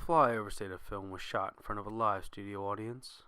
FlyOver film was shot in front of a live studio audience.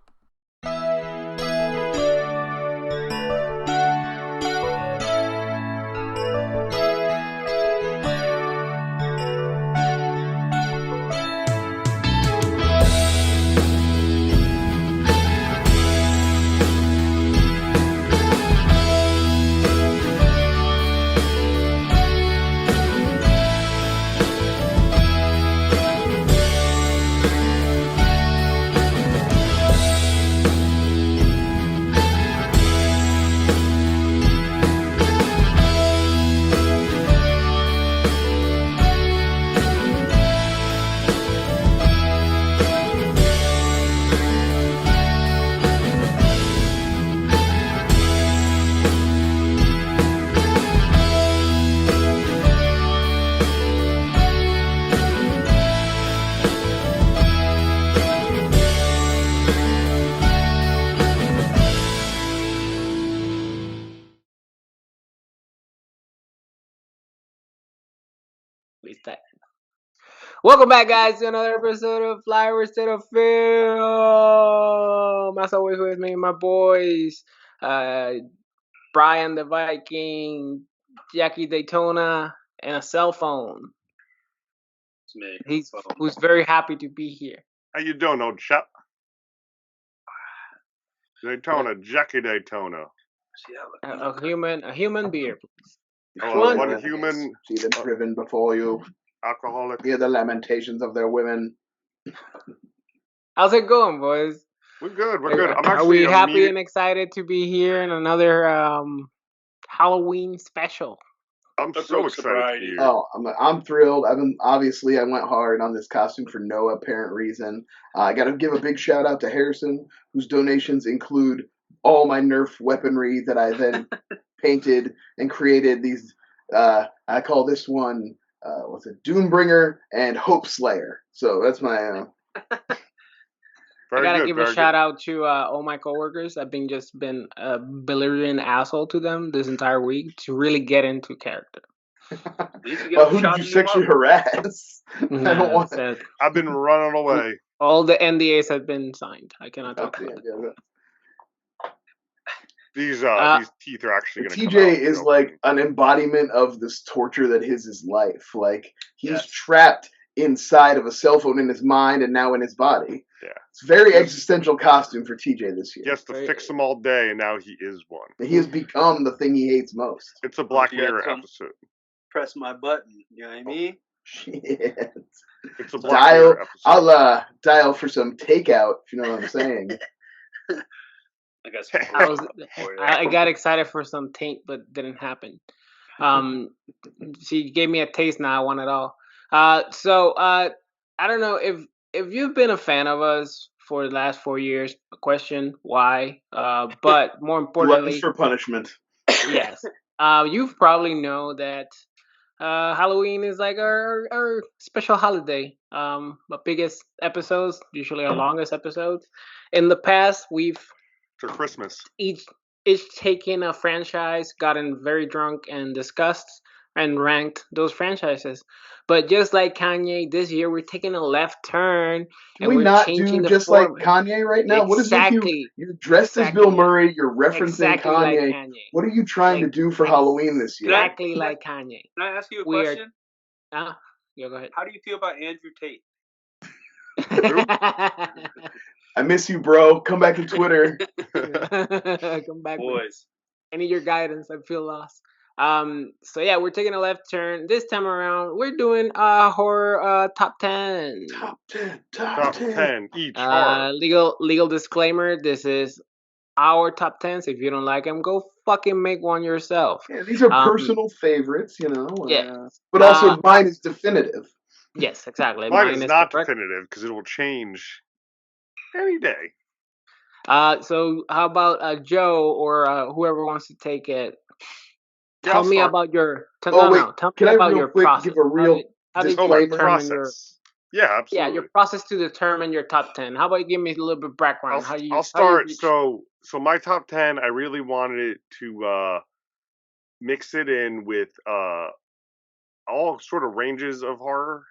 Welcome back, guys, to another episode of FlyOver Film. As always, with me, my boys, Brian the Viking, Jackie Daytona, and a cell phone. It's me. Who's very happy to be here. How you doing, old chap? Daytona, Jackie Daytona. A human beer, please. One human. See them driven before you. Alcoholic. Hear the lamentations of their women. How's it going, boys? We're good. We're good. Are we happy and excited to be here in another Halloween special? I'm so excited. Oh, I'm thrilled. I went hard on this costume for no apparent reason. I got to give a big shout out to Harrison, whose donations include all my Nerf weaponry that I then painted and created these. I call this one. What's it? Doombringer and Hope Slayer. So that's my. I gotta give a shout out to all my coworkers. I've been a belligerent asshole to them this entire week to really get into character. Who did you sexually harass? I've been running away. All the NDAs have been signed. I cannot talk about it. These teeth are actually going to TJ is like an embodiment of this torture that is his life. Like, he's trapped inside of a cell phone in his mind and now in his body. Yeah. It's a very existential costume for TJ this year. He has to fix them all day, and now he is one. He has become the thing he hates most. It's a Black Mirror episode. Press my button. You know what I mean? Shit. It's a Black Mirror episode. I'll dial for some takeout, if you know what I'm saying. I got excited for some taint, but didn't happen. She gave me a taste. Now I want it all. So I don't know if you've been a fan of us for the last 4 years. Question why? But more importantly, for punishment. Yes. You've probably know that Halloween is like our special holiday. The biggest episodes, usually our longest episodes. In the past, we've for Christmas each taken a franchise, gotten very drunk and discussed and ranked those franchises. But just like Kanye, this year we're taking a left turn. Can we not do just like Kanye right now? What is it? You're dressed as Bill Murray. You're referencing Kanye. Like Kanye. What are you trying to do for Halloween this year? Exactly like Kanye. Can I ask you a question? Yeah, go ahead. How do you feel about Andrew Tate? I miss you, bro. Come back to Twitter. Come back, boys. I need your guidance. I feel lost. So yeah, we're taking a left turn. This time around, we're doing horror top 10. Top 10 each. Legal disclaimer: this is our top 10s. If you don't like them, go fucking make one yourself. Yeah, these are personal favorites, you know. Yeah, but also mine is definitive. Yes, exactly. Mine is not definitive because it will change any day. So how about Joe or whoever wants to take it? Tell me about your. Tell me about your process. Give a real process. Yeah, absolutely. Yeah, your process to determine your top 10. How about you give me a little bit of background? I'll start. So my top 10, I really wanted it to mix it in with all sort of ranges of horror.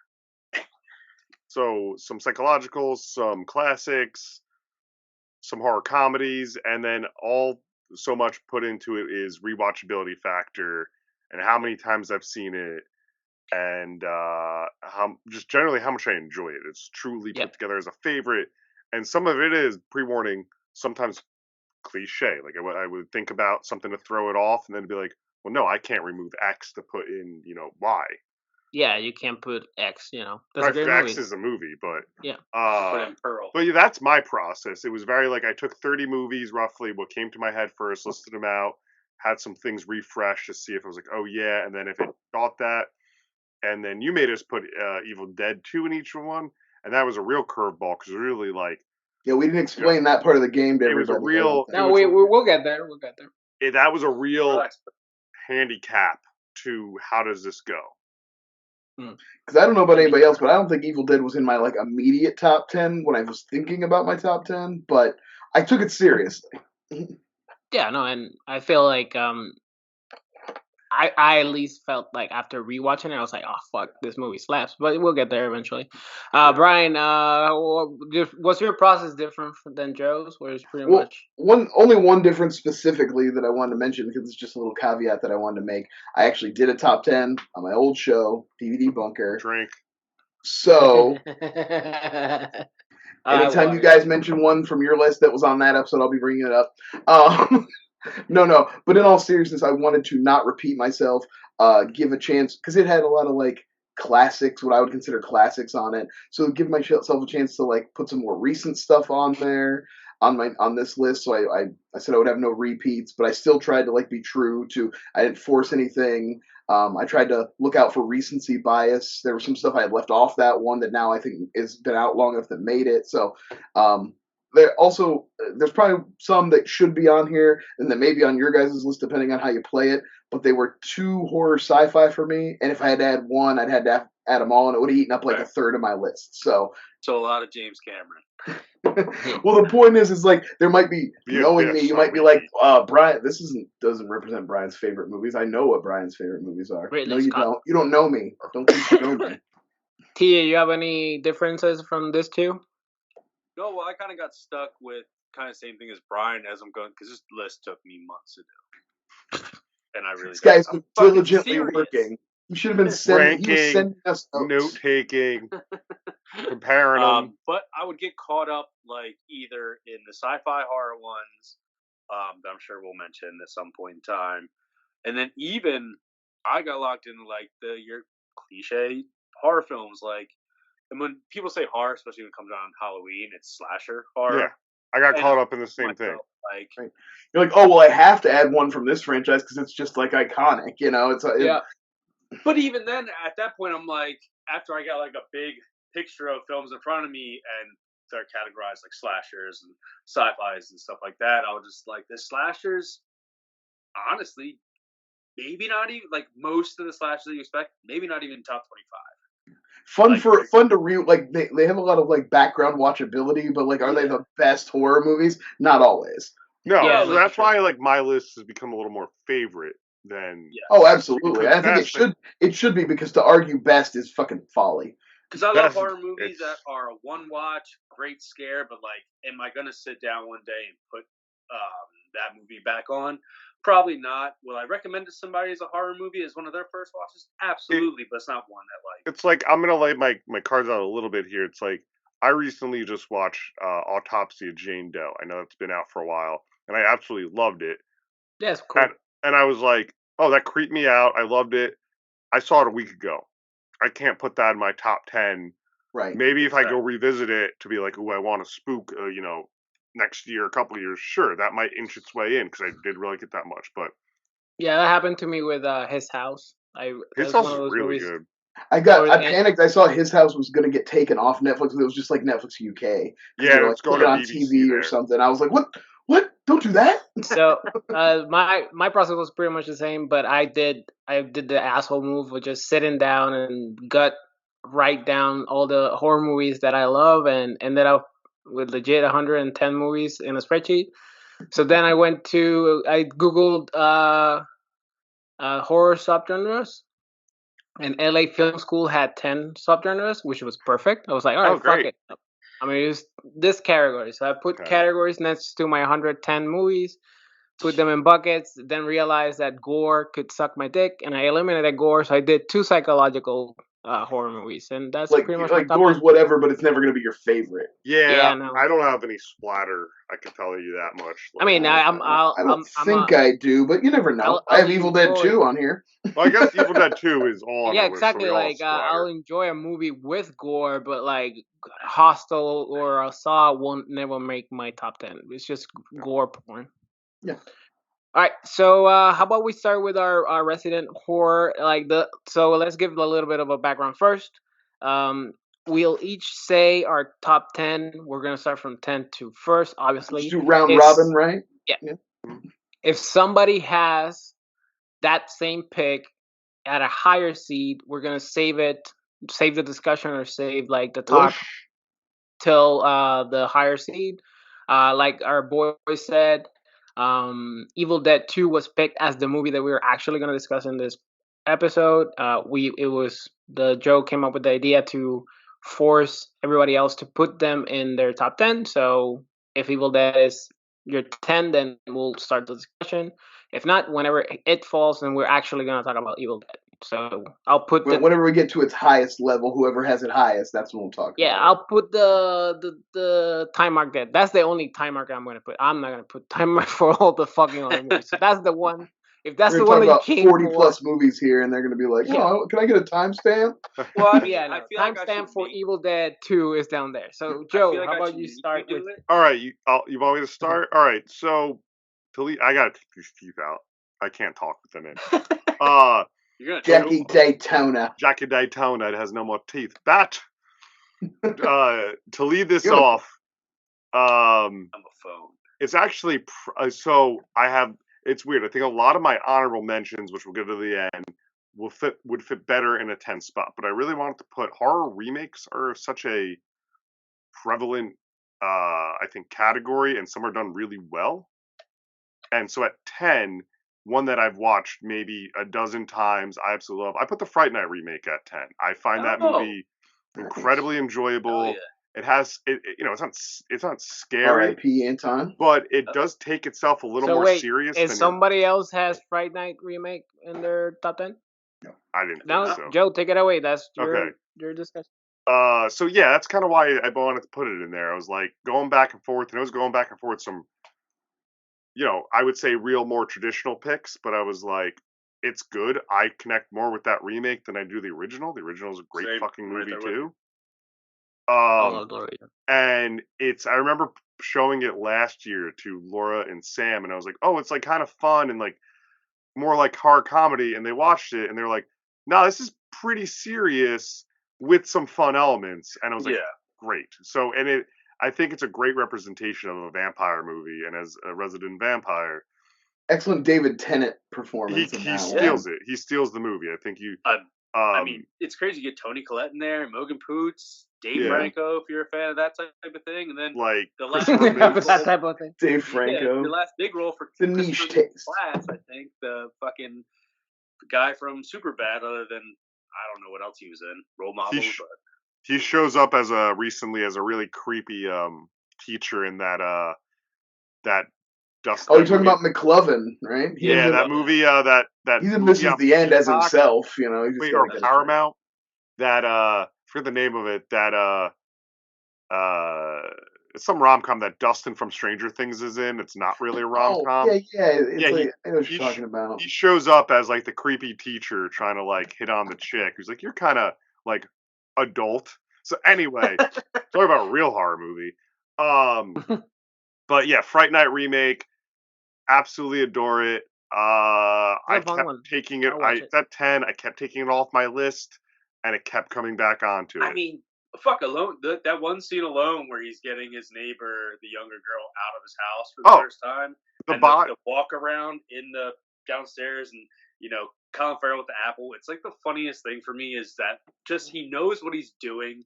So some psychological, some classics, some horror comedies, and then all so much put into it is rewatchability factor and how many times I've seen it, and how just generally how much I enjoy it. It's truly put together as a favorite, and some of it is pre-warning. Sometimes cliche. Like I would think about something to throw it off, and then be like, well, no, I can't remove X to put in, Y. Yeah, you can't put X. That's a great X movie. is a movie, but Yeah. Put in Pearl. but yeah, that's my process. It was very like I took 30 movies roughly, what came to my head first, listed them out, had some things refreshed to see if I was like, oh yeah, and then if it thought that, and then you made us put Evil Dead 2 in each one, and that was a real curveball because really like. Yeah, we didn't explain that part of the game to It was everybody. a real. No, we'll get there. We'll get there. That was a real handicap to how does this go? Because I don't know about anybody else, but I don't think Evil Dead was in my like immediate top 10 when I was thinking about my top 10. But I took it seriously. Yeah, no, and I feel like I at least felt like after rewatching it, I was like, oh fuck, this movie slaps. But we'll get there eventually. Brian, was your process different than Joe's? Where it's pretty much only one difference specifically that I wanted to mention because it's just a little caveat that I wanted to make. I actually did a top 10 on my old show, DVD Bunker. Drink. So anytime you guys mention one from your list that was on that episode, I'll be bringing it up. No. But in all seriousness, I wanted to not repeat myself, give a chance, because it had a lot of, like, classics, what I would consider classics on it. So give myself a chance to, like, put some more recent stuff on there, on this list. So I said I would have no repeats, but I still tried to, like, be true to, I didn't force anything. I tried to look out for recency bias. There was some stuff I had left off that one that now I think has been out long enough that made it. So, there's probably some that should be on here and that may be on your guys' list depending on how you play it, but they were too horror sci-fi for me, and if I had to add one, I'd had to add them all, and it would have eaten up like a third of my list. So a lot of James Cameron. Well, the point is like there might be, knowing me, you might be like, Brian, this doesn't represent Brian's favorite movies. I know what Brian's favorite movies are. No, you don't. You don't know me. Don't think you know me. Tia, you have any differences from this too? No, well, I kind of got stuck with kind of same thing as Brian as I'm going, because this list took me months to do. And I really This guy's been diligently working. You should have been sending us note taking, comparing them. But I would get caught up like either in the sci-fi horror ones, that I'm sure we'll mention at some point in time, and then even I got locked into like your cliche horror films, like. And when people say horror, especially when it comes on Halloween, it's slasher horror. Yeah, I got caught up in the same thing. Like, you're like, oh well, I have to add one from this franchise because it's just like iconic, yeah. But even then, at that point, I'm like, after I got like a big picture of films in front of me and they're categorized like slashers and sci-fis and stuff like that, I was just like, the slashers, honestly, maybe not even like most of the slashers that you expect, maybe not even top 25. Fun to like they have a lot of like background watchability, but like are they the best horror movies? Not always. No, so that's why like my list has become a little more favorite than. Yes. Oh, absolutely. I think it should be because to argue best is fucking folly. Because I love horror movies that are a one watch, great scare, but like, am I gonna sit down one day and put that movie back on? Probably not. Will I recommend to somebody as a horror movie as one of their first watches? Absolutely, but it's not one that like. It's like I'm gonna lay my cards out a little bit here. It's like I recently just watched Autopsy of Jane Doe. I know it's been out for a while, and I absolutely loved it. Yeah, it's cool. And I was like, oh, that creeped me out. I loved it. I saw it a week ago. I can't put that in my top 10. Right. Maybe if I go revisit it to be like, oh, I want to spook, next year, a couple of years, sure, that might inch its way in because I did really get that much. But yeah, that happened to me with His House. His House is really good. I panicked. I saw His House was going to get taken off Netflix. It was just like Netflix UK. Yeah, it's going on TV or something. I was like, what? Don't do that. So my process was pretty much the same, but I did the asshole move of just sitting down and write down all the horror movies that I love and ended up with legit 110 movies in a spreadsheet. So then I Googled horror subgenres, and LA Film School had 10 subgenres, which was perfect. I was like, all right, fuck great. it. I'm gonna use this category. So I put Okay. categories next to my 110 movies, put them in buckets, then realized that gore could suck my dick, and I eliminated gore. So I did 2 psychological horror movies, and that's Like pretty much my top gore's 10. whatever, but it's never gonna be your favorite. Yeah, no. I don't have any splatter. I can tell you that much. I mean, I don't think I do, but you never know. I have Evil Dead 2 on here. Well, I guess Evil Dead 2 is all on yeah, our list, so exactly. we all Like splatter. I'll enjoy a movie with gore, but like Hostel or a Saw won't never make my top 10. It's just gore porn. Yeah. All right, so how about we start with our resident horror? So let's give a little bit of a background first. We'll each say our top 10. We're gonna start from 10 to first, obviously. Just do round robin, right? Yeah. If somebody has that same pick at a higher seed, we're gonna save the discussion, or save like the talk till the higher seed. Like our boy said, Evil Dead 2 was picked as the movie that we were actually gonna discuss in this episode. Joe came up with the idea to force everybody else to put them in their top 10. So if Evil Dead is your 10, then we'll start the discussion. If not, whenever it falls, then we're actually gonna talk about Evil Dead. So I'll put whenever we get to its highest level, whoever has it highest, that's when we'll talk. Yeah, about I'll put the time mark there. That's the only time mark I'm gonna put. I'm not gonna put time mark for all the fucking other movies. So that's the one. If that's We're the gonna one talk that you about came 40 plus movies here, and they're gonna be like, "Oh, can I get a timestamp?" Well, I mean, yeah, I no. feel like Timestamp for Evil Dead 2 is down there. So I Joe, feel like how I about should you lead start you with? to it. All right, you want me to start? All right, so I gotta take these teeth out. I can't talk with them in. You're gonna Jackie Daytona. Jackie Daytona. It has no more teeth. That to lead this off. I'm a phone. It's actually so I have. It's weird. I think a lot of my honorable mentions, which we'll get to the end, would fit better in a 10 spot. But I really wanted to put horror remakes are such a prevalent, I think, category, and some are done really well. And so at 10, one that I've watched maybe a dozen times, I absolutely love. I put the Fright Night remake at 10. I find that movie incredibly enjoyable. Yeah. It has it's not scary. R.I.P. Anton. But it does take itself a little more serious. If somebody else has Fright Night remake in their top 10? No, I didn't. No, think so. Joe, take it away. That's okay. Your discussion. So yeah, that's kind of why I wanted to put it in there. I was like going back and forth, and I was going back and forth some, I would say real more traditional picks, but I was like, it's good. I connect more with that remake than I do the original. The original is a great fucking movie too. And I remember showing it last year to Laura and Sam, and I was like, oh, it's like kind of fun and like more like horror comedy. And they watched it and they're like, no, this is pretty serious with some fun elements. And I was like, great. So, I think it's a great representation of a vampire movie. And as a resident vampire, excellent David Tennant performance. He steals it. He steals the movie. I think I mean, it's crazy to get Toni Collette in there, Morgan Poots, Dave Franco, if you're a fan of that type of thing, and then like the last that type of thing. Dave Franco, the last big role for the niche taste. Class, I think the fucking guy from Superbad. Other than I don't know what else he was in, role model. But he shows up as recently as a really creepy teacher in that Dust. Oh, you're talking about McLovin, right? Yeah, that movie. That he's in This Is the End as himself. Or Paramount. That I forget the name of it. That it's some rom com that Dustin from Stranger Things is in. It's not really a rom com. I know what you're talking about. He shows up as like the creepy teacher trying to like hit on the chick. Who's like, you're kind of like adult. So anyway, talk about a real horror movie. But yeah, Fright Night remake. Absolutely adore it. I kept taking it. At 10. I kept taking it off my list, and it kept coming back onto it. I mean, fuck alone. That one scene alone where he's getting his neighbor, the younger girl, out of his house for the first time. The walk around in the downstairs, and Colin Farrell with the apple. It's like the funniest thing for me is that just he knows what he's doing.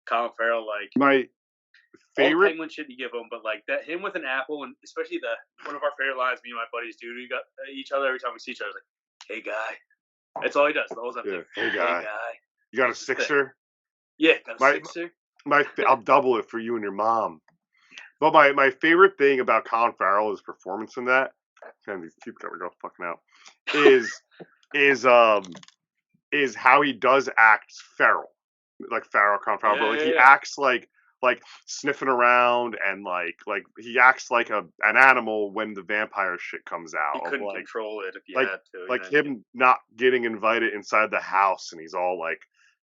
Colin Farrell, like my favorite penguin shit you give him, but like that him with an apple, and especially one of our favorite lines me and my buddies do to each other every time we see each other, is like, "Hey guy, That's all he does. The whole time. Yeah. Hey guy, you got a sixer? Yeah, got a sixer. I'll double it for you and your mom. But my favorite thing about Colin Farrell, his performance in that, man, these teeth gotta go fucking out, is how he does act feral, like Colin Farrell, but like he acts like sniffing around and like he acts like an animal when the vampire shit comes out. He couldn't control it if he like, had to. Like him not getting invited inside the house and he's all like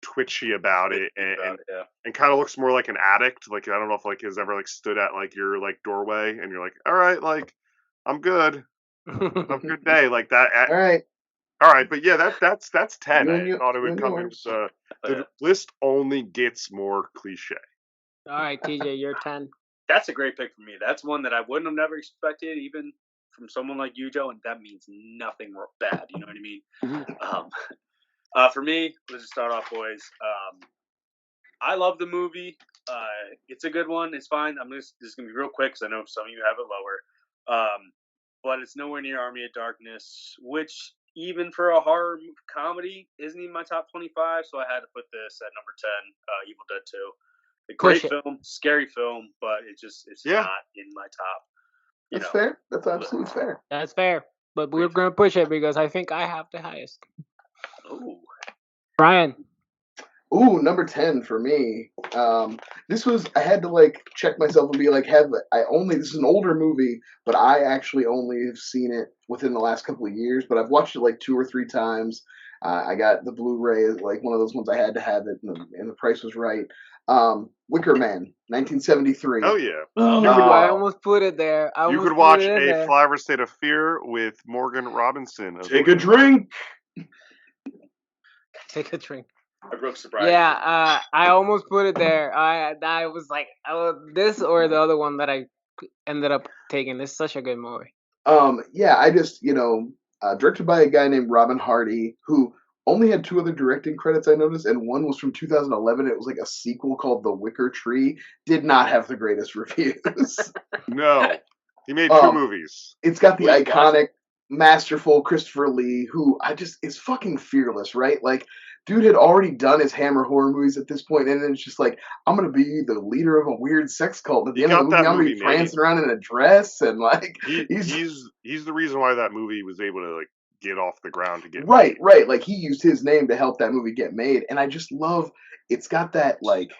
twitchy about it and kind of looks more like an addict. Like I don't know if like has ever like stood at like your like doorway and you're like, all right, like I'm good, have a good day, like that. All right, but yeah, that's 10. I thought it would come in. The list only gets more cliche. All right, TJ, you're 10. That's a great pick for me. That's one that I wouldn't have never expected, even from someone like you, Joe, and that means nothing bad. You know what I mean? For me, let's just start off, boys. I love the movie. It's a good one. It's fine. This is going to be real quick because I know some of you have it lower. But it's nowhere near Army of Darkness, which even for a horror comedy isn't even my top 25. So I had to put this at number 10, Evil Dead 2. A great film, scary film, but it's just not in my top. That's fair. That's absolutely fair. That's fair. But we're going to push it because I think I have the highest. Ooh. Brian. Ooh, number 10 for me. This was, I had to like check myself and be like, this is an older movie, but I actually only have seen it within the last couple of years, but I've watched it like 2 or 3 times. I got the Blu-ray, like one of those ones I had to have it, and the price was right. Wicker Man, 1973. Oh yeah. I almost put it there. You could watch A Flyover State of Fear with Morgan Robinson. Take a drink. Take a drink. I broke sobriety. Yeah, I almost put it there. I was like, this or the other one that I ended up taking. This is such a good movie. Yeah, I just, directed by a guy named Robin Hardy, who only had 2 other directing credits, I noticed, and one was from 2011. It was like a sequel called The Wicker Tree. Did not have the greatest reviews. No. He made 2 movies. It's got the iconic, masterful Christopher Lee, who is fucking fearless, right? Like, dude had already done his Hammer horror movies at this point, and then it's just like, I'm gonna be the leader of a weird sex cult. At the end of the movie, I'm gonna be prancing around in a dress, and like he's the reason why that movie was able to like get off the ground to get right. Like he used his name to help that movie get made, and I just love. It's got that like.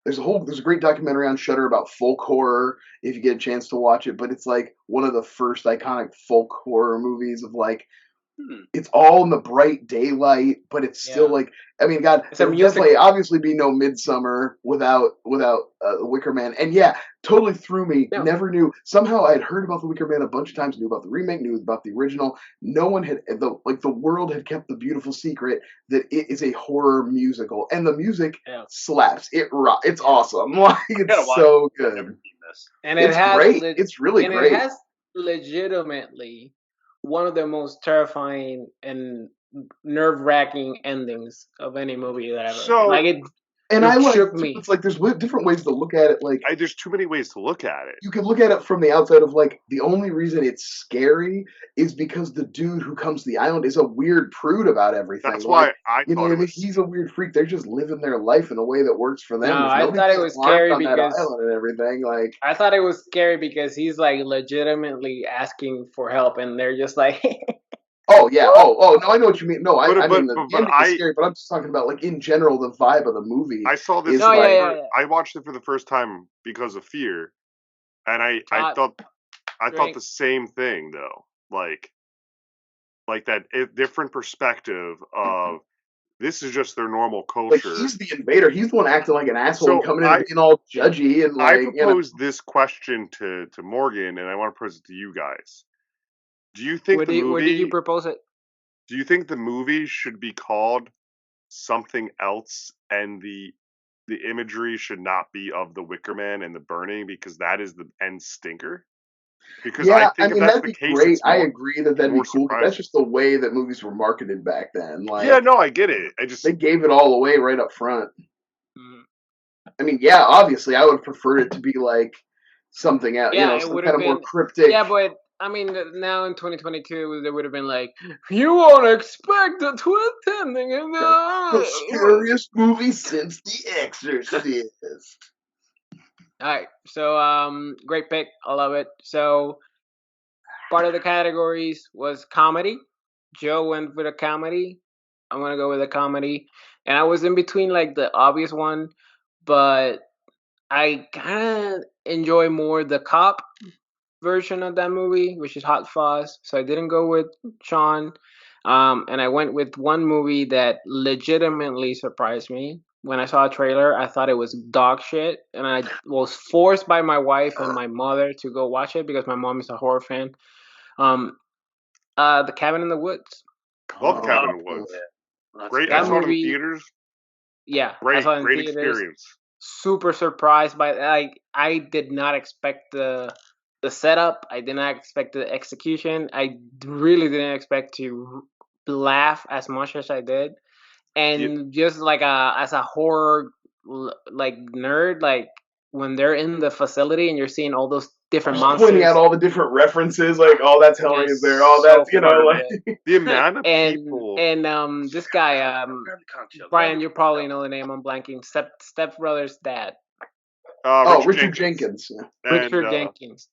There's a great documentary on Shudder about folk horror if you get a chance to watch it, but it's like one of the first iconic folk horror movies of like. It's all in the bright daylight, but it's still like, I mean, God, there would definitely obviously be no Midsummer without The Wicker Man. And yeah, totally threw me. Yeah. Never knew. Somehow I had heard about The Wicker Man a bunch of times, knew about the remake, knew about the original. No one had, the world had kept the beautiful secret that it is a horror musical. And the music slaps. It's awesome. Like, it's so good. And it's great. It's really great. It has legitimately one of the most terrifying and nerve-wracking endings of any movie that I've ever. Shook me. It's like there's different ways to look at it. Like there's too many ways to look at it. You could look at it from the outside of like the only reason it's scary is because the dude who comes to the island is a weird prude about everything. That's why he's a weird freak. They're just living their life in a way that works for them. No, I thought it was scary because island and everything. Like I thought it was scary because he's like legitimately asking for help, and they're just like. Oh yeah. Oh no, I know what you mean. No, I mean the ending is scary, but I'm just talking about like in general the vibe of the movie. I saw this. I watched it for the first time because of Fear, and I thought the same thing though. Like that different perspective of this is just their normal culture. Like he's the invader. He's the one acting like an asshole and coming in and being all judgy and like. I proposed this question to Morgan, and I want to pose it to you guys. Do you think where did you propose it? Do you think the movie should be called something else, and the imagery should not be of the Wicker Man and the burning because that is the end stinker? Because I think if that's the case, great. I agree that'd be cool. But that's just the way that movies were marketed back then. Like, yeah, no, I get it. They gave it all away right up front. I mean, yeah, obviously, I would prefer it to be like something else, some kind of more cryptic. Yeah, but I mean, now in 2022, they would have been like, you won't expect a twist ending in The scariest movie since The Exorcist. All right, so great pick. I love it. So part of the categories was comedy. Joe went with a comedy. I'm gonna go with a comedy, and I was in between like the obvious one, but I kind of enjoy more the cop version of that movie, which is Hot Fuzz. So I didn't go with Sean, and I went with one movie that legitimately surprised me. When I saw a trailer, I thought it was dog shit, and I was forced by my wife and my mother to go watch it because my mom is a horror fan. Um, The Cabin in the Woods. Love The Cabin in the Woods. That's Great. good. I That saw it in movie- theaters. Yeah, I Great, saw it in great theaters. experience. Super surprised by I did not expect the setup. I did not expect the execution. I really didn't expect to laugh as much as I did. And just like as a horror like nerd, like when they're in the facility and you're seeing all those different Just monsters, pointing out all the different references, like, oh, that's Hellraiser It's there, oh, so that's, you know, funny, like... The amount of and people. this guy Grab the conch shell, Brian, grab you the probably conch know the name. I'm blanking. Step Brothers' dad, Richard Jenkins. Yeah. Richard Jenkins.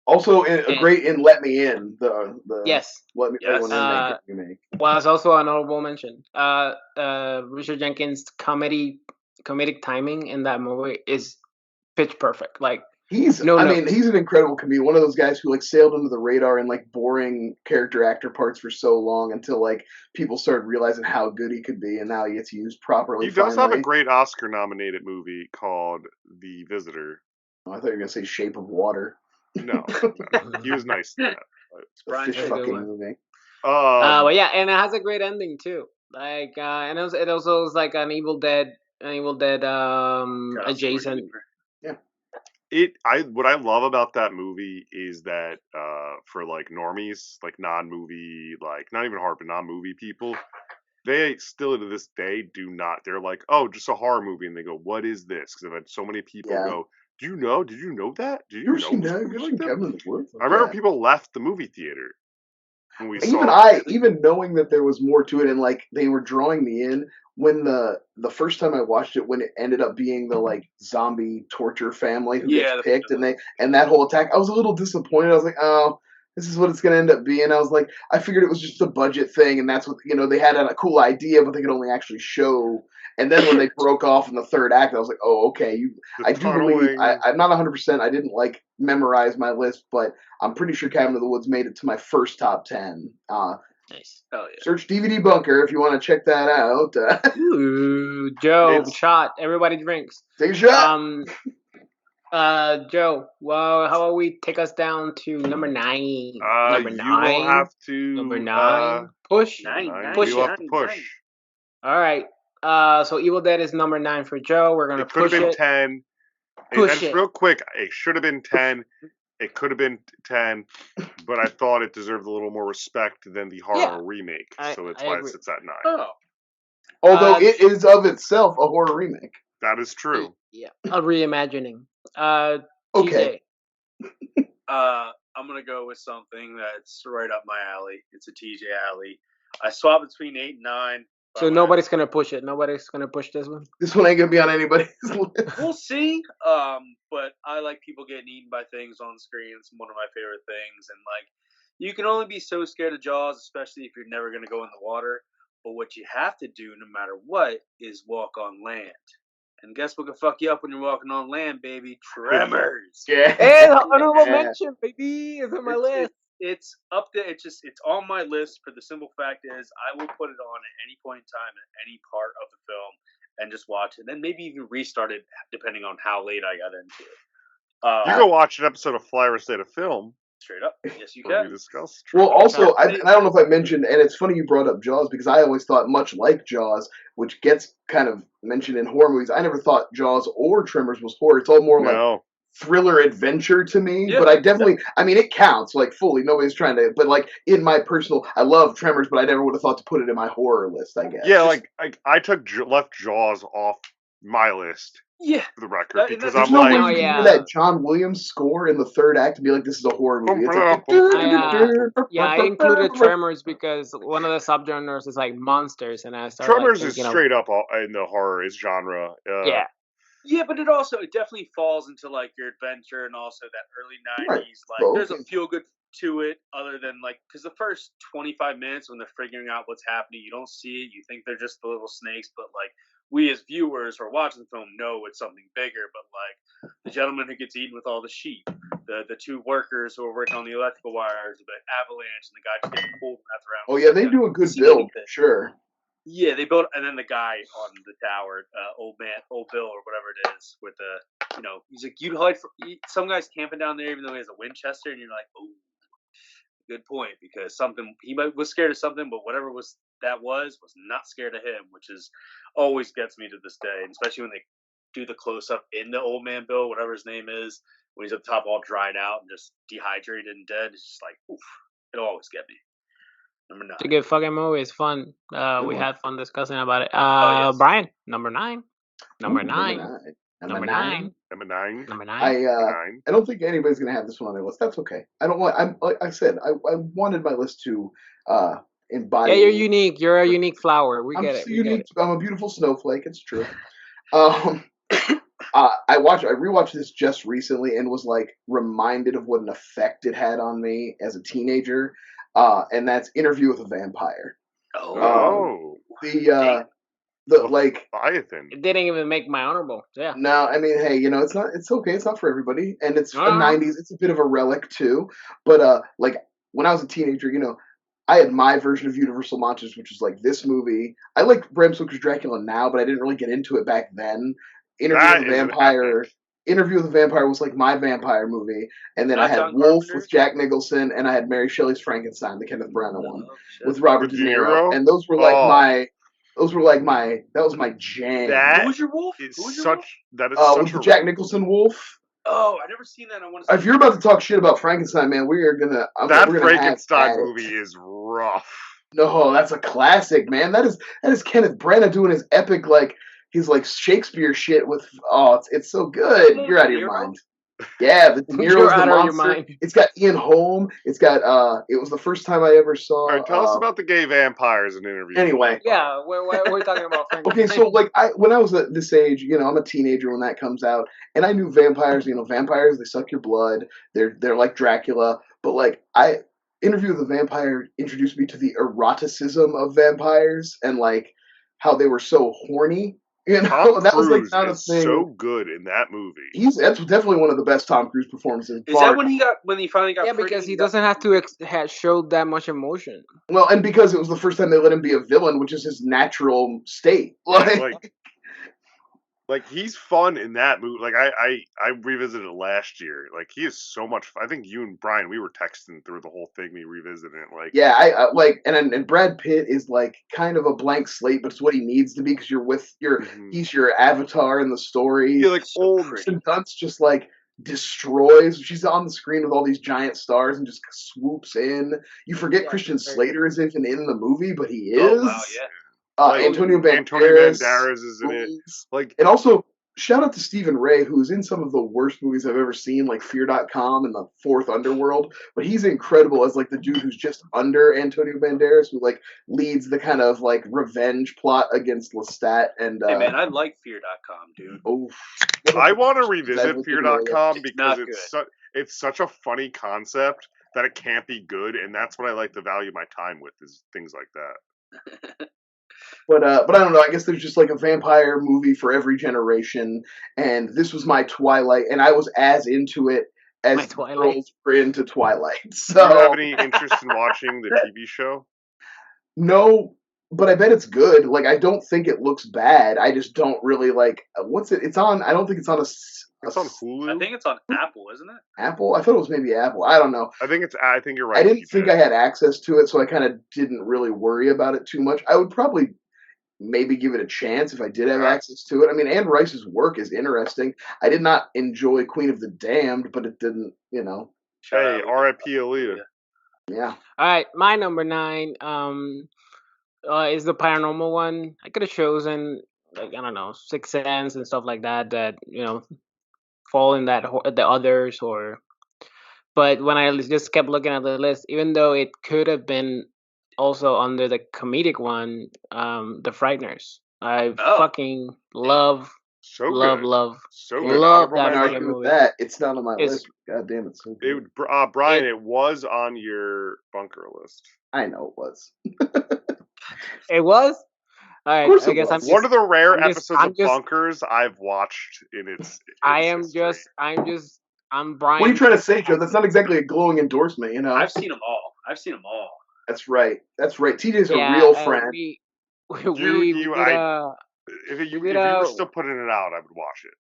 Also, a great in Let Me In, the Yes. Let Me Yes. Everyone In remake. Was also an honorable mention. Richard Jenkins' comedic timing in that movie is pitch perfect. Like He's an incredible comedian. One of those guys who like sailed under the radar in like boring character actor parts for so long until like people started realizing how good he could be, and now he gets used properly. He does have a great Oscar-nominated movie called The Visitor. Oh, I thought you were gonna say Shape of Water. No, he was nice in that. The fish fucking movie. But yeah, and it has a great ending too. Like, and it also is like an Evil Dead adjacent. Yeah. What I love about that movie is that for like normies, like non-movie, like not even horror, but non-movie people, they still to this day do not. They're like, oh, just a horror movie, and they go, what is this? Because I've had so many people go, do you know? Did you know that? Did you know? Seen that? You've seen Cabin in the Woods? I remember people left the movie theater when we even saw it. Even knowing that there was more to it, and like they were drawing me in. When the first time I watched it, when it ended up being the like zombie torture family who gets picked, and that whole attack, I was a little disappointed. I was like, oh, this is what it's gonna end up being. I was like, I figured it was just a budget thing, and that's what they had a cool idea, but they could only actually show. And then when they broke off in the third act, I was like, oh, okay. I do believe I'm not 100%. I didn't like memorize my list, but I'm pretty sure Cabin in the Woods made it to my first top 10. Nice. Oh, yeah. Search DVD Bunker if you want to check that out. Ooh, Joe, shot. Everybody drinks. Take a shot. Joe, well, how about we take us down to number 9? Number 9. You will have to. Number 9. Push. Push. We'll have to push. All right. So Evil Dead is number 9 for Joe. We're gonna push it. Could have been 10. Push it. Real quick, it should have been 10. It could have been 10, but I thought it deserved a little more respect than the horror remake, so that's why it sits at 9. Oh. Although it is of itself a horror remake. That is true. Yeah, a reimagining. Okay. I'm gonna go with something that's right up my alley. It's a TJ alley. I swap between 8 and 9. So nobody's gonna push it. Nobody's gonna push this one. This one ain't gonna be on anybody's list. We'll see. But I like people getting eaten by things on screen. It's one of my favorite things. And like, you can only be so scared of Jaws, especially if you're never gonna go in the water. But what you have to do, no matter what, is walk on land. And guess what can fuck you up when you're walking on land, baby? Tremors. Yeah. Hey, honorable mention, baby. It's on my list. It's up there. It's on my list for the simple fact is I will put it on at any point in time at any part of the film and just watch it. Then maybe even restart it depending on how late I got into it. You go watch an episode of FlyOver State of Film. Straight up. Yes, you can. Well, also, I don't know if I mentioned, and it's funny you brought up Jaws, because I always thought, much like Jaws, which gets kind of mentioned in horror movies, I never thought Jaws or Tremors was horror. It's all more like thriller adventure to me. Yeah, but I definitely, I mean, it counts, like, fully. Nobody's trying to, but like, in my personal, I love Tremors, but I never would have thought to put it in my horror list, I guess. Yeah, like, I left Jaws off my list Yeah, for the record, and because that's I'm There's no like, way Oh you can hear yeah. that John Williams score in the third act and be like, "This is a horror movie." It's like, I included Tremors because one of the subgenres is like monsters, and I started like Tremors is thinking of straight up in the horror is genre. yeah. yeah, but it definitely falls into like your adventure and also that early Right. '90s. Like, there's a Okay. feel good to it, other than like because the first 25 minutes when they're figuring out what's happening, you don't see it. You think they're just the little snakes, but like we as viewers who are watching the film know it's something bigger. But like the gentleman who gets eaten with all the sheep, the two workers who are working on the electrical wires, the avalanche, and the guy just getting pulled and wrapped around. Oh yeah, they do a good See build, anything. sure. Yeah, they built, and then the guy on the tower, old Bill or whatever it is, with the, he's like, you'd hide some guy's camping down there even though he has a Winchester, and you're like, oh, good point, because was scared of something, but whatever was not scared of him, which is always gets me to this day, and especially when they do the close up in the old man Bill, whatever his name is, when he's up top all dried out and just dehydrated and dead. It's just like, oof, it'll always get me. Number 9. It's a good fucking movie. It's fun. We one. had fun discussing about it. yes. Brian, number 9. Number Ooh, 9. Number Number 9. 9. Number 9. Number 9. Number 9. I don't think anybody's gonna have this one on their list. That's okay. I don't want. I'm like I said. I wanted my list to embody. Yeah, you're unique. You're a unique flower. We I'm get just it. We get unique. it. I'm a beautiful snowflake. It's true. I rewatched this just recently and was like reminded of what an effect it had on me as a teenager. And that's Interview with a Vampire. Oh. The like Leviathan. It didn't even make my honorable. Yeah. No, I mean, hey, it's not. It's okay. It's not for everybody, and it's the '90s. It's a bit of a relic too. But like when I was a teenager, I had my version of Universal Monsters, which was like this movie. I like Bram Stoker's Dracula now, but I didn't really get into it back then. Interview with the Vampire was like my vampire movie, and then I had Wolf with Jack Nicholson, and I had Mary Shelley's Frankenstein, the Kenneth Branagh one, with Robert De Niro, and those were like my. That was my jam. Who was your wolf? With the Jack Nicholson wolf. Oh, I never seen that. I want to. If you're about to talk shit about Frankenstein, man, we are gonna. That Frankenstein movie is rough. No, that's a classic, man. That is Kenneth Branagh doing his epic his Shakespeare shit with. Oh, it's so good. You're out of your mind. Yeah, the De Niro's the monster. It's got Ian Holm. It's got it was the first time I ever saw. All right, tell us about the gay vampires in Interview. Anyway, yeah, we're talking about okay, so when I was at this age, I'm a teenager when that comes out, and I knew vampires. Vampires, they suck your blood. They're like Dracula, but Interview with the Vampire introduced me to the eroticism of vampires and how they were so horny. Tom that was Cruise not is a thing. so good in that movie. That's definitely one of the best Tom Cruise performances. Is that when he finally got? Yeah, because he doesn't have to show that much emotion. Well, and because it was the first time they let him be a villain, which is his natural state. Like he's fun in that movie. Like I revisited it last year. Like he is so much fun. I think you and Brian, we were texting through the whole thing. We revisited it. Like yeah, and Brad Pitt is kind of a blank slate, but it's what he needs to be because he's your avatar in the story. Yeah, old Kirsten Dunst just destroys. She's on the screen with all these giant stars and just swoops in. You forget Christian Slater is even in the movie, but he is. Oh wow, yeah. Antonio Banderas is in it. And also, shout out to Stephen Ray, who's in some of the worst movies I've ever seen, like Fear.com and The Fourth Underworld. But he's incredible as the dude who's just under Antonio Banderas, who leads the kind of revenge plot against Lestat. And hey man, I like Fear.com, dude. Oh, I want to revisit Fear.com because it's such a funny concept that it can't be good, and that's what I like to value my time with is things like that. But I don't know. I guess there's just a vampire movie for every generation, and this was my Twilight, and I was as into it as girls were into Twilight. So, do you have any interest in watching the TV show? No, but I bet it's good. I don't think it looks bad. I just don't really what's it? It's on. I don't think it's on It's on Hulu. I think it's on Apple, isn't it? Apple? I thought it was maybe Apple. I don't know. I think you're right. I didn't think I had access to it, so I kind of didn't really worry about it too much. I would probably maybe give it a chance if I did have access to it. I mean, Anne Rice's work is interesting. I did not enjoy Queen of the Damned, but it didn't, Hey, R.I.P. Aaliyah. Yeah. All right, my number 9 is the paranormal one. I could have chosen like I don't know, Sixth Sense and stuff like that fall in that the others or. But when I just kept looking at the list, even though it could have been also under the comedic one, The Frighteners. I fucking love So good. love So good. love I that can't fucking argue with movie. that. It's not on my It's- list. God damn, it's so good. Brian, it was on your bunker list. I know it was. It was. All right, course I it guess I'm was. just. One of the rare I'm just- episodes I'm of just- Bunkers I've watched in its history. I'm Brian. What are you trying to say, Joe? That's not exactly a glowing endorsement, you know. I've seen them all. That's right. That's right. TJ's a Yeah, real and friend. we If did you were still putting it out, I would watch it.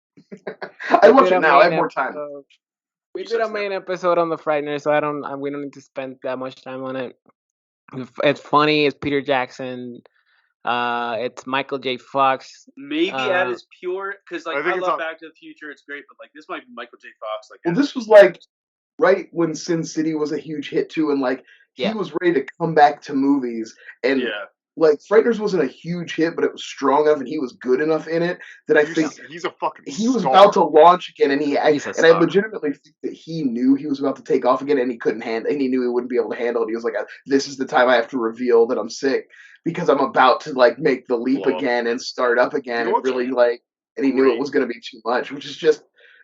I watch it now. I have more time. We did a main episode on the Frighteners, so we don't need to spend that much time on it. It's funny. It's Peter Jackson. It's Michael J. Fox. Maybe at its pure, because like I love Back to the Future, it's great, but like this might be Michael J. Fox. Like, well, this was like right when Sin City was a huge hit too, and like he was ready to come back to movies, and like Frighteners wasn't a huge hit, but it was strong enough, and he was good enough in it that I think he's a fucking. He was star. about to launch again, and I star. legitimately think that he knew he was about to take off again, and he couldn't handle, and he knew he wouldn't be able to handle it. He was like, "This is the time I have to reveal that I'm sick because I'm about to like make the leap again and start up again, and really like." And he knew it was going to be too much, which is just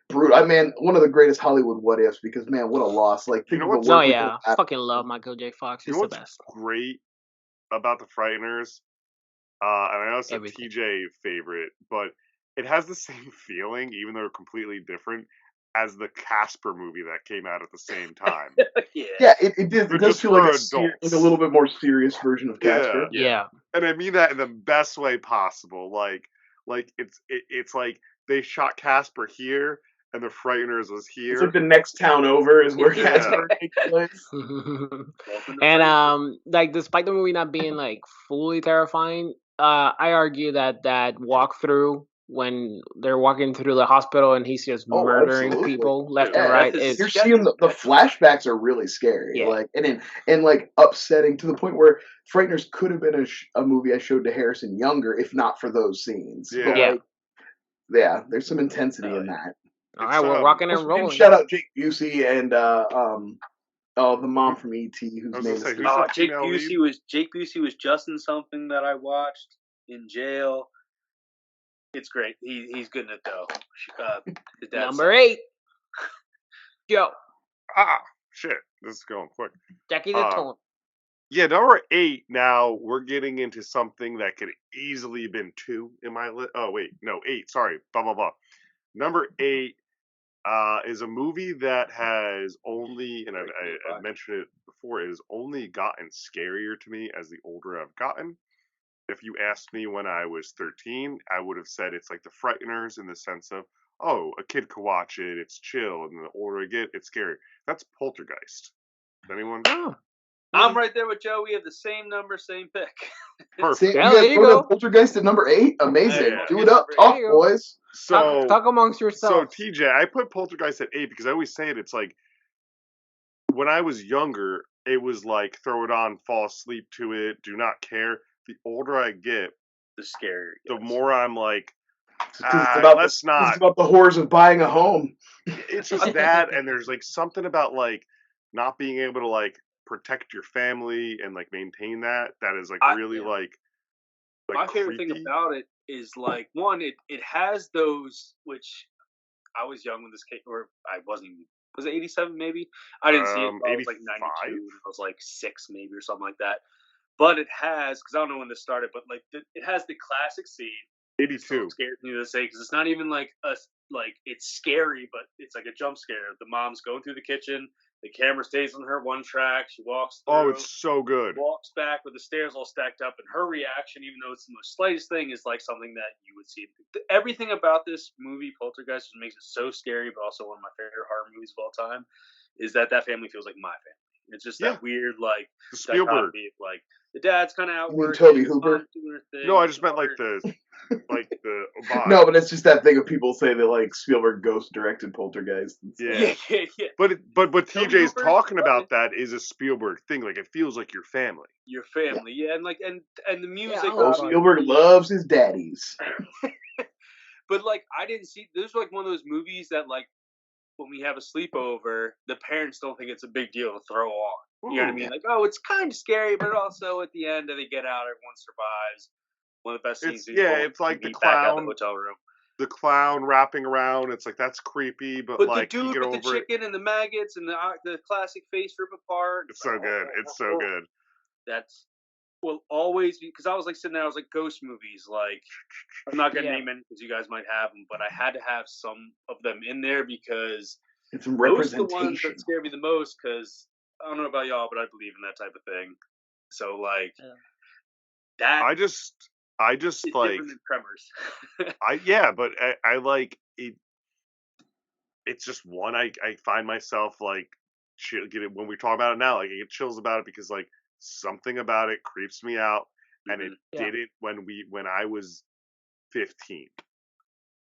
brutal. I mean, one of the greatest Hollywood what ifs because man, what a loss! Like, think of the work we could have had. Fucking love Michael J. Fox. He's the best. Great about the Frighteners. And I know it's a TJ favorite, but it has the same feeling, even though they're completely different, as the Casper movie that came out at the same time. Yeah, it did. It does feel like a little bit more serious version of Casper. Yeah. And I mean that in the best way possible. Like it's like they shot Casper here, and the Frighteners was here. It's like the next town over is where Casper takes place. And like despite the movie not being like fully terrifying, I argue that walkthrough when they're walking through the hospital and he's just murdering people left and right. You're seeing the flashbacks are really scary, like and like upsetting to the point where Frighteners could have been a movie I showed to Harrison younger if not for those scenes. Yeah, but there's some intensity in that. All right, we're rocking and rolling. Shout out Jake Busey and the mom from ET whose name is Jake Busey was just in something that I watched in jail. It's great. He's good in it though. Number 8. Yo. Shit. This is going quick. Jackie the Tone. Yeah, number 8. Now we're getting into something that could easily been 2 in my list. Oh wait, no, 8. Sorry. Blah blah blah. Number 8 is a movie that has only, and I mentioned it before, it has only gotten scarier to me as the older I've gotten. If you asked me when I was 13, I would have said it's like the Frighteners in the sense of, oh, a kid could watch it, it's chill, and the older I get, it's scary. That's Poltergeist. Anyone? Oh. I'm right there with Joe. We have the same number, same pick. Perfect. You go. Poltergeist at number 8? Amazing. Do it up. Talk, boys. So talk amongst yourselves. So, TJ, I put Poltergeist at 8 because I always say it. It's like, when I was younger, it was like, throw it on, fall asleep to it, do not care. The older I get, the scarier, the more I'm like, it's about the horrors of buying a home. It's just that, and there's like something about like not being able to like protect your family and like maintain that is like really like my favorite thing about it is like one, it has those, which I was young when this came, or I wasn't even, was it 87 maybe? I didn't see it. I was like 92. I was like 6 maybe or something like that. But it has, because I don't know when this started, but like it has the classic scene. 82. So scared me to say, because it's not even like it's scary, but it's like a jump scare. The mom's going through the kitchen. The camera stays on her one track. She walks through. Oh, it's so good. Walks back with the stairs all stacked up, and her reaction, even though it's the most slightest thing, is like something that you would see. Everything about this movie, Poltergeist, makes it so scary, but also one of my favorite horror movies of all time, is that family feels like my family. It's just Yeah. that weird like The Spielberg. dichotomy of like the dad's kind of out You mean working, Toby his Hooper? mom's doing her thing. No, I just meant like the vibe. No, but it's just that thing of people say that like Spielberg ghost directed Poltergeist. Yeah. yeah. But what Toby TJ's Hooper, talking love about it. that is a Spielberg thing. Like it feels like your family. Your family, yeah, and like and the music. I Oh, love Spielberg loves his daddies. But like I didn't see. This was like one of those movies that like when we have a sleepover, the parents don't think it's a big deal to throw on. You know what I Ooh. mean? Like, oh, it's kind of scary, but also at the end, they get out, everyone survives. One of the best scenes. It's like the back out the clown. hotel room. The clown wrapping around. It's like that's creepy, but But like the you dude get with the over it. chicken and the maggots and the classic face rip apart. It's so good. It's so good. That's will always be because I was like sitting there. I was like ghost movies. Like I'm not gonna name any because you guys might have them, but I had to have some of them in there because It's some those are the ones representation. that scare me the most. Because I don't know about y'all, but I believe in that type of thing. So like that. I just is like different than Tremors. but I like it. It's just one I find myself like when we talk about it now, like I get chills about it because like something about it creeps me out, and it didn't when I was 15.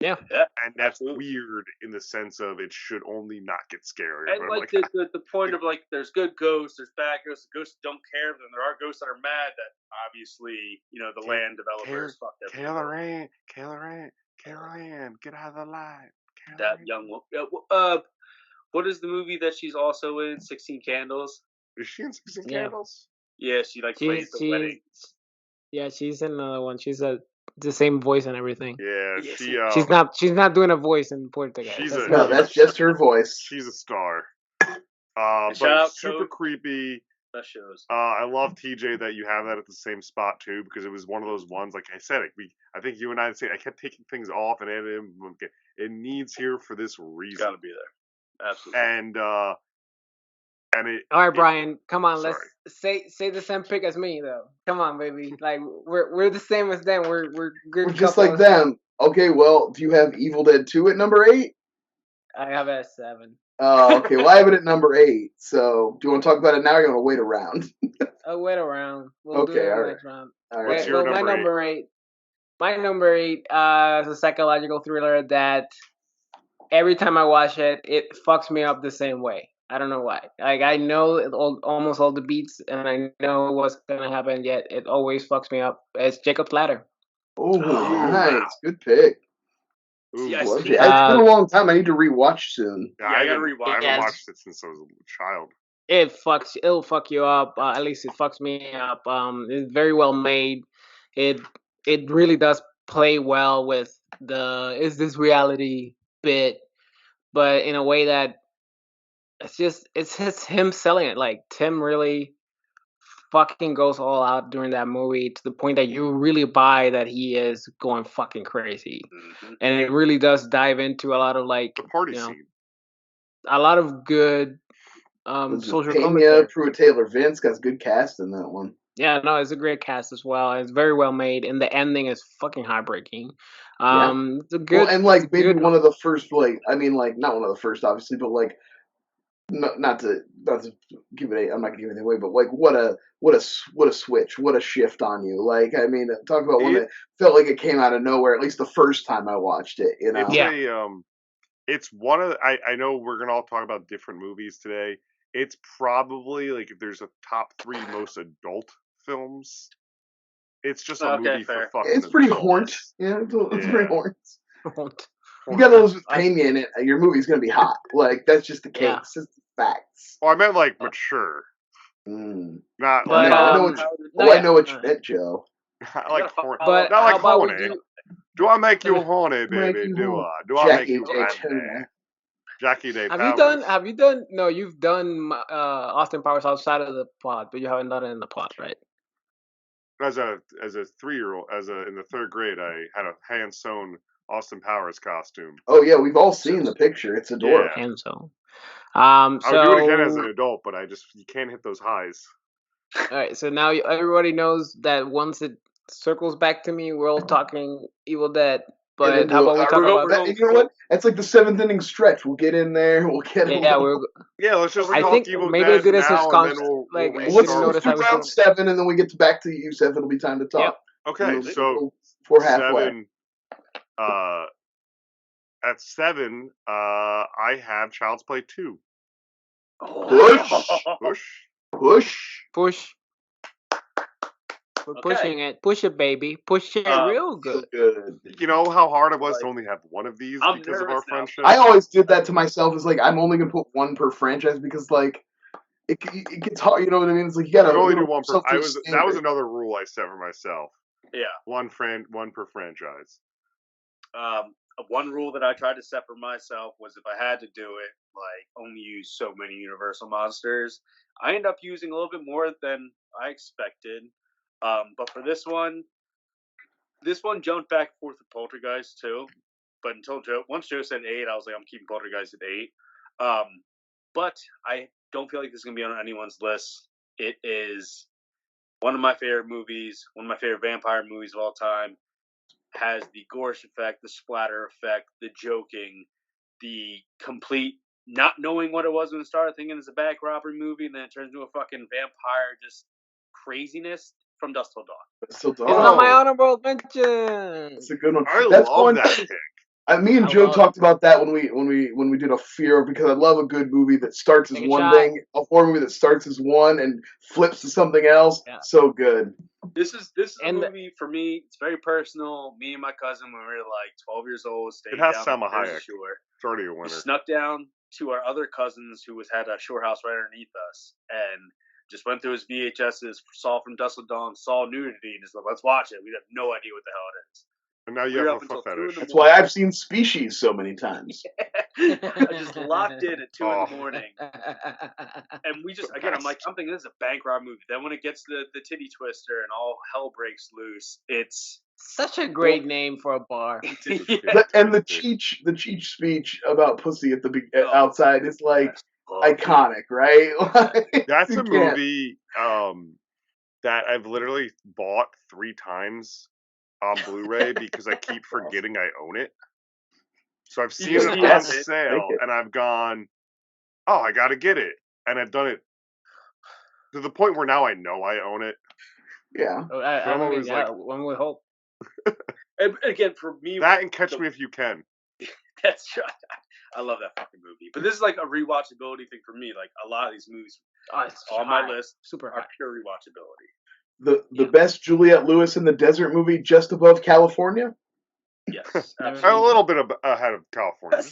Yeah. And that's absolutely. weird in the sense of it should only not get scarier. And But I'm like the point of like there's good ghosts, there's bad ghosts, the ghosts don't care, then there are ghosts that are mad that obviously, the land developers fucked everything. Carol Ann, get out of the light. That young woman. What is the movie that she's also in? 16 Candles? Is she in 16 Yeah. Candles? Yeah, she like plays the wedding. Yeah, she's in another one. She's the same voice and everything. Yeah, Yes. She's not doing a voice in Portuguese. That's just her voice. She's a star. Shout But out super Code. creepy. Best shows. I love TJ that you have that at the same spot too, because it was one of those ones. Like I said, I think you and I said I kept taking things off and editing. It needs here for this reason. It's gotta be there. Absolutely. And it. All right, Brian, come on. Sorry. Let's say the same pick as me though. Come on, baby. Like we're the same as them. We're good. We're just like them. Okay, well, do you have Evil Dead 2 at number 8? I have it at 7. Oh, okay. Well, I have it at number 8. So, do you want to talk about it now? Or you want to wait around? I'll wait around. We'll do it next round. All right. What's your my number 8? My number 8 is a psychological thriller that every time I watch it, it fucks me up the same way. I don't know why. Like I know almost all the beats, and I know what's gonna happen. Yet it always fucks me up. It's Jacob's Ladder. Oh, nice. Good pick. See, It's been a long time. I need to rewatch soon. Yeah, I gotta rewatch. I haven't watched it since I was a child. It'll fuck you up. At least it fucks me up. It's very well made. It really does play well with is this reality bit, but in a way that it's just him selling it. Like Tim really fucking goes all out during that movie to the point that you really buy that he is going fucking crazy. Mm-hmm. And it really does dive into a lot of like the party scene. A lot of good social Pena, Pruitt Taylor Vince got a good cast in that one. Yeah, no, it's a great cast as well. It's very well made, and the ending is fucking heartbreaking. It's a good, and like maybe one of the first, like I mean, like not one of the first, obviously, but like not to give it. I'm not gonna give anything away, but like what a switch, what a shift on you. Like I mean, talk about one that felt like it came out of nowhere. At least the first time I watched it, you know. It's one of I know we're gonna all talk about different movies today. It's probably like if there's a top 3 most adult films, it's just a movie for fucking. It's pretty horned. Yeah, it's pretty horned. You got Elizabeth Pena in it, your movie's gonna be hot. Like that's just the case. Yeah. It's just the facts. Oh, I meant like mature. Not but, like. I know what you meant, Joe. Like horny. But not like horny. Do I make you horny, baby? Do I? Do I make you horny? Jackie Day Powers. Have you done? No, you've done Austin Powers outside of the pod, but you haven't done it in the pod, right? As a 3-year-old, in the 3rd grade, I had a hand sewn Austin Powers costume. Oh yeah, we've all seen the picture. It's adorable. Hand sewn. So, I would do it again as an adult, but you can't hit those highs. All right, so now everybody knows that once it circles back to me, we're all talking Evil Dead. But then how about we we're talk going- about we're that? going- You know what? That's like the 7th inning stretch. We'll get in there. We'll get. Yeah, we're. Yeah, let's just I talk think Evil maybe Dead good as his now, and concept. then we'll Like, I Let's, didn't restart. notice do I was round doing it. 7, and then we get back to Jusef. It'll be time to talk. Okay, We'll- so we're halfway. 7. At 7, I have Child's Play 2. Push. Push. Push. We're Okay. pushing it. Push it, baby. Push it real good. Good. You know how hard it was Like, to only have one of these I'm because of our nervous now. friendship? I always did that to myself. It's like I'm only gonna put one per franchise because like it gets hard. You know what I mean? It's like you gotta I only you do know, one per. yourself to a That was standard. another rule I set for myself. Yeah. One per franchise. One rule that I tried to set for myself was if I had to do it, like only use so many Universal monsters. I end up using a little bit more than I expected. But for this one jumped back and forth with Poltergeist too. But once Joe said 8, I was like, I'm keeping Poltergeist at 8. But I don't feel like this is gonna be on anyone's list. It is one of my favorite movies, one of my favorite vampire movies of all time. Has the gorish effect, the splatter effect, the joking, the complete not knowing what it was when it started, thinking it's a bank robbery movie, and then it turns into a fucking vampire just craziness from Dusk Till Dawn. Still It's not my Oh. honorable mention. It's a good one. I That's love one. that pick. Me and I Joe love talked about that when we did a fear because I love a good movie that starts as Take a one shot. thing, a horror movie that starts as one and flips to something else. Yeah. So good. This is And a movie for me. It's very personal. Me and my cousin, when we were like 12 years old, stayed It has down Salma the Jersey Hayek. Shore. It's already a We winner. snuck down to our other cousins who had a shore house right underneath us, and just went through his VHSs, saw From Dusk Till Dawn, saw nudity, and just like, let's watch it. We have no idea what the hell it is. And now We you were have up a until foot 2 in the fetish. That's why I've seen Species so many times. I just locked in at 2 in Oh. the morning. And we just, again, I'm thinking this is a bank robbery movie. Then when it gets to the titty twister and all hell breaks loose, it's Such a great name for a bar. yeah. And the Cheech speech about pussy at the Oh. outside is like Oh, iconic, right? Like, That's you a can't- movie that I've literally bought 3 times on Blu-ray because I keep forgetting I own it. So I've seen just it get on it. sale, and I've gone, oh, I got to get it. And I've done it to the point where now I know I own it. Yeah. I I'm mean, always yeah, like- one would hope. And again, for me, That and Catch Me If You Can. that's true. I love that fucking movie. But this is like a rewatchability thing for me. Like a lot of these movies Oh, it's on my high. list Super are high. pure rewatchability. The Yeah. best Juliette Lewis in the Desert movie, Just Above California. Yes, Never absolutely. A little bit ahead of California.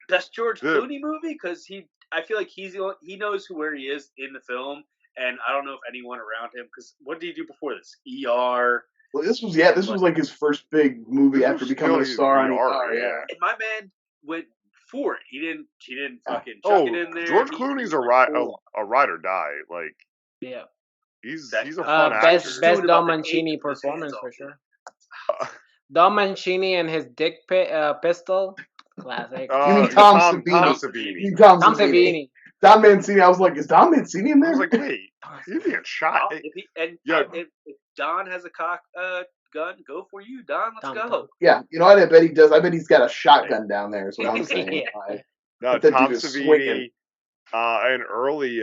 Best George Yeah. Clooney movie because I feel like he knows where he is in the film, and I don't know if anyone around him. Because what did he do before this? ER. Well, this was like his first big movie This after was becoming a still star on ER, ER. yeah. And my man went for it. He didn't fucking chuck Oh, it in there. George He Clooney's went a full ride or die. Like Yeah. he's That- a fun actor. Best Dude, about Dom the Mancini cake with his hands performance for off. sure. Dom Mancini and his dick pistol. Classic. You mean Tom Tom Savini. You mean Tom Tom Savini. Savini. Don Mancini. I was like, is Don Mancini in I there? was like, wait, he's being shot. Wow, Yeah. if Don has a gun, go for you, Don. Let's Tom, go. Tom. Yeah, you know what I bet he does? I bet he's got a shotgun down there, is what I'm saying. Yeah. Like, No, that Tom dude is Savini, swinging. an early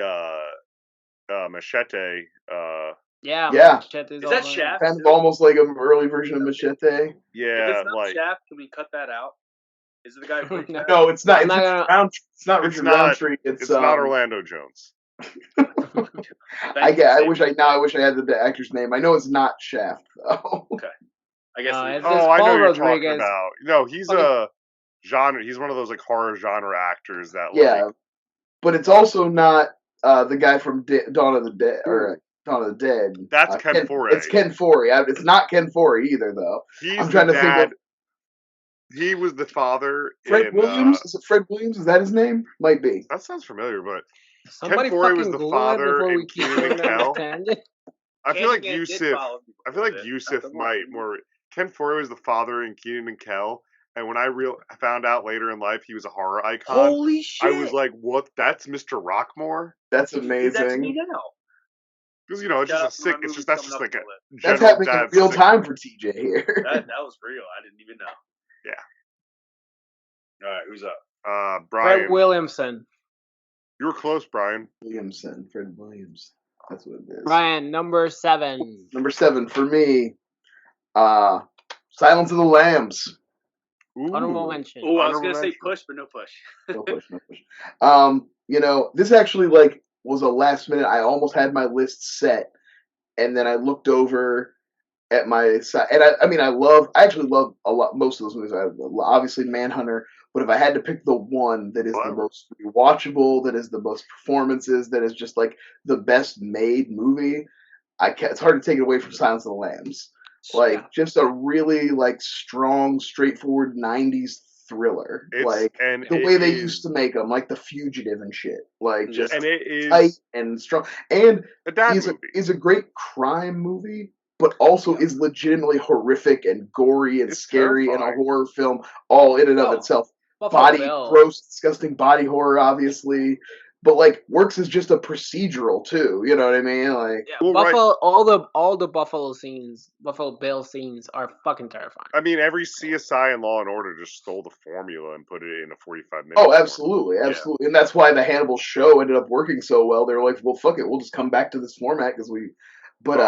Machete. Yeah. Yeah. Shit Is that Shaft? Kind of almost like an early version of Machete. If Yeah, it's not like Shaft, can we cut that out? Is it the guy who played Shaft? No, it's not. I'm It's not Richard gonna- Roundtree. It's not It's Richard not- Roundtree. it's not Orlando Jones. Thank you, I Sam. wish I had the actor's name. I know it's not Shaft though. I guess. No, it- it's Oh, just I know Paul who you're Rodriguez. talking about. No, he's Okay. a genre. He's one of those like horror genre actors that Yeah, like. but it's also not the guy from Dawn of the Dead or Dawn of the Dead. That's Ken Foree. It's Ken Foree. It's not Ken Foree either, though. He's I'm the trying to think dad. of He was the father. Fred in, Williams. Is it Fred Williams? Is that his name? Might be. That sounds familiar, but Somebody Foree was fucking the Google father it before in we keep Kenan going and down Kel. this tangent. I feel like Candyman did Jusef. follow me I feel like before this. Jusef Not the might one. more. Ken Foree was the father in Kenan and Kel, and when I found out later in life he was a horror icon, Holy shit! I was like, "What? That's Mr. Rockmore?" That's Do that to me amazing. now. Because it's Shout out just a to my sick. It's movies just that's coming just up like a on the list. That's general happening in dad real sick- time for TJ here. That was real. I didn't even know. All right, who's up? Brian. Fred Williamson. You were close, Brian. Fred Williams. That's what it is. Brian, number 7. Number 7 for me. Silence of the Lambs. Honorable mention. Oh, I was gonna say push, but no push. No push. This actually was a last minute. I almost had my list set, and then I looked over at my side, and I actually love a lot most of those movies. Obviously Manhunter, but if I had to pick the one that is the most rewatchable, that is the most performances, that is just like the best made movie, it's hard to take it away from Silence of the Lambs. Just a really strong, straightforward '90s thriller. And the way they used to make them, like The Fugitive and shit. Just and it is tight and strong. And is a great crime movie, but also is legitimately horrific and gory and scary terrifying. and a horror film all in and of itself. Gross, disgusting body horror, obviously. But works as just a procedural too, you know what I mean? All the Buffalo Bill scenes are fucking terrifying. I mean, every CSI and Law and Order just stole the formula and put it in a 45-minute. Oh, absolutely. Yeah. And that's why the Hannibal show ended up working so well. They were like, well, fuck it, we'll just come back to this format because we. But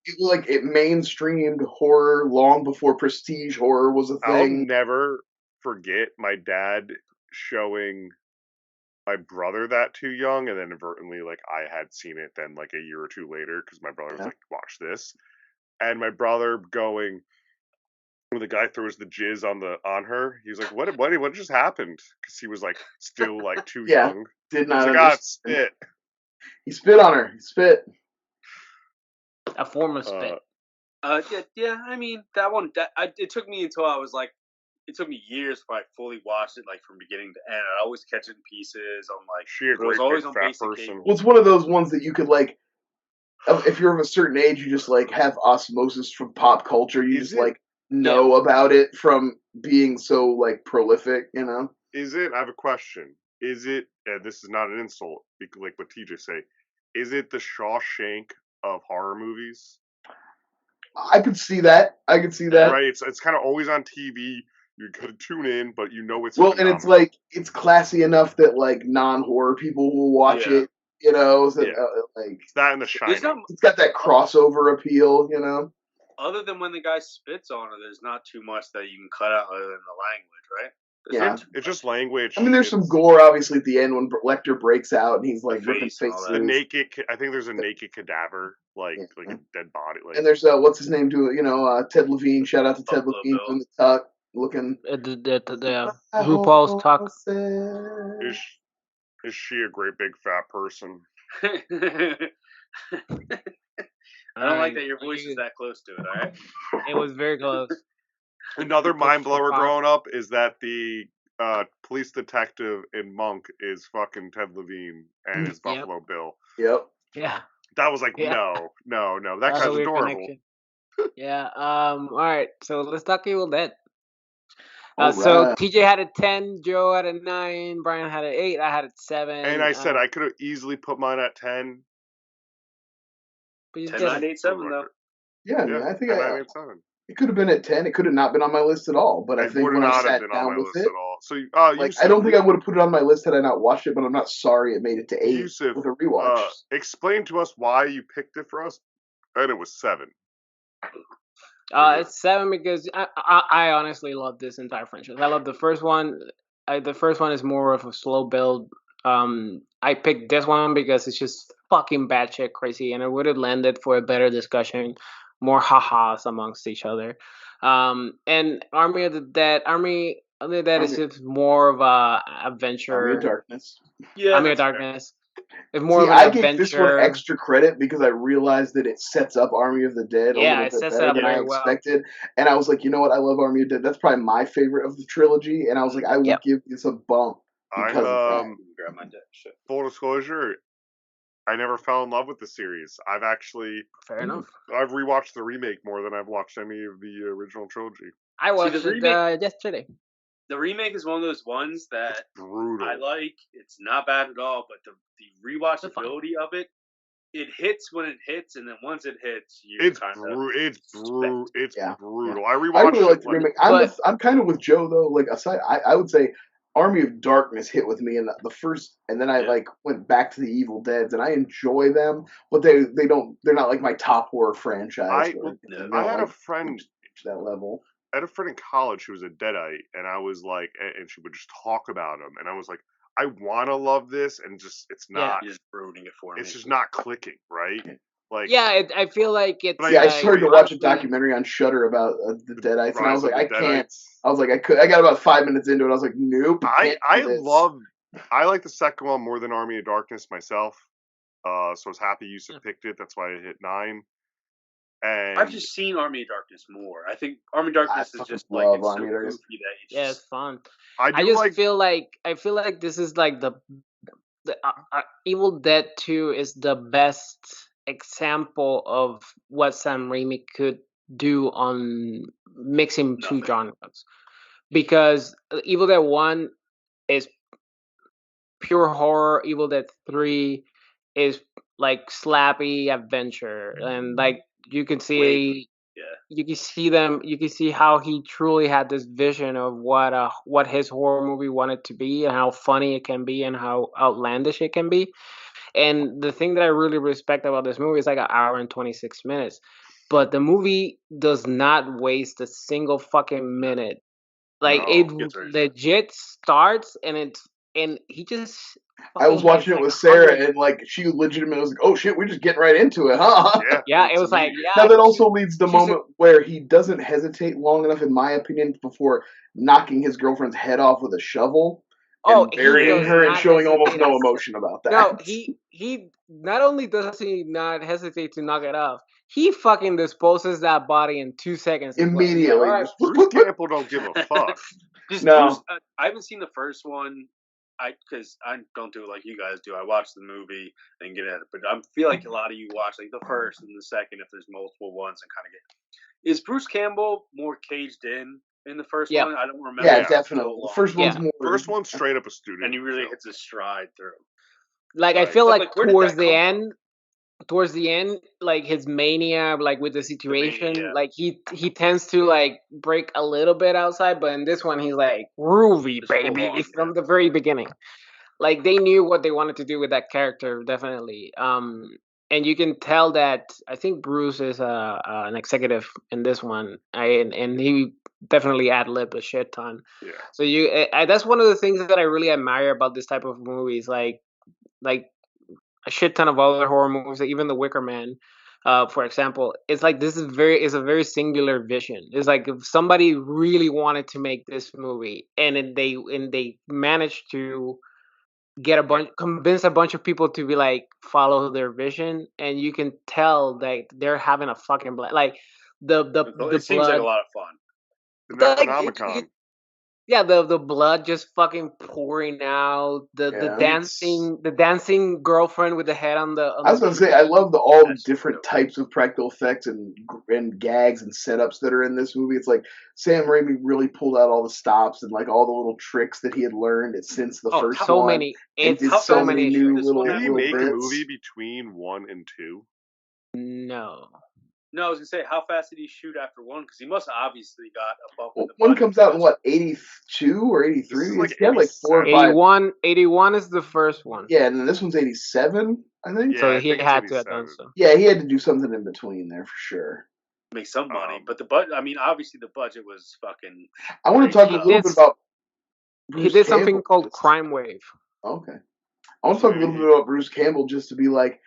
it mainstreamed horror long before prestige horror was a thing. I'll never forget my dad showing my brother that too young, and then inadvertently I had seen it then a year or two later because my brother was like, watch this, and my brother going when the guy throws the jizz on her, he was like, what just happened? Because he was still too young. Did not spit. He spit on her. He spit. A form of spit. Yeah. I mean, that one. It took me until I was it took me years before I fully watched it, from beginning to end. I always catch it in pieces. I'm it was always on basic person. Well, it's one of those ones that you could if you're of a certain age, you just have osmosis from pop culture. You just know about it from being so prolific, you know. Is it? I have a question. Is it? And this is not an insult, like what TJ say. Is it the Shawshank of horror movies? I could see that. Right. It's kind of always on TV. You could tune in, but it's and it's classy enough that non-horror people will watch it. You know, so, it's that and The Shining. It's got that crossover appeal. You know. Other than when the guy spits on her, there's not too much that you can cut out other than the language, right? It's just language. I mean, there's some gore, obviously, at the end when Lecter breaks out and he's ripping faces. The naked. I think there's a naked cadaver, a dead body. And there's what's his name? Ted Levine. Shout out to Ted Levine from the Tuck. Looking RuPaul's Tuck. Is she a great big fat person? I don't like that your voice is that close to it. All right. It was very close. Another mind blower growing up is that the police detective in Monk is fucking Ted Levine and his Buffalo Bill. Yep. Yeah. That was no. That guy's adorable. Connection. Yeah. All right. So let's talk Evil Dead. Right. So TJ had a 10, Joe had a 9, Brian had an 8, I had a 7. And I said I could have easily put mine at 10. But 10, 9, 8, 7 though. Yeah, I think 10, 9, 8, 7. It could have been at 10. It could have not been on my list at all. But I think when I sat down with it, so I don't think I would have put it on my list had I not watched it. But I'm not sorry it made it to 8 Jusef, with a rewatch. Explain to us why you picked it for us, and it was 7. It's 7 because I honestly love this entire franchise. I love the first one. The first one is more of a slow build. I picked this one because it's just fucking batshit crazy, and it would have landed for a better discussion, more ha-has amongst each other. And Army of the Dead is just more of a adventure. Army of Darkness. Yeah, Army of Darkness. It's more of an I adventure. gave this one extra credit because I realized that it sets up Army of the Dead a little bit better than I expected. And I was like, you know what? I love Army of the Dead. That's probably my favorite of the trilogy. And I was like, I will give this a bump because of that. Grab my deck. Shit. Full disclosure, I never fell in love with the series. I've actually Fair enough. I've rewatched the remake more than I've watched any of the original trilogy. I watched it yesterday. The remake is one of those ones that brutal. I like. It's not bad at all, but the rewatchability of it it hits when it hits, and then once it hits, you It's kind of Yeah. brutal. Yeah. I I rewatched really it. like the remake. But I'm kind of with Joe though. Like aside, I would say Army of Darkness hit with me in the first, and then I Yeah. like went back to the Evil Deads, and I enjoy them, but they're not like my top horror franchise. I had a friend to that level. I had a friend in college who was a Deadite, and I was like, and she would just talk about him, and I was like, I want to love this, and just it's not. You're just ruining it for me. It's just not clicking, right? Like, yeah, I feel like it's. But Yeah, I started to watch a honestly, documentary on Shudder about the Deadites, and I was Rise like, of I the can't. Deadites. I was like, I got about 5 minutes into it. I was like, nope. I can't do this. like the second one more than Army of Darkness myself. So I was happy Jusef picked it. That's why I hit 9. And I've just seen Army of Darkness more. I think Army of Darkness is just love like it's so Army of Darkness. goofy that you yeah, just it's fun. I I do just like feel like this is like the Evil Dead 2 is the best example of what Sam Raimi could do on mixing two Nothing. genres. Because Evil Dead 1 is pure horror, Evil Dead 3 is like slappy adventure, and like you can see yeah. you can see how he truly had this vision of what his horror movie wanted to be and how funny it can be and how outlandish it can be. And the thing that I really respect about this movie is like an hour and 26 minutes, but the movie does not waste a single fucking minute. Like No. it Gets very legit starts and he just I was fucking watching hits, it with like, Sarah, 100. and like she legitimately was like, "Oh shit, we're just getting right into it, huh?" Yeah. Yeah, it's it was like, immediate. yeah. Now that also leads to the she's a- moment where he doesn't hesitate long enough, in my opinion, before knocking his girlfriend's head off with a shovel Oh, and he burying does her and not showing almost hesitate no a emotion about that. No, he not only does he not hesitate to knock it off, he fucking disposes that body in 2 seconds as well. He's like, Immediately. all right. Bruce Campbell don't give a fuck. Just No. Bruce, I haven't seen the first one. Because I don't do it like you guys do. I watch the movie and get at it, but I feel like a lot of you watch like the first and the second if there's multiple ones and kind of get. Is Bruce Campbell more caged in the first Yeah. one? I don't remember. Yeah, it for definitely. so The long. first one's Yeah. more. First one's straight up a student. And he really film. hits his stride through. Like I Right. feel But, like like, where did towards that the come end, like his mania, like with the situation, yeah. like he tends to like break a little bit outside, but in this one he's like groovy, It's full baby, on, from the very beginning. Like they knew what they wanted to do with that character, definitely. And you can tell that I think Bruce is an executive in this one, and he definitely ad-libbed a shit ton. Yeah. So that's one of the things that I really admire about this type of movies, like a shit ton of other horror movies, like even The Wicker Man, for example. It's like this is a very singular vision. It's like if somebody really wanted to make this movie, and they managed to convince a bunch of people to be like follow their vision, and you can tell that they're having a fucking like the It seems like a blood. lot of fun. The Like, Necronomicon. yeah, the blood just fucking pouring out. Yeah. The dancing girlfriend with the head on the. I was gonna say I love all the That's different dope. types of practical effects and gags and setups that are in this movie. It's like Sam Raimi really pulled out all the stops and like all the little tricks that he had learned since the first so one. many. And It's did how so fast many did he shoot new this little one Did at? he little make bits. a movie between 1 and 2? No. No, I was gonna say, how fast did he shoot after one? Because he must have obviously got a bump in Well, the one budget. comes out in what 82 or This 83? is like He had like 4 or 5. 81 is the first one. Yeah, and then this one's 87, I think. Yeah, So I he think it's had to have 87. done so. Yeah, he had to do something in between there for sure. Make some money, Um, but the budget. I mean, obviously the budget was fucking. I want to crazy. talk a little bit about Bruce He did something Campbell. called Crime Wave. Okay. I want to talk a little bit about Bruce Campbell just to be like,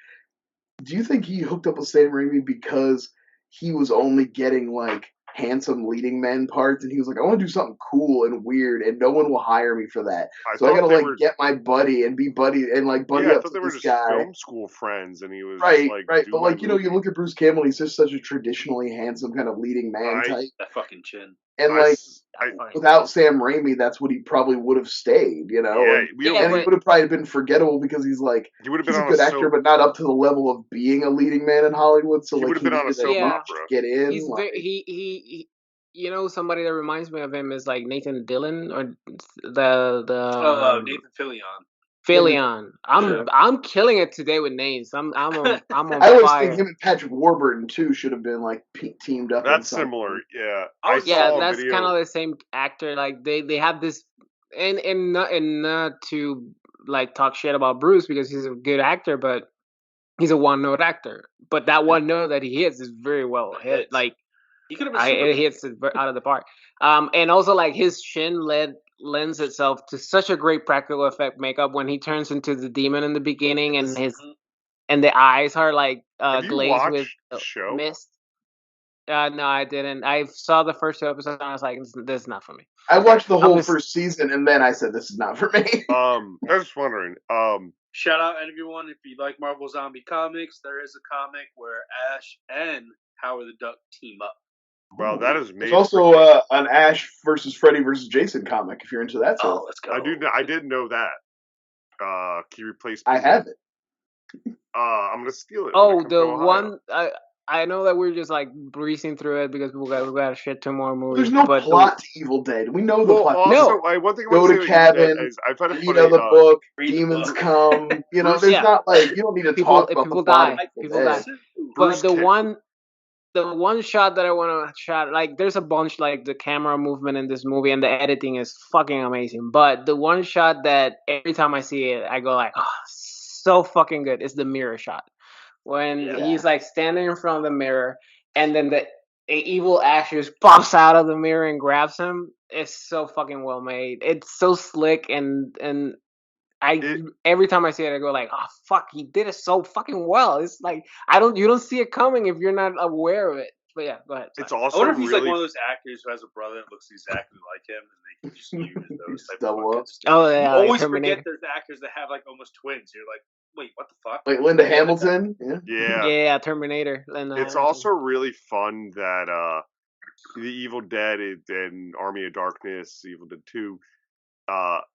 do you think he hooked up with Sam Raimi because he was only getting like handsome leading men parts and he was like, I want to do something cool and weird and no one will hire me for that. So I thought gotta they like were- get my buddy and be buddy and like buddy Yeah, I up thought to they were this just guy. film school friends, and he was Right, just like, right. "Do But my like, you know, you movie." look at Bruce Campbell, he's just such a traditionally handsome kind of leading man type. That fucking chin. And I like s- I- without Sam Raimi, that's what he probably would have stayed, you know. yeah, And, we don't. Yeah, and he but- would have probably been forgettable because he's like He would have been he's a on good a actor, soap. but not up to the level of being a leading man in Hollywood. So He like would have been on a needed soap Yeah. opera. get in. He's like, he you know, somebody that reminds me of him is like Nathan Dillon or the Nathan Fillion. Philion. Yeah. I'm killing it today with names. I'm on I always fire. think him and Patrick Warburton too should have been like teamed up. That's in something. similar. Yeah, I was- Yeah, saw a that's video. kind of the same actor. Like they have this, and not to like talk shit about Bruce because he's a good actor, but he's a one note actor. But that one note that he hits is very well hit. Hits. Like He could have been it Superman. hits it out of the park. And also like his chin lends itself to such a great practical effect makeup when he turns into the demon in the beginning, and the eyes are like Have you glazed with watched the show? mist. No, I didn't. I saw the first two episodes and I was like, this is not for me. I watched the whole just- first season and then I said, "This is not for me." I was just wondering. Shout out everyone if you like Marvel Zombie comics. There is a comic where Ash and Howard the Duck team up. Well, that is There's made. also an Ash versus Freddy versus Jason comic if you're into that. Oh, Too. let's go. I did know that. Can you replace? I have it. I'm gonna steal it. Oh, the one I know that we're just like breezing through it because we got shit two more movies. There's no but plot to Evil Dead. We know the Well, plot. also, No. one thing I Go want to to say about Evil Dead cabin, is I find it read funny. the book, read the demons book. come. You know, Bruce- there's Yeah. not like you don't need to People- talk about people the plot. die. of Evil People Dead. die. Bruce But Campbell- the one shot that I want to shot, like there's a bunch, like the camera movement in this movie and the editing is fucking amazing. But the one shot that every time I see it, I go like, oh, so fucking good. Is the mirror shot when Yeah. he's like standing in front of the mirror and then the evil Ash just pops out of the mirror and grabs him. It's so fucking well made. It's so slick and every time I see it, I go like, oh fuck, he did it so fucking well. It's like you don't see it coming if you're not aware of it. But yeah, go ahead. It's sorry. I also wonder if he's really like one of those actors who has a brother that looks exactly like him, and they can just use those Just type double of up. Oh You yeah, like always Terminator. forget there's actors that have like almost twins. You're like, wait, what the fuck? Like Linda Hamilton. Yeah. yeah. Yeah, Terminator. And, It's also really fun that the Evil Dead and Army of Darkness, Evil Dead 2,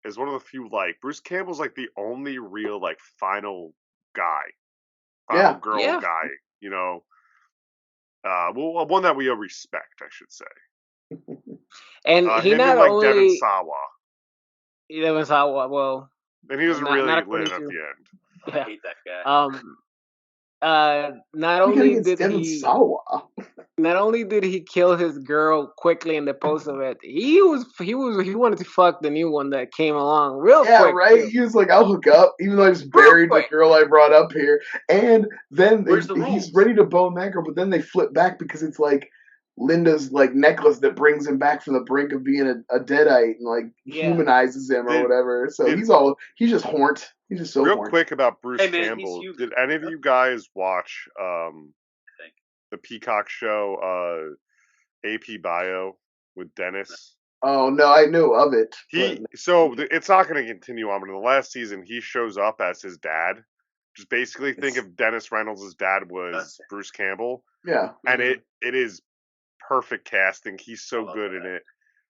is one of the few, like, Bruce Campbell's like the only real like final girl Yeah. guy, you know. Well, one that we respect, I should say. and he him not and like only Devin Sawa, he lives well. and he doesn't not really according live at to- the end. I Yeah. hate that guy. Not Nothing only against did Devin he Sawa. not only did he kill his girl quickly in the post of it, he wanted to fuck the new one that came along real Yeah, quick. right. too. He was like, "I'll hook up," even though I just Real buried the quick. girl I brought up here. And then Where's the he's rules? ready to bone that girl, but then they flip back because it's like Linda's like necklace that brings him back from the brink of being a deadite and like Yeah. humanizes him or Did- whatever. So did- he's just horned. He's just so Real horned. quick about Bruce Hey, man, he's Campbell. human. Did any of you guys watch think. the Peacock show AP Bio with Dennis? Oh no, I knew of it. It's not going to continue on, but in the last season, he shows up as his dad. Just basically think of Dennis Reynolds' dad was Bruce Campbell, Yeah. and it is perfect casting. He's so love good that. in it.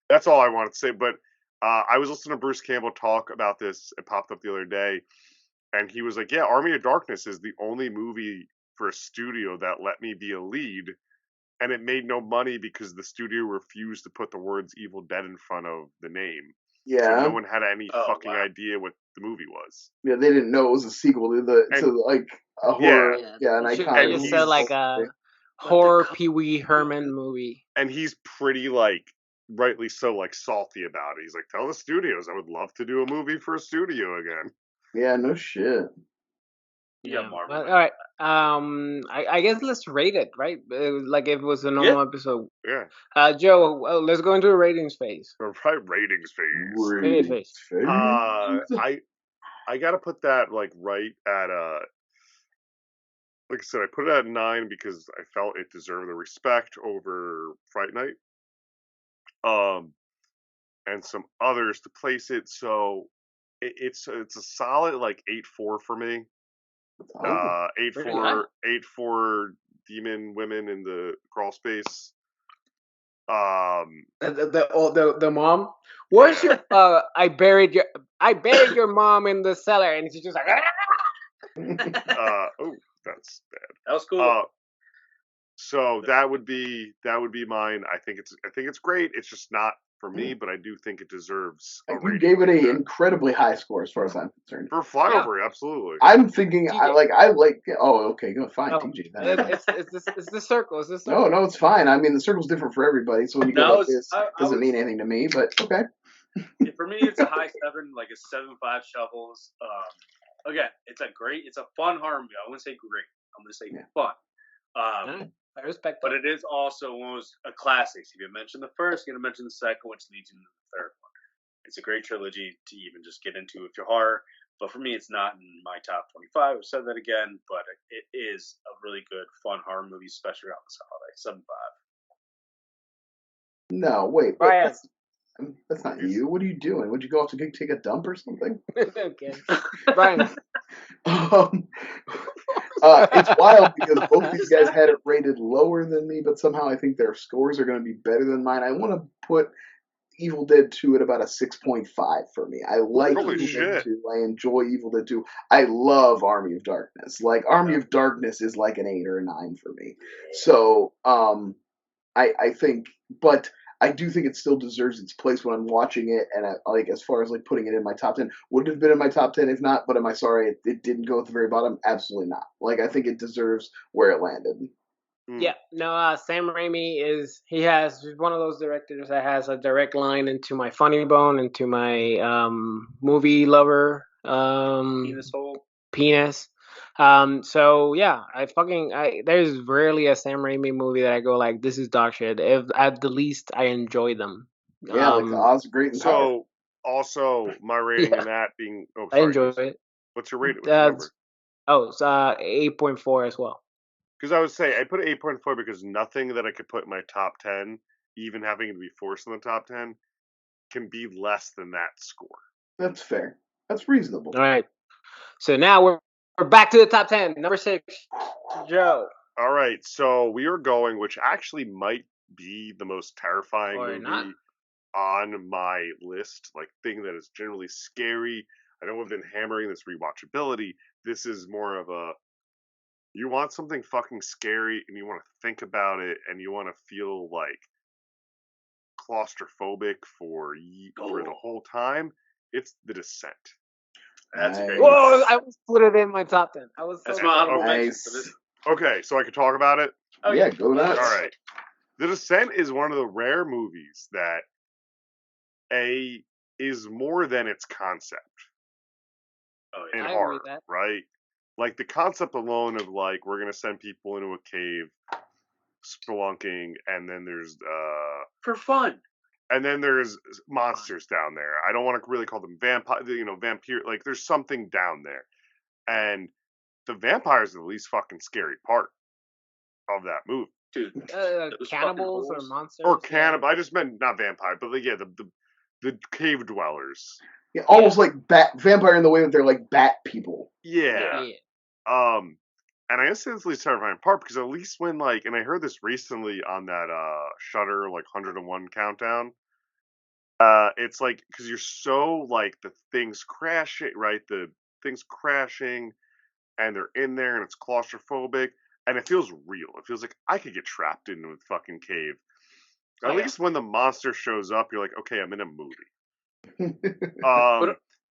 That's all I wanted to say. But I was listening to Bruce Campbell talk about this. It popped up the other day, and he was like, "Yeah, Army of Darkness is the only movie for a studio that let me be a lead." And it made no money because the studio refused to put the words Evil Dead in front of the name. Yeah. So no one had any Oh, fucking wow. idea what the movie was. Yeah, they didn't know it was a sequel to like a horror. Yeah, an It should- iconic. it just movie. said like a horror Pee Wee Herman movie. And he's pretty, like, rightly so, like, salty about it. He's like, tell the studios I would love to do a movie for a studio again. Yeah, no shit. Yeah, Marvel. But, all right. I guess let's rate it, right? Like if it was a normal episode. Yeah. Joe, let's go into the ratings phase. The right ratings phase. Rating phase. I gotta put that, like, right at, like I said, I put it at 9 because I felt it deserved the respect over Fright Night. And some others to place it, so it's a solid, like, 8-4 for me. 8-4 demon women in the crawl space. The mom. Where's your I buried your mom in the cellar, and she's just like. Oh, that's bad. That was cool. So that would be mine. I think it's great. It's just not for me, but I do think it deserves a You rating. gave it like an that. incredibly high score as far as I'm concerned. For FlyOver, absolutely. I'm thinking, TJ. oh, okay, go fine, Oh, TJ. it's the circle. It's the circle. No, it's fine. I mean, the circle's different for everybody, so when you go like this, it doesn't mean would- anything to me, but okay. For me, it's a high 7, like a 7.5 shovels. Again, it's a fun horror movie. I wouldn't say great. I'm gonna say fun. I respect But that. it is also one of those classics. If you mention the first, you're gonna mention the second, which leads into the third one. It's a great trilogy to even just get into if you're horror. But for me, it's not in my top 25. I've said that again, but it is a really good, fun horror movie, especially around this holiday. 7.5. No, wait, Brian. that's not you. What are you doing? Would you go off to take a dump or something? Okay. Brian. It's wild because both these guys had it rated lower than me, but somehow I think their scores are going to be better than mine. I want to put Evil Dead 2 at about a 6.5 for me. I like Holy Evil shit. Dead 2. I enjoy Evil Dead 2. I love Army of Darkness. Like, Army of Darkness is like an 8 or a 9 for me. So, I think, but I do think it still deserves its place when I'm watching it, and like as far as like putting it in my top 10, would it have been in my top 10 if not? But am I sorry it didn't go at the very bottom? Absolutely not. Like I think it deserves where it landed. Yeah, no, Sam Raimi he's one of those directors that has a direct line into my funny bone, into my movie lover Penis hole. penis. So yeah, there's rarely a Sam Raimi movie that I go like, this is dog shit. If at the least I enjoy them. Yeah, like the Oz Great and Powerful. So, also, my rating in that being... Oh, I sorry. enjoy it. What's your rating? What's your number? It's 8.4 as well. Because I would say, I put 8.4 because nothing that I could put in my top 10, even having it be forced in the top 10, can be less than that score. That's fair. That's reasonable. All right. So now we're back to the top 10. Number 6, Joe. All right, so we are going, which actually might be the most terrifying Or movie not. on my list, like thing that is generally scary. I know we've been hammering this rewatchability. This is more of a, you want something fucking scary and you want to think about it and you want to feel like claustrophobic for the whole time. It's The Descent. That's great. Whoa, I was put it in my top 10. I was so That's my honorable mention Nice. for this. Okay, so I can talk about it? Oh, yeah, go nuts. All right. The Descent is one of the rare movies that is more than its concept Oh, in yeah. I agree horror, with that. right? Like the concept alone of like we're gonna send people into a cave, spelunking, and then there's For fun. and then there's monsters down there. I don't want to really call them vampire, vampire. Like there's something down there, and the vampires are the least fucking scary part of that movie. Dude, Cannibals or monsters? Or cannibal. I just meant not vampire, but like, yeah, the cave dwellers. Yeah, almost like vampire in the way that they're like bat people. Yeah. And I guess it's the least terrifying part because at least when like, and I heard this recently on that Shudder like 101 countdown. It's like because you're so like the things crashing, right? The things crashing, and they're in there, and it's claustrophobic, and it feels real. It feels like I could get trapped into a fucking cave. At least when the monster shows up, you're like, okay, I'm in a movie.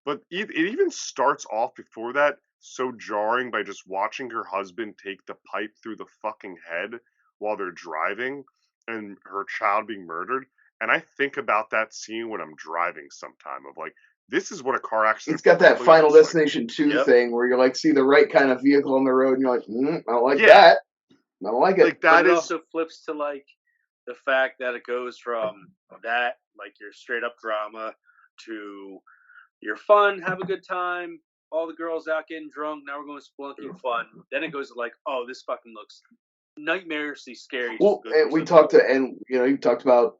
But it even starts off before that so jarring by just watching her husband take the pipe through the fucking head while they're driving and her child being murdered. And I think about that scene when I'm driving sometime of like, this is what a car accident. It's got that really Final looks Destination 2 Yep. thing where you like see the right kind of vehicle on the road and you're like, I don't like that. I don't like it. Like that but it is also flips to like the fact that it goes from that, like your straight up drama, to your fun, have a good time, all the girls out getting drunk, now we're going spelunking fun. Then it goes to like, oh, this fucking looks nightmarishly scary. Well, and we talked you talked about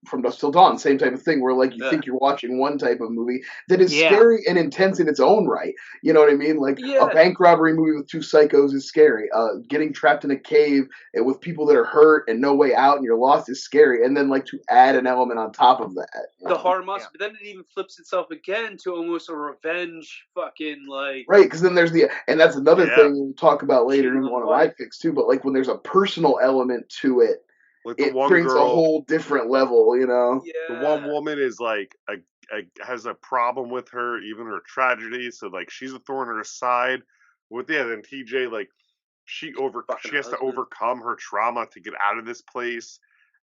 From Dusk Till Dawn, same type of thing, where like you think you're watching one type of movie that is scary and intense in its own right. You know what I mean? Like a bank robbery movie with two psychos is scary. Getting trapped in a cave with people that are hurt and no way out and you're lost is scary. And then like to add an element on top of that. The horror monster, but then it even flips itself again to almost a revenge fucking like. Right, because then there's and that's another thing we'll talk about later in one of my picks too. But like when there's a personal element to it. Like the it one brings a girl, whole different level, you know. the one woman is like has a problem with her, even her tragedy. So like she's a thorn in her side. With then TJ like she has to overcome her trauma to get out of this place,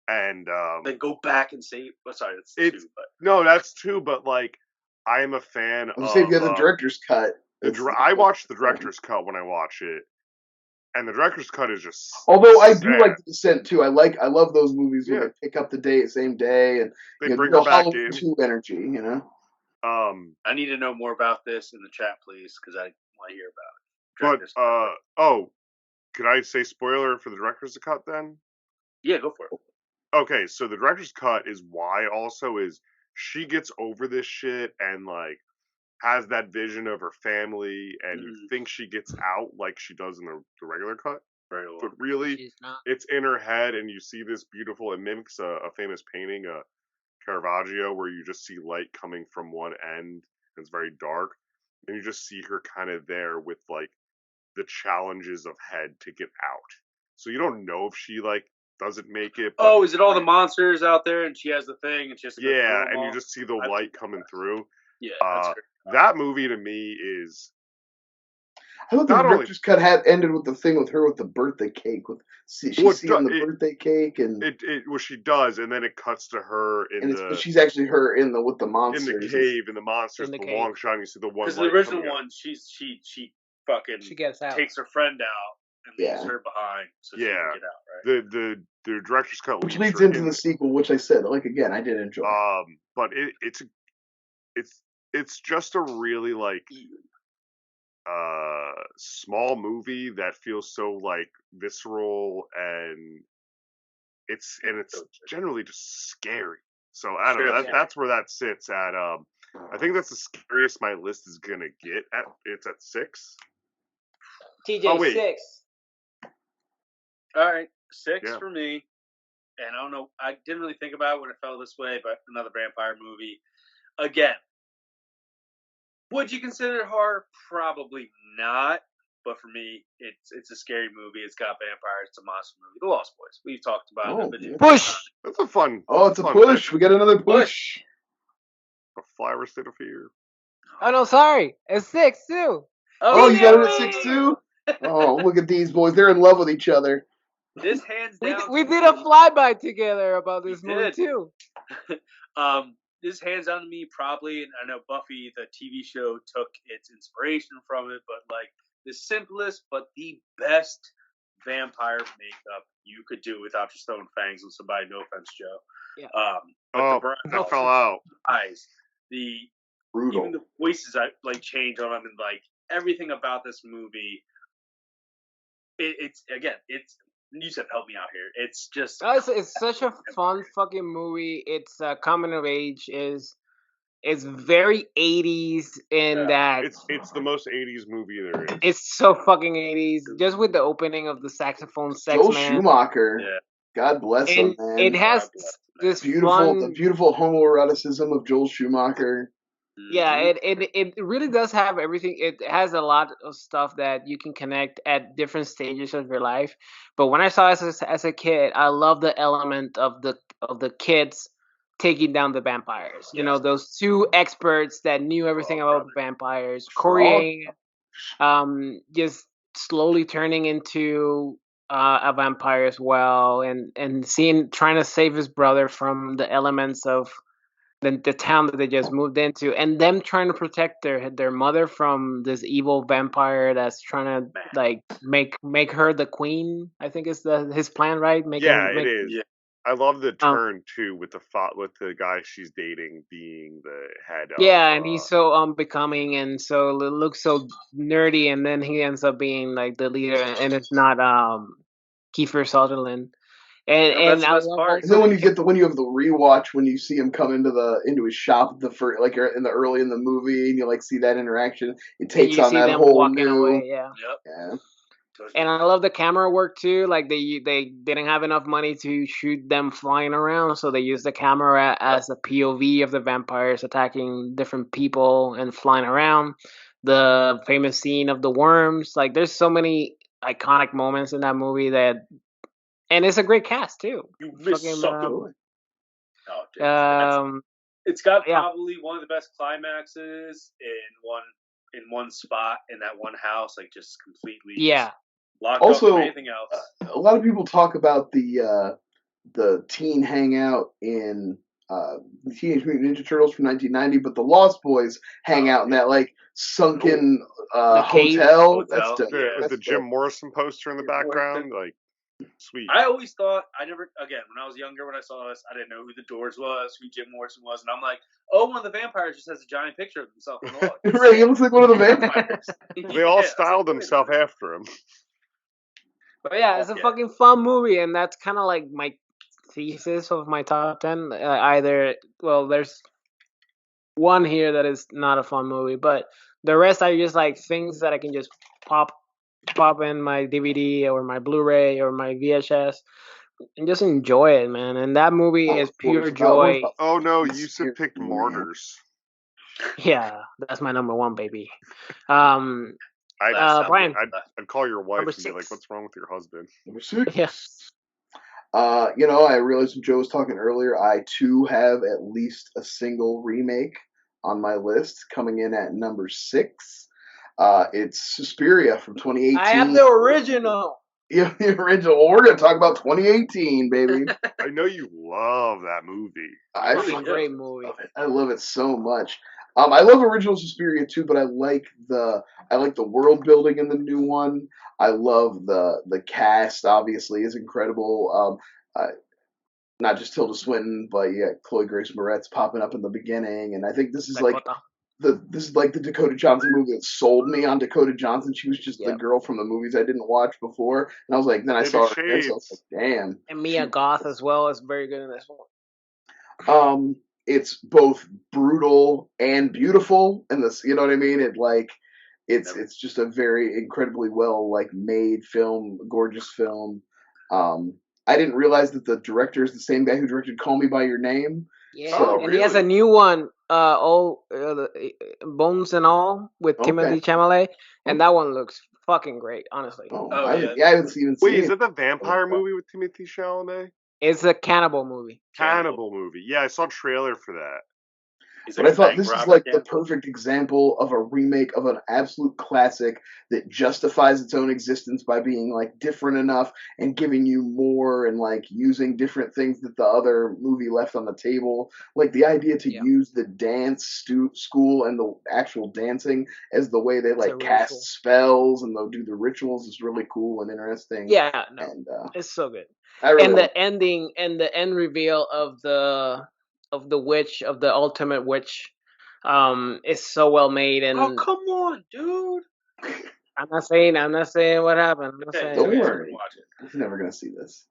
and then go back and save. Oh, sorry, that's it's two. But no, that's two. But like I am a fan I was saying, of you have the director's cut. I watched the director's cut when I watch it, and the director's cut is just. Although I do sad. like The Descent too. I love those movies when they pick up the same day, and they bring her back in. 2 energy, you know. I need to know more about this in the chat, please, because I want to hear about it. But could I say spoiler for the director's cut then? Yeah, go for it. Okay, so the director's cut is why also is she gets over this shit and like has that vision of her family, and you think she gets out like she does in the regular cut, Very well. but really She's not. it's in her head, and you see this beautiful. It mimics a famous painting, Caravaggio, where you just see light coming from one end. And it's very dark, and you just see her kind of there with like the challenges of head to get out. So you don't know if she like doesn't make it. But, is it all the monsters out there, and she has the thing, and she has to go through them and all? you just see the light coming through. Yeah, that's great. That movie to me is. I thought the director's cut ended with the thing with her with the birthday cake. She's seeing the birthday cake, and she does, and then it cuts to her but she's actually her with the monsters in the cave, and the monsters. In the the cave. long shot, you see the one. Because the original one, she fucking gets out. takes her friend out and leaves her behind, so she can get out. Right. The director's cut, which leads into the sequel, which I said again I did enjoy. But it's just a really like small movie that feels so like visceral, and it's generally just scary. So I don't know. That's where that sits at. I think that's the scariest my list is gonna get at. It's at 6. TJ 6. All right, 6 for me. And I don't know. I didn't really think about it when it fell this way, but another vampire movie. Again, would you consider it horror? Probably not. But for me, it's a scary movie. It's got vampires. It's a monster movie. The Lost Boys. We've talked about it. Push! That's a fun. Oh, it's a push. Thing. We got another push. A FlyOver State of Fear. Oh, no, sorry. It's 6, too. Oh, you got it at 6, too? Oh, look at these boys. They're in love with each other. This hands down. We did a flyby together about this movie, too. This hands down to me, probably, and I know Buffy, the TV show, took its inspiration from it, but like the simplest but the best vampire makeup you could do without your stone fangs on somebody. No offense, Joe. Yeah. That fell out. Eyes, brutal. Even the voices I like change on them, and like everything about this movie. It's Jusef, help me out here. It's just it's such a fun fucking movie. It's coming of age is very 80s in that it's the most 80s movie there is. It's so fucking 80s, just with the opening of the saxophone sex Joel man. Schumacher. Yeah. God bless him, man. It has this the beautiful homoeroticism of Joel Schumacher. Yeah, it really does have everything. It has a lot of stuff that you can connect at different stages of your life. But when I saw it as a kid, I love the element of the kids taking down the vampires. You know, those two experts that knew everything about the vampires. Corey, just slowly turning into a vampire as well, and trying to save his brother from the elements of the town that they just moved into, and them trying to protect their mother from this evil vampire that's trying to like make her the queen. I think is his plan, right? It is. Yeah. I love the turn too with the guy she's dating being the head. And he's so unbecoming and so looks so nerdy, and then he ends up being like the leader, and it's not Kiefer Sutherland. And that's the best part. And then when you have the rewatch, when you see him come into his shop, like in the movie, and you like see that interaction, it takes on that whole new. Away, yeah. And I love the camera work too. Like they didn't have enough money to shoot them flying around, so they used the camera as a POV of the vampires attacking different people and flying around. The famous scene of the worms, like there's so many iconic moments in that movie that and it's a great cast too. You miss Fucking, sucker. Totally. Oh, dude, that's, it's got yeah. probably one of the best climaxes in one spot in that one house, like just completely Yeah. locked Also, up from anything else. A lot of people talk about the teen hangout in the Teenage Mutant Ninja Turtles from 1990, but the Lost Boys hang out in that like sunken The cave. hotel. That's Hotel, dope. yeah. With the Jim Morrison poster in the background, like sweet. I always thought when I was younger, when I saw this, I didn't know who the Doors was, who Jim Morrison was, and I'm like, oh, one of the vampires just has a giant picture of himself on the wall. Right, he looks like one of the vampires. They all styled themselves after him. But yeah, it's a fucking fun movie, and that's kind of like my thesis of my top 10. There's one here that is not a fun movie, but the rest are just like things that I can just pop in my DVD or my Blu-ray or my VHS and just enjoy it, man. And that movie is pure joy. Oh no, Jusef picked Martyrs. Yeah, that's my number one, baby. Brian, I'd call your wife Number and be like, 6. "What's wrong with your husband?" Number 6. Yeah. I realized when Joe was talking earlier, I too have at least a single remake on my list, coming in at number 6. It's Suspiria from 2018. I have the original. Yeah, the original. Well, we're gonna talk about 2018, baby. I know you love that movie. It's a great movie. I love it so much. I love original Suspiria too, but I like the world building in the new one. I love the cast. Obviously, is incredible. Not just Tilda Swinton, but yeah, Chloe Grace Moretz popping up in the beginning, and I think this is like the Dakota Johnson movie that sold me on Dakota Johnson. She was just the girl from the movies I didn't watch before, and I was like, then I saw her, and so I was like, damn. And Mia Goth as well is very good in this one. It's both brutal and beautiful, and this, you know what I mean? It's just a very incredibly well made film, gorgeous film. I didn't realize that the director is the same guy who directed Call Me by Your Name. Yeah, and he has a new one, Bones and All with Timothée Chalamet, and that one looks fucking great, honestly. I haven't even seen it. Wait, is that the vampire movie with Timothée Chalamet? It's a cannibal movie. Cannibal movie. Yeah, I saw a trailer for that. But I thought this is like the perfect example of a remake of an absolute classic that justifies its own existence by being like different enough and giving you more and like using different things that the other movie left on the table. Like the idea to use the dance school and the actual dancing as the way they like cast spells and they'll do the rituals is really cool and interesting. Yeah, no, and it's so good. And the ending and the end reveal of the witch, of the ultimate witch, is so well made. And oh, come on, dude! I'm not saying what happened. I'm not saying. Don't worry, he's never gonna see this.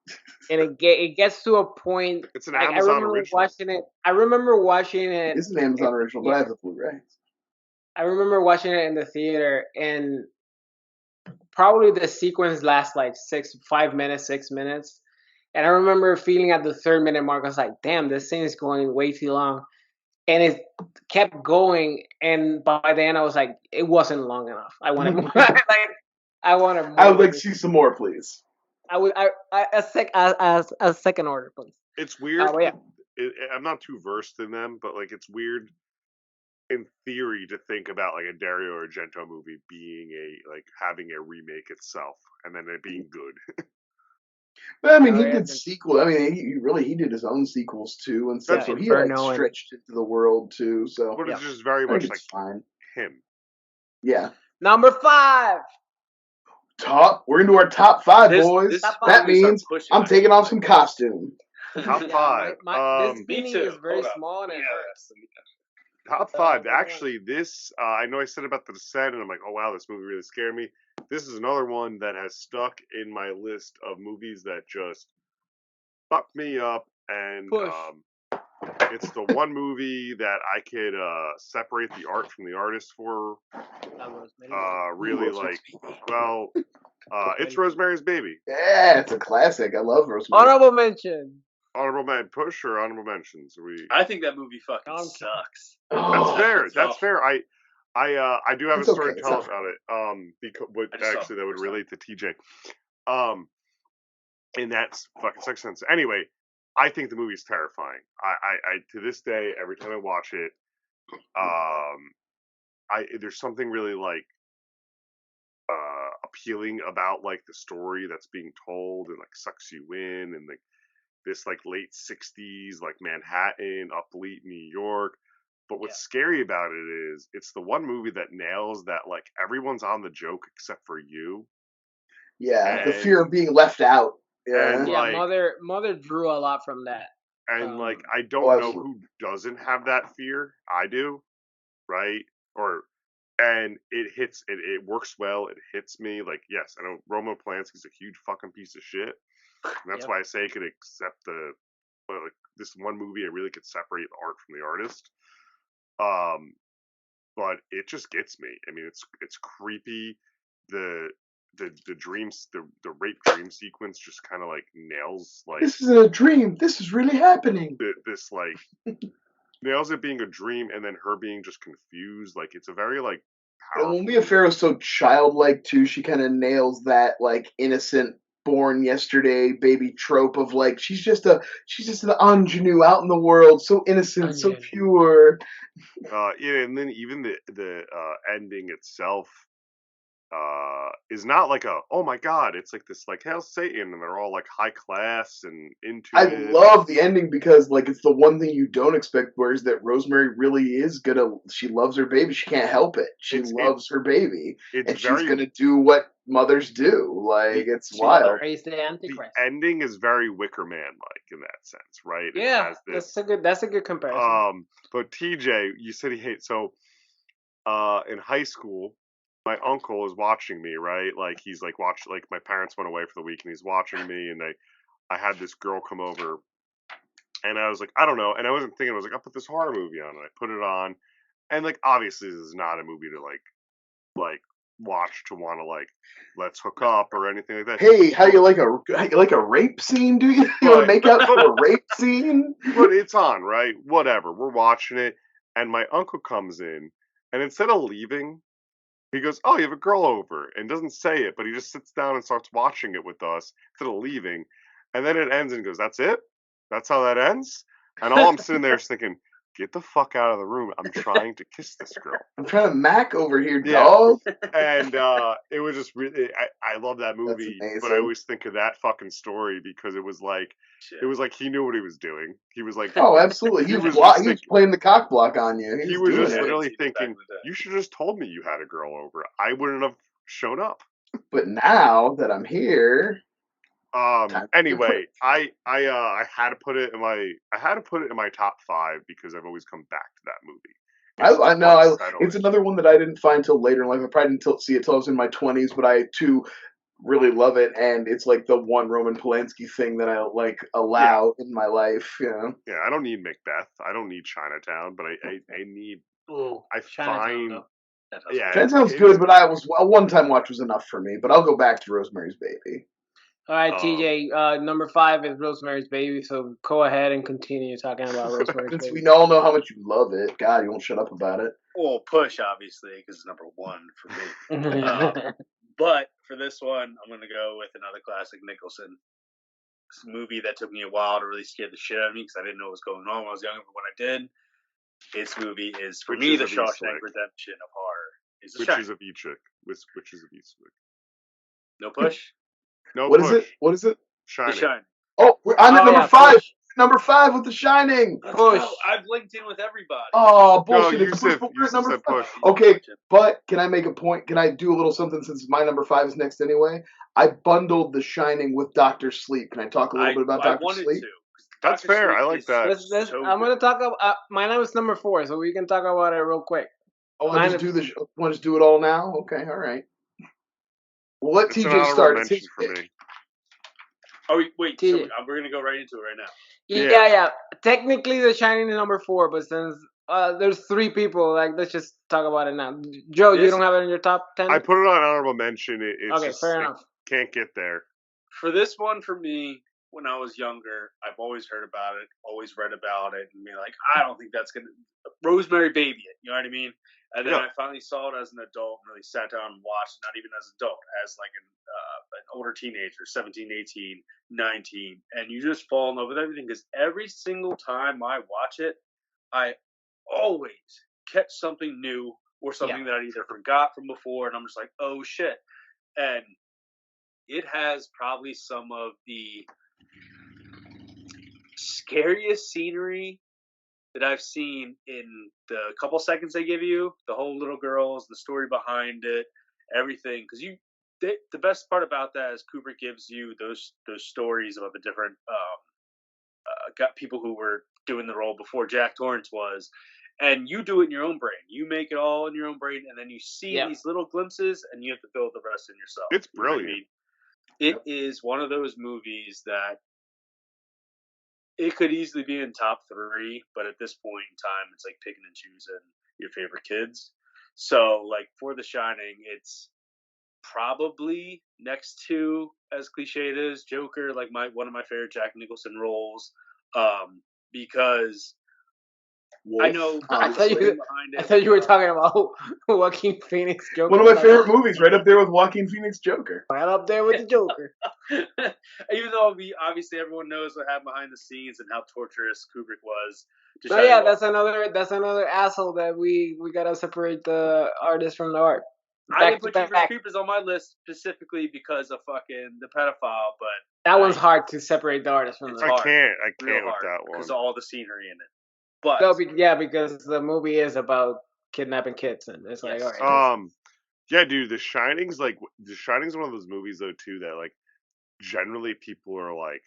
And it gets to a point. It's an Amazon original. I remember watching it. It's an Amazon original, but I have the Blu-ray. I remember watching it in the theater, and probably the sequence lasts like 6 minutes. And I remember feeling at the 3rd minute mark, I was like, damn, this thing is going way too long. And it kept going. And by the end, I was like, it wasn't long enough. I wanted more. I wanted more. I would like to see some more, please. A second order, please. It's weird. I'm not too versed in them, but like it's weird in theory to think about like a Dario Argento movie being having a remake itself and then it being good. But I mean, he did sequels. I mean, he did his own sequels too and stuff. So he stretched into the world too. So, but it's just very much like fine. Him. Yeah. Number 5. We're into our top 5, boys. That means I'm taking off some costume. Top 5. This meeting is very small and it hurts. Top 5. Actually, this I know I said about The Descent, and I'm like, oh wow, this movie really scared me. This is another one that has stuck in my list of movies that just fucked me up, and it's the one movie that I could separate the art from the artist for. Really like, well, it's Rosemary's Baby. Yeah, it's a classic. I love Rosemary. Honorable mention. Honorable push or honorable mentions? I think that movie fucking sucks. That's fair. That's fair. I do have a story to tell about it. Because actually that would relate to TJ. in that fucking sex sense. Anyway, I think the movie's terrifying. I to this day, every time I watch it, there's something really like appealing about like the story that's being told and like sucks you in, and like this like late 60s like Manhattan, upbeat New York. But what's scary about it is it's the one movie that nails that like everyone's on the joke except for you. Yeah, the fear of being left out. And like, Mother drew a lot from that. And like, I don't know who doesn't have that fear. I do, right? And it works well. It hits me. Like, yes, I know Roman Polanski's a huge fucking piece of shit. And that's why I say I could accept like this one movie. I really could separate the art from the artist. But it just gets me. I mean, it's creepy. The dreams, the rape dream sequence just kind of like nails like this is a dream. This is really happening. This like nails it being a dream, and then her being just confused. Like it's a very like powerful. And Mia Farrow's so childlike too. She kind of nails that like innocent, born yesterday baby trope of like she's just an ingenue out in the world, so innocent, so pure. Yeah, and then even the ending itself is not like oh my god, it's like this like hell's Satan, and they're all like high class and into it. Love the ending because like it's the one thing you don't expect, whereas that Rosemary really is she loves her baby, she can't help it. She loves her baby, and she's gonna do what mothers do. Like it's wild. The ending is very Wicker Man like in that sense, right? Yeah, that's a good comparison. But TJ, you said he hates in high school. My uncle is watching me, right? Like he's like like my parents went away for the week and he's watching me, and I had this girl come over, and I was like, I don't know, and I wasn't thinking, I was like, I'll put this horror movie on, and I put it on, and like obviously this is not a movie to like watch to want to like let's hook up or anything like that. Hey, how you like a rape scene? Do you want to make out for a rape scene? But it's on, right? Whatever, we're watching it, and my uncle comes in, and instead of leaving, he goes, oh, you have a girl over, and doesn't say it, but he just sits down and starts watching it with us instead of leaving. And then it ends and goes, that's it? That's how that ends? And all I'm sitting there is thinking, get the fuck out of the room. I'm trying to kiss this girl. I'm trying to mack over here, dog. And it was just really, I love that movie, but I always think of that fucking story because it was like he knew what he was doing. He was like, oh, absolutely. He was playing the cock block on you. He was just literally thinking, you should have just told me you had a girl over. I wouldn't have shown up. But now that I'm here. Anyway, I had to put it in my top 5 because I've always come back to that movie. I know. It's another one that I didn't find till later in life. I probably didn't see it till I was in my 20s, but I too really love it, and it's like the one Roman Polanski thing that I like allow in my life. You know? Yeah, I don't need Macbeth. I don't need Chinatown, but I need. Chinatown's good, but a one-time watch was enough for me. But I'll go back to Rosemary's Baby. All right, TJ, number 5 is Rosemary's Baby, so go ahead and continue talking about Rosemary's Baby. Since we all know how much you love it, God, you won't shut up about it. Well, Push, obviously, because it's number 1 for me. But for this one, I'm going to go with another classic, Nicholson. It's a movie that took me a while to really scare the shit out of me because I didn't know what was going on when I was younger, but when I did, this movie is, for me, the Shawshank Redemption of horror. Witches of Eastwick. No Push? No what Push. Is it? What is it? Shining. The Shining. Oh, we're on at number 5. Push. Number 5 with The Shining. Push. I've linked in with everybody. Oh, bullshit. No, It's number 5. Push. Okay, but can I make a point? Can I do a little something since my number 5 is next anyway? I bundled The Shining with Dr. Sleep. Can I talk a little bit about Dr. Sleep? That's fair. I like that. I'm going to talk about... my name is number 4, so we can talk about it real quick. Oh, want to just do it all now? Okay, all right. Well, let TJ start. It's his pick. Oh, wait. So we're going to go right into it right now. Yeah. Technically, The Shining is number 4, but since there's 3 people, like, let's just talk about it now. Joe, you don't have it in your top 10? I put it on honorable mention. It's okay, fair enough. Can't get there. For this one, for me, when I was younger, I've always heard about it, always read about it, and be like, I don't think that's going to... Rosemary Baby it, you know what I mean? And then I finally saw it as an adult and really sat down and watched, not even as an adult, as like an older teenager, 17, 18, 19, and you just fall in love with everything because every single time I watch it, I always catch something new or something that I either forgot from before, and I'm just like, oh shit. And it has probably some of the scariest scenery that I've seen in the couple seconds they give you. The whole little girls, the story behind it, everything. Because the best part about that is Kubrick gives you those stories about the different got people who were doing the role before Jack Torrance was, and you do it in your own brain. You make it all in your own brain, and then you see these little glimpses, and you have to build the rest in yourself. It's You know what I brilliant. mean? It is one of those movies that it could easily be in top 3, but at this point in time, it's like picking and choosing your favorite kids. So, like, for The Shining, it's probably next to, as cliched as Joker, like one of my favorite Jack Nicholson roles, because I know I the story thought behind it. I thought you were talking about Joaquin Phoenix Joker. One of my favorite movies, right up there with Joaquin Phoenix Joker. Right up there with the Joker. Even though obviously everyone knows what happened behind the scenes and how torturous Kubrick was. Oh yeah, that's another asshole that we gotta separate the artist from the art. I didn't put Jeepers Creepers on my list specifically because of fucking the pedophile, but that one's hard to separate the artist from the art. I can't with that one because of all the scenery in it. But no, because the movie is about kidnapping kids, and it's like, all right. Yeah, dude, The Shining's one of those movies though too that like generally people are like,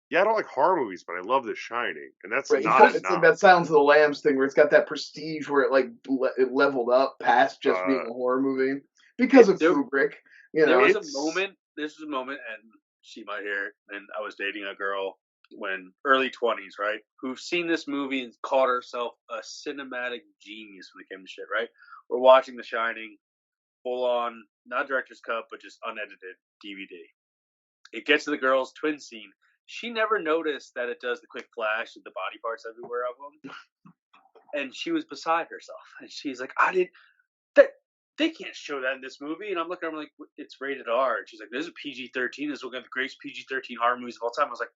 yeah, I don't like horror movies, but I love The Shining, and that's right, not it's like that Silence of the Lambs thing where it's got that prestige where it like it leveled up past just being a horror movie because of Kubrick. You know, there was a moment, and she might hear it, and I was dating a girl when early 20s, right, who've seen this movie and called herself a cinematic genius when it came to shit, right? We're watching The Shining, full on, not director's cut, but just unedited DVD. It gets to the girl's twin scene. She never noticed that it does the quick flash of the body parts everywhere of them. And she was beside herself. And she's like, they can't show that in this movie. And I'm looking at her, I'm like, it's rated R. And she's like, this is a PG-13. This is one of the greatest PG-13 horror movies of all time. I was like,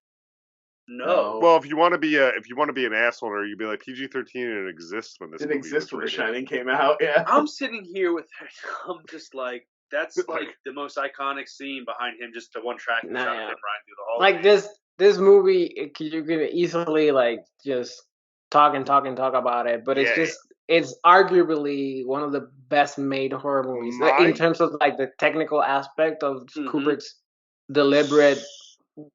no. Well, if you want to be an asshole, or you'd be like PG-13, and it exists when this movie exists when The Shining came out. Yeah, I'm sitting here with her. I'm just like, that's like the most iconic scene behind him. Just the one track shot of him riding through the hallway. Like this movie, you can easily like just talk about it, but it's arguably one of the best made horror movies in terms of like the technical aspect of Kubrick's deliberate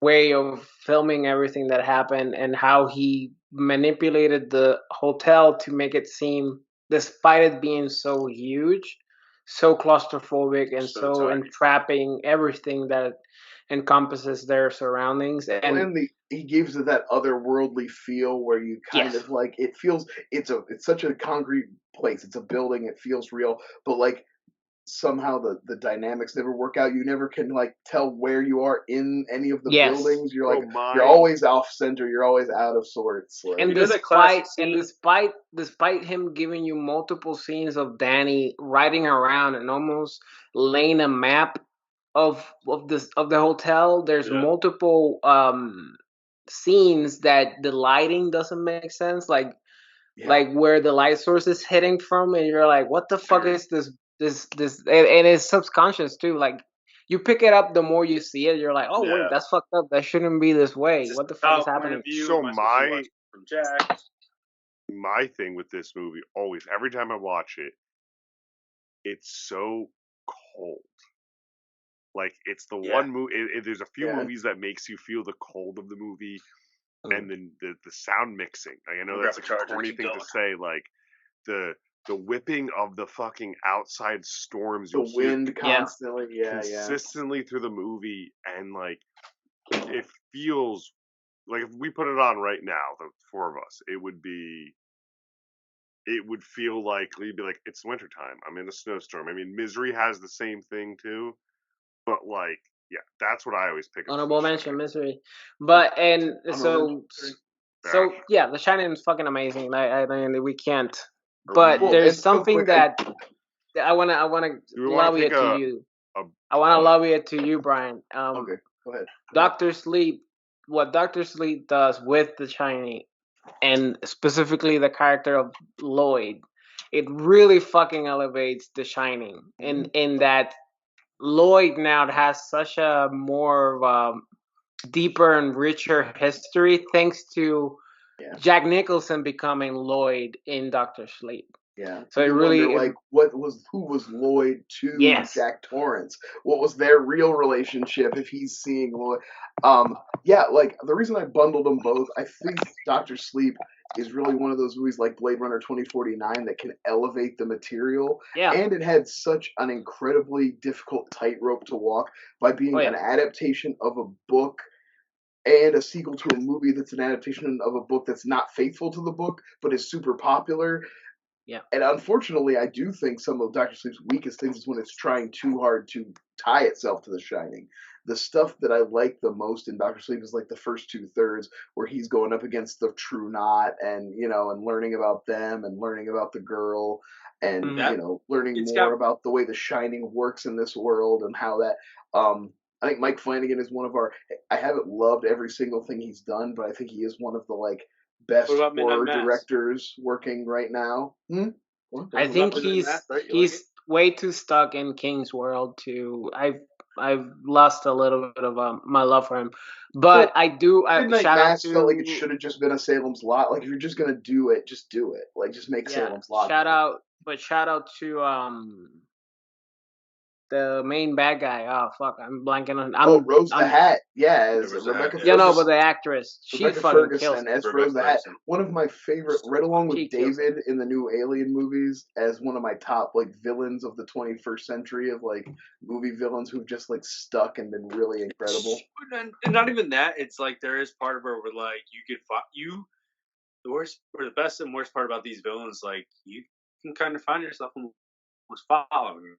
way of filming everything that happened and how he manipulated the hotel to make it seem, despite it being so huge, so claustrophobic and so entrapping, everything that encompasses their surroundings. And he gives it that otherworldly feel where you kind of like, it feels, it's such a concrete place, it's a building, it feels real, but like somehow the dynamics never work out. You never can like tell where you are in any of the buildings. You're like, you're always off center, you're always out of sorts. Like, and despite him giving you multiple scenes of Danny riding around and almost laying a map of the hotel, there's multiple scenes that the lighting doesn't make sense, like where the light source is hitting from, and you're like, what the fuck is this, and it's subconscious too. Like, you pick it up the more you see it, you're like, oh wait, that's fucked up, that shouldn't be this way. What the fuck is happening? So my thing with this movie, always, every time I watch it, it's so cold. Like, it's the one movie. There's a few movies that makes you feel the cold of the movie, and then the sound mixing. Like, I know that's a corny thing to say. Like the whipping of the fucking outside storms, the wind constantly, consistently through the movie, and like it feels like if we put it on right now, the four of us, it would feel like we'd be like, it's wintertime. I'm in a snowstorm. I mean, Misery has the same thing too. But like, yeah, that's what I always pick up. Honorable mention, Misery. But The Shining is fucking amazing. I mean, we can't. But there's something that I wanna allow it to you. I want to lobby it to you, Brian. Okay, go ahead. Doctor Sleep. What Doctor Sleep does with The Shining, and specifically the character of Lloyd, it really fucking elevates The Shining. In that Lloyd now has such a more deeper and richer history thanks to Jack Nicholson becoming Lloyd in Doctor Sleep. Yeah. So you it really wonder, like, who was Lloyd to Jack Torrance? What was their real relationship if he's seeing Lloyd? Yeah, like the reason I bundled them both, I think Doctor Sleep is really one of those movies like Blade Runner 2049 that can elevate the material. Yeah. And it had such an incredibly difficult tightrope to walk by being an adaptation of a book and a sequel to a movie that's an adaptation of a book that's not faithful to the book but is super popular. Yeah. And unfortunately, I do think some of Doctor Sleep's weakest things is when it's trying too hard to tie itself to The Shining. The stuff that I like the most in Doctor Sleep is like the first 2/3 where he's going up against the True Knot and, and learning about them and learning about the girl and, learning more about the way The Shining works in this world and how that, I think Mike Flanagan is I haven't loved every single thing he's done, but I think he is one of the, best horror directors working right now. I think he's way too stuck in King's World too. I've lost a little bit of my love for him, but I do. Midnight Mass felt like it should have just been a Salem's Lot. Like if you're just gonna do it, just do it. Like just make Salem's Lot. Shout out to the main bad guy. Oh fuck, I'm blanking on. Rose the Hat. Yeah, as Rebecca. Yeah, no, but the actress, she Rebecca fucking Ferguson kills. as Rose the Hat. One of my favorite, right along with David in the new Alien movies, as one of my top villains of the 21st century of movie villains who've just stuck and been really incredible. And not even that. It's there is part of her where you could the worst or the best and worst part about these villains, you can kind of find yourself was following.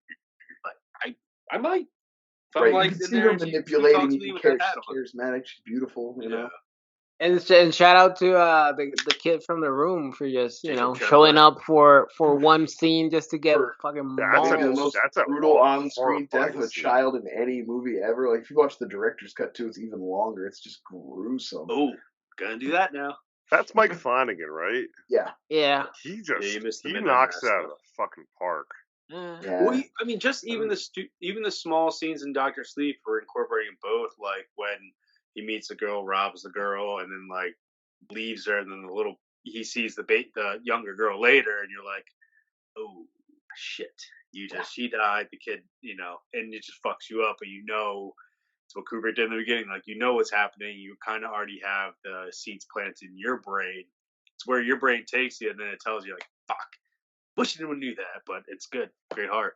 I might. Right, you can see her manipulating. She's charismatic. She's beautiful. You know. And shout out to the kid from The Room for just showing up for one scene just to get fucking mauled. The most brutal on-screen death of a child in any movie ever. Like if you watch the director's cut too, it's even longer. It's just gruesome. Oh, gonna do that now. That's Mike Flanagan, right? Yeah. Yeah. He knocks it out of the fucking park. Yeah. Well, I mean, just even the small scenes in Doctor Sleep were incorporating both, when he meets the girl, robs the girl, and then leaves her, and then he sees the younger girl later, and you're like, oh shit, she died, the kid, and it just fucks you up, and it's what Kubrick did in the beginning, what's happening, you kind of already have the seeds planted in your brain. It's where your brain takes you, and then it tells you fuck. Wish anyone knew that, but it's good. Great heart.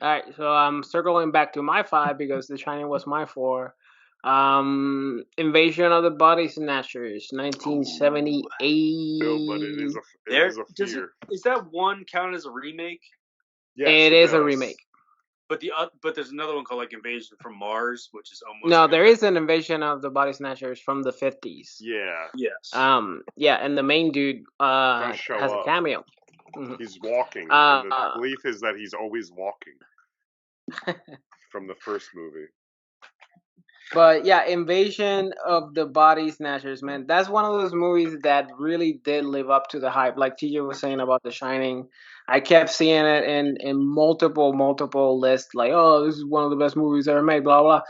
All right, so I'm circling back to my 5 because The Shining was my 4. Invasion of the Body Snatchers, 1978. But it is a fear. Is that one count as a remake? Yes, it is a remake. But there's another one called Invasion from Mars, which is almost. No, there is an Invasion of the Body Snatchers from the 50s. Yeah. Yes. Yeah, and the main dude has a cameo. Mm-hmm. He's walking. And the belief is that he's always walking from the first movie. But yeah, Invasion of the Body Snatchers, man. That's one of those movies that really did live up to the hype. Like TJ was saying about The Shining. I kept seeing it in multiple lists. This is one of the best movies ever made, blah, blah.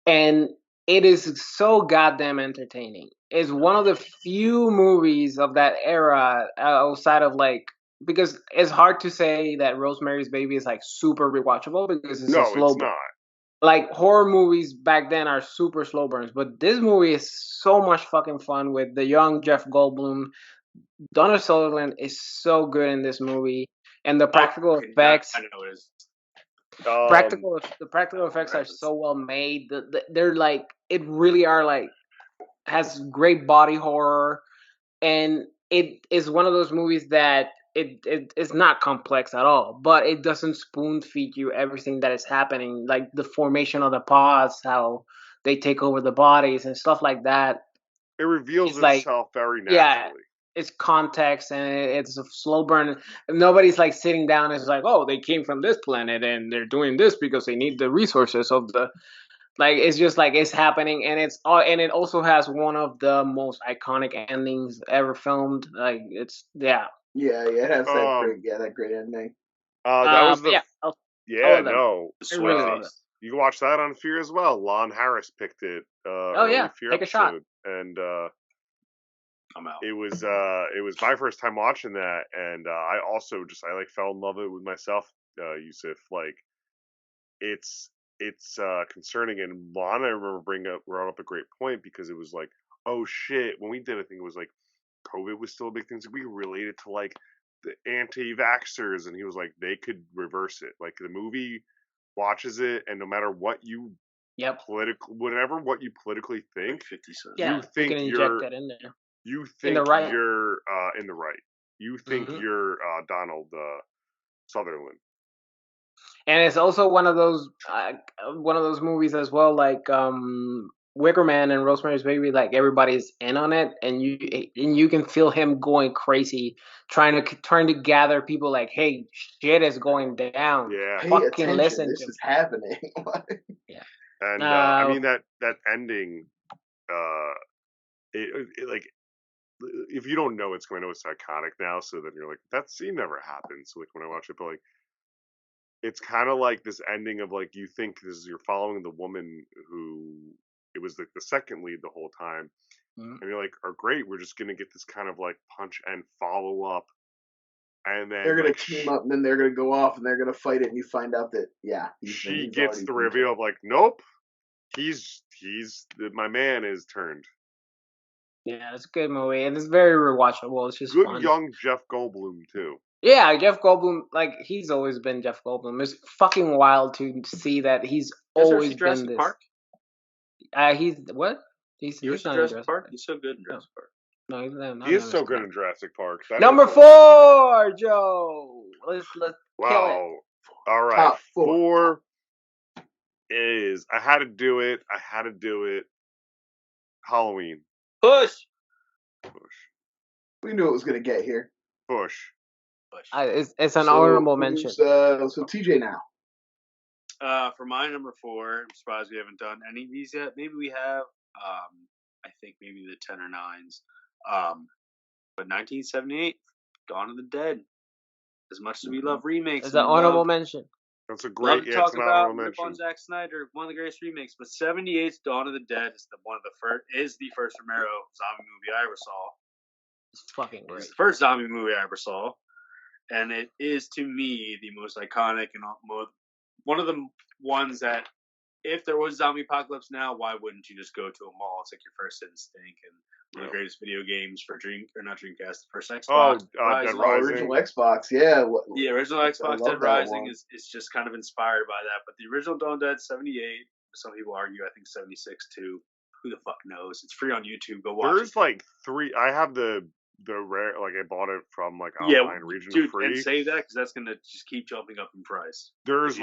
And it is so goddamn entertaining. It's one of the few movies of that era outside of because it's hard to say that Rosemary's Baby is super rewatchable because it's a slow burn. Not. Horror movies back then are super slow burns, but this movie is so much fucking fun with the young Jeff Goldblum. Donald Sutherland is so good in this movie, and the practical effects. I know it is. The practical effects are so well made. They're it really are has great body horror, and it is one of those movies that it is not complex at all, but it doesn't spoon feed you everything that is happening, like the formation of the pods, how they take over the bodies and stuff like that. It reveals itself very naturally. it's context and it's a slow burn. Nobody's like sitting down and it's like, oh, they came from this planet and they're doing this because they need the resources of the. Like it's just like it's happening, and it's all, and it also has one of the most iconic endings ever filmed. Like it's Yeah, it has Um, that great ending. that was but the I love that. no. I really love it. You can watch that on Fear as well. Lon Harris picked it. Oh yeah, Early Fear take a shot. episode, and I'm out. it was my first time watching that, and I also I like fell in love with it with myself, Jusef. Like it's concerning, and Lon, I remember brought up a great point because it was like, oh shit, when we did, I think it was like COVID was still a big thing. So we related to like the anti-vaxxers, and he was like, they could reverse it. Like the movie watches it, and no matter what you what you politically think, 50 Cent. Yeah, you think can inject that in there. you In think the right. you're in the right. You think Mhm. you're Donald Sutherland. And it's also one of those movies as well, like Wicker Man and Rosemary's Baby. Like everybody's in on it, and you can feel him going crazy, trying to gather people. Like, hey, shit is going down. Yeah. Pay Fucking attention. listen This to is happening. yeah. And I mean that ending, like if you don't know it's going to, it's iconic now. So then you're like, that scene never happened. So like when I watch it, but like it's kind of like this ending of like you think you're following the woman who it was like the second lead the whole time, and you're like, oh great, we're just gonna get this kind of like punch and follow up, and then they're gonna like, team up, and then they're gonna go off, and they're gonna fight it, and you find out that she gets the reveal of like, nope, my man is turned. Yeah, it's a good movie, and it's very rewatchable. It's just Good fun. young Jeff Goldblum too. Yeah, Jeff Goldblum, like he's always been Jeff Goldblum. It's fucking wild to see that he's always been Jurassic this. Park? He's what? He's You not in Jurassic Park? He's so good in Jurassic Park. No, he's not. He is so good in Jurassic Park. Number 4, Joe. Let's kill it. Wow. All right. Top 4 is I had to do it. Halloween. Push. We knew it was gonna get here. Push. It's an honorable mention. So TJ now. For my number 4, I'm surprised we haven't done any of these yet. Maybe we have. I think maybe the 10 or 9s. But 1978, Dawn of the Dead. As much as we love remakes, It's an honorable mention. That's a great. Love to talk about rip on Zack Snyder, one of the greatest remakes. But 78's Dawn of the Dead is the first Romero zombie movie I ever saw. It's fucking great. It's the first zombie movie I ever saw, and it is to me the most iconic and one of the ones that, if there was zombie apocalypse now, why wouldn't you just go to a mall? It's like your first instinct, and one of the greatest video games for not Dreamcast, the first Xbox. Dead Rising. Original Xbox, yeah. The original Xbox Dead Rising is just kind of inspired by that. But the original Dawn Dead 78, some people argue, I think 76 too. Who the fuck knows? It's free on YouTube. Go watch it. There's like 3. I have the rare, like I bought it from like online region free. And save that because that's gonna just keep jumping up in price. There's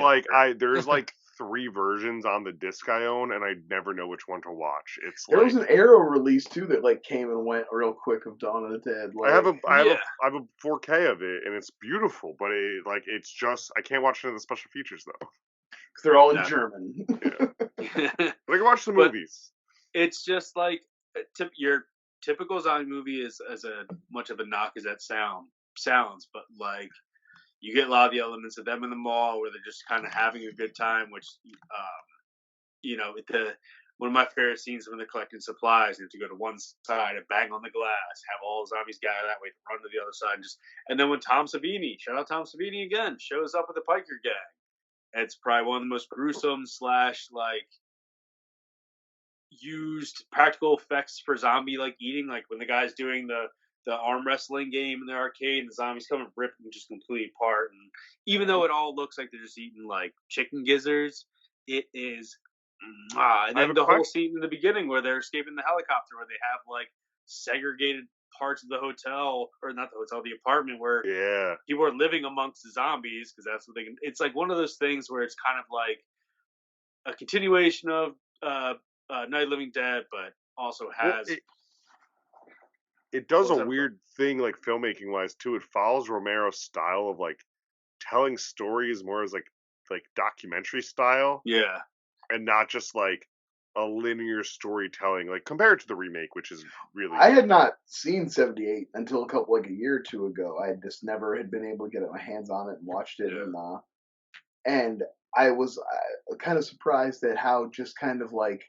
there's like 3 versions on the disc I own, and I never know which one to watch. There was an Arrow release too that like came and went real quick of Dawn of the Dead. Like, I have a 4K of it, and it's beautiful, but it's just I can't watch any of the special features though. Because they're all in German. Yeah. But I can watch the movies. It's just like your typical zombie movie is as much of a knock as that sounds, but like you get a lot of the elements of them in the mall where they're just kind of having a good time, which one of my favorite scenes when they're collecting supplies, they have to go to one side and bang on the glass, have all the zombies gather that way, run to the other side, and then when Tom Savini, shout out Tom Savini again, shows up with the Piker gang, it's probably one of the most gruesome used practical effects for zombie eating, like when the guy's doing the arm wrestling game in the arcade and the zombies come and rip them just completely apart, and even though it all looks like they're just eating like chicken gizzards, it is and then the whole scene in the beginning where they're escaping the helicopter where they have like segregated parts of the hotel, or not the hotel, the apartment where people are living amongst the zombies because that's what they can. It's like one of those things where it's kind of like a continuation of Night of the Living Dead, but also has it does What was a that weird thing, like filmmaking wise too. It follows Romero's style of like telling stories more as like documentary style, Yeah. and not just like a linear storytelling, like compared to the remake, which is really. I had not seen 78 until a year or two ago. I just never had been able to get my hands on it and watched it, Yeah. and I was kind of surprised at how just kind of like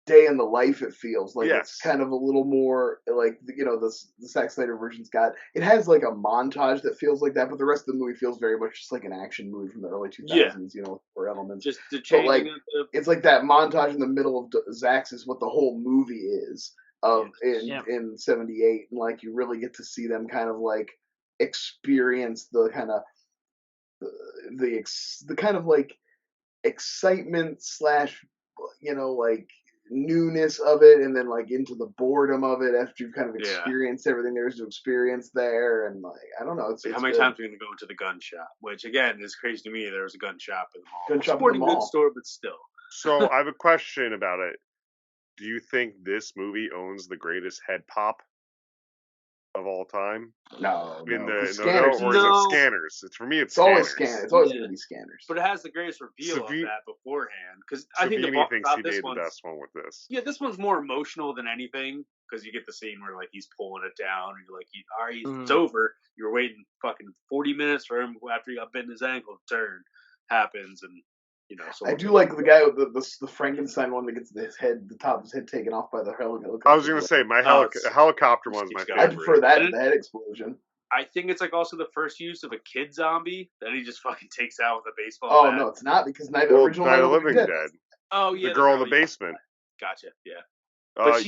day in the life it feels like. Yes. It's kind of a little more like the Zack Snyder version's got, it has like a montage that feels like that, but the rest of the movie feels very much just like an action movie from the early 2000s, with four elements. Just the But like changing of the. it's like that montage in the middle of Zack's is what the whole movie is of in 78, and like you really get to see them kind of like experience the kind of the kind of like excitement slash like newness of it, and then like into the boredom of it after you've kind of experienced everything there is to experience there. And like I don't know, it's how many good. times are we gonna go into the gun shop? Which again is crazy to me. There was a gun shop in the mall. Gun shop in the Sporting mall. goods store, but still. So I have a question about it. Do you think this movie owns the greatest head pop of all time? No, Scanners. Or is it Scanners? It's for me. It's always Scanners. Scanners. It's always going to be Scanners. But it has the greatest reveal of that beforehand. Because I think Savini thinks he this did the best one with this. Yeah, this one's more emotional than anything because you get the scene where like he's pulling it down and you're like, all right, it's over. You're waiting fucking 40 minutes for him after he got bent his ankle to turn happens, and so I do like the guy with the Frankenstein one that gets the top of his head taken off by the helicopter. I was going to say my helicopter one's my favorite. I prefer that to the head explosion. I think it's like also the first use of a kid zombie that he just fucking takes out with a baseball bat. Oh no, it's not, because Night of the Living Dead. Oh yeah, the girl in the basement. Gotcha. Yeah. But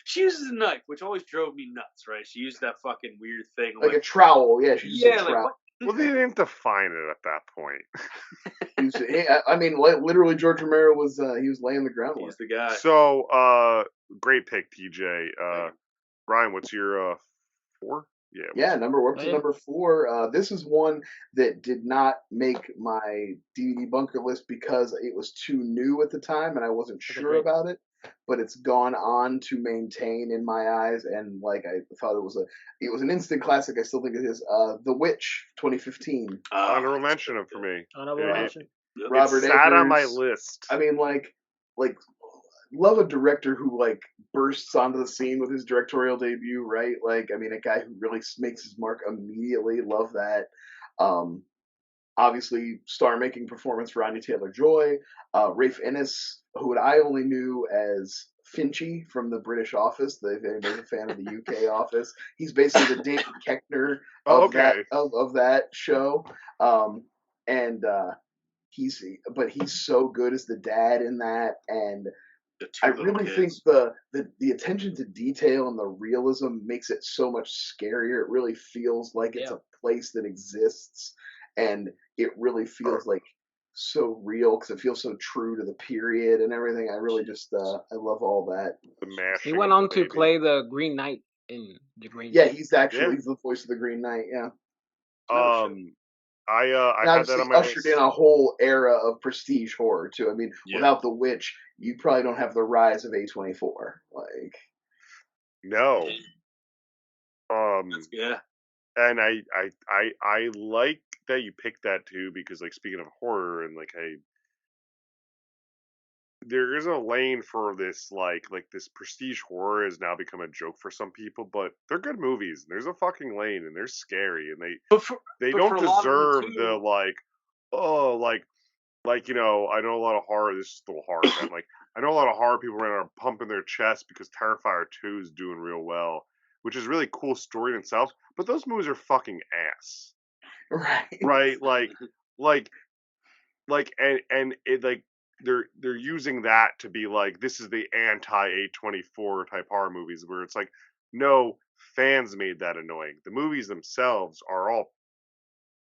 she uses a knife, which always drove me nuts. Right? She used that fucking weird thing, like a trowel. Yeah, she used a trowel. Well, they didn't define it at that point. I mean, literally, George Romero was he was laying the groundwork. He's the guy. So, great pick, TJ. Brian, what's your 4? Yeah, number 4. This is one that did not make my DVD bunker list because it was too new at the time and I wasn't sure about it. But it's gone on to maintain in my eyes, and like I thought it was an instant classic. I still think it is. The Witch, 2015. Honorable mention for me. Honorable mention. Robert Eggers sat on my Eggers. list. I mean, like love a director who like bursts onto the scene with his directorial debut, right? Like, I mean, a guy who really makes his mark immediately. Love that. Obviously, star-making performance for Anya Taylor-Joy. Rafe Innes, who I only knew as Finchy from the British Office. If anybody's a fan of the UK Office, he's basically the David Koechner of that show. He's so good as the dad in that, and I really think the attention to detail and the realism makes it so much scarier. It really feels like it's a place that exists, and it really feels like so real because it feels so true to the period and everything. I really just I love all that. He went on to play the Green Knight in the Green. Yeah, he's the voice of the Green Knight. Yeah. I had that on my ushered in a whole era of prestige horror too. I mean, without The Witch, you probably don't have the rise of A24. Like, no. Yeah. And I like that you picked that too, because like speaking of horror and like there is a lane for this like this prestige horror has now become a joke for some people, but they're good movies and there's a fucking lane and they're scary and they don't deserve the like I know a lot of horror. This is still horror. Like I know a lot of horror people right now are pumping their chest because Terrifier 2 is doing real well, which is really cool story in itself. But those movies are fucking ass. Right. And it like they're using that to be like this is the anti A24 type horror movies where it's like no, fans made that annoying. The movies themselves are all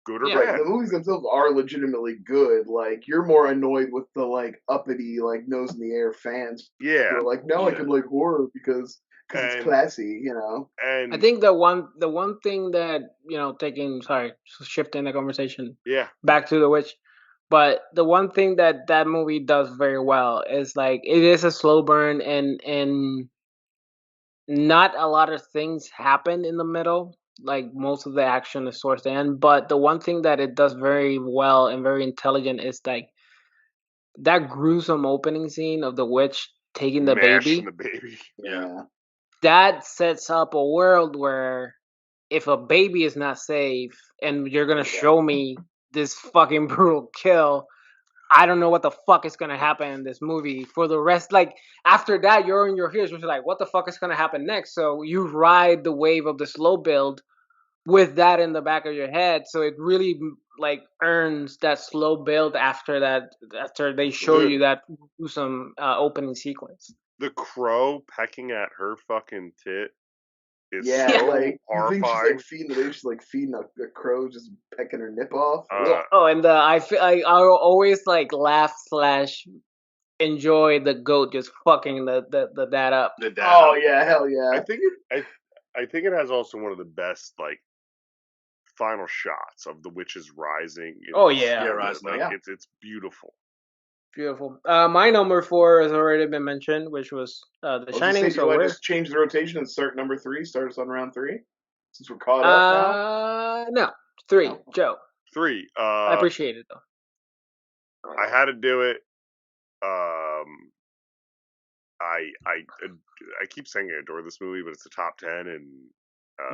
good or bad. The movies themselves are legitimately good. Like you're more annoyed with the like uppity like nose in the air fans. Yeah. Who are like I can like horror because it's classy, And I think the one thing that shifting the conversation. Yeah. Back to The Witch. But the one thing that movie does very well is like it is a slow burn, and not a lot of things happen in the middle. Like most of the action is towards the end, but the one thing that it does very well and very intelligent is like that gruesome opening scene of the witch taking the baby. Mashing the baby. Yeah. That sets up a world where if a baby is not safe and you're gonna show me this fucking brutal kill, I don't know what the fuck is gonna happen in this movie for the rest. Like after that, you're in your ears, which is like, what the fuck is gonna happen next? So you ride the wave of the slow build with that in the back of your head. So it really like earns that slow build after that. After they show you that gruesome opening sequence. The crow pecking at her fucking tit is Yeah, so like you think she's horrifying. like feeding the baby, she's like feeding a crow, just pecking her nip off. Oh, and I always like laugh / enjoy the goat just fucking the dad up. The dad. Oh yeah, hell yeah. I think it has also one of the best like final shots of the witches rising. Oh, yeah. Yeah, rising like up. it's beautiful. Beautiful. My number 4 has already been mentioned, which was The Shining. So I we're just change the rotation and start number 3. Start us on round 3, since we're caught up now. no 3. Oh. Joe. 3. I appreciate it though. I had to do it. I keep saying I adore this movie, but it's a top 10, and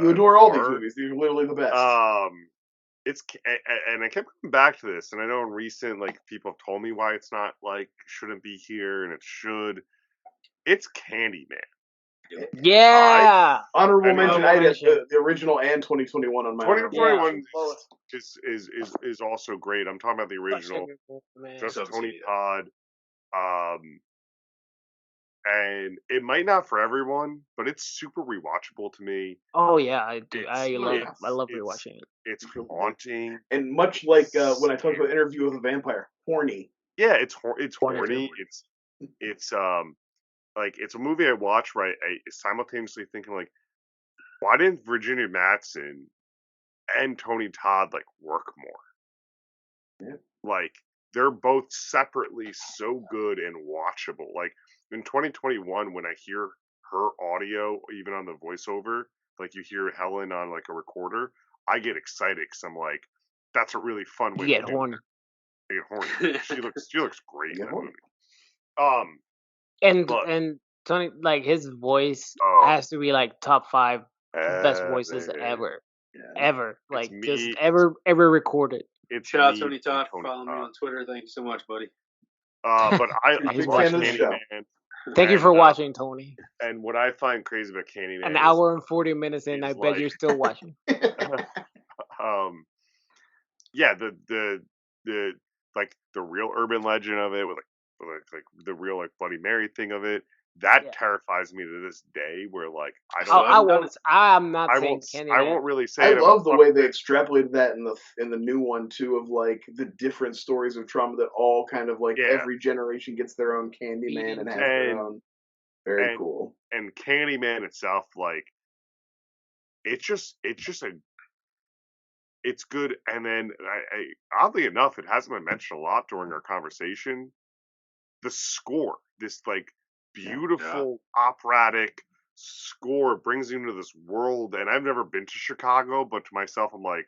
You adore all these horror. movies. These are literally the best. It's and I kept coming back to this, and I know in recent like people have told me why it's not like shouldn't be here, and it should. It's Candyman. Yeah. Honorable I mean, mention. I had the original and 2021 on my. 2021 Yeah. is also great. I'm talking about the original. Just So Tony sweet. Todd. And it might not for everyone, but it's super rewatchable to me. Oh yeah, I do. I It's- love it's- rewatching it. It's haunting. And much like when I talked about Interview with a Vampire, horny. Yeah, it's Horny horny. too. It's like it's a movie I watch right. I simultaneously thinking like, why didn't Virginia Madsen and Tony Todd like work more? Yeah. Like they're both separately so good and watchable. Like in 2021, when I hear her audio, even on the voiceover, like you hear Helen on like a recorder, I get excited because I'm like, that's a really fun way You to get do horny. it. I get horny. She looks great in Get that horny. movie. But- And Tony, like his voice Oh. has to be like top 5 best voices ever. Ever. Like me. just ever recorded. It's Shout out me Tony and Todd for following me Todd. on Twitter. Thank you so much, buddy. But I He's watch watching the show. Candyman, Thank you for And, watching, Tony. and what I find crazy about Candyman An is, hour and 40 minutes in, I is bet like- you're still watching. yeah, the like the real urban legend of it with like the real like Bloody Mary thing of it, that Yeah. terrifies me to this day. Where like I So don't, I'm not I saying won't, Candyman. I won't really say I it. I'm love the a way they extrapolated that in the new one too, of like the different stories of trauma that all kind of like Yeah. every generation gets their own Candyman and has their own. Very cool. And Candyman itself, like it's just it's good. And then I oddly enough, it hasn't been mentioned a lot during our conversation. The score, this like beautiful operatic score, brings you into this world. And I've never been to Chicago, but to myself, I'm like,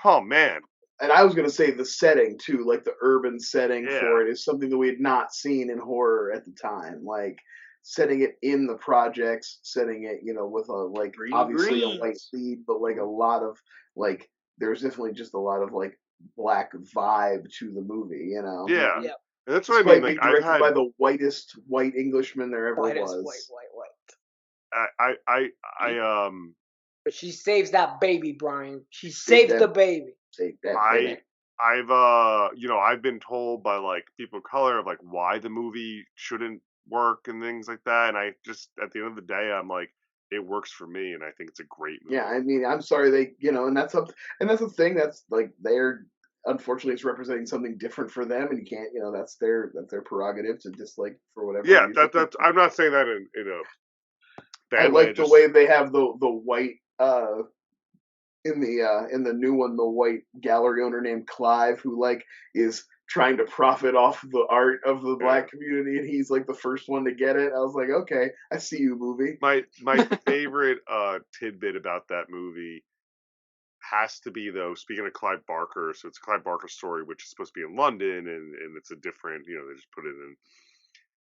oh man. And I was gonna say the setting too, like the urban setting Yeah. for it is something that we had not seen in horror at the time. Like setting it in the projects, setting it, with a like Green obviously a greens. white lead, but like a lot of like there's definitely just a lot of like black vibe to the movie, Yeah. Yeah. And that's what I Despite mean. Like being I've directed had, by the whitest white Englishman there ever White as was. white. I But she saves that baby, Brian. She Saved saves that- the baby. Take that, I baby. I've I've been told by like people of color of like why the movie shouldn't work and things like that, and I just at the end of the day I'm like it works for me, and I think it's a great movie. Yeah, I mean, I'm sorry and that's the thing that's like they're unfortunately it's representing something different for them, and you can't, that's their prerogative to dislike for whatever. Yeah, reason. that's I'm not saying that in a I bad way. like the way they have the white in the new one, the white gallery owner named Clive, who like is trying to profit off the art of the black community, and he's like the first one to get it. I was like, okay, I see you, movie. My favorite tidbit about that movie has to be, though, speaking of Clive Barker, so it's a Clive Barker story, which is supposed to be in London, and it's a different, they just put it in,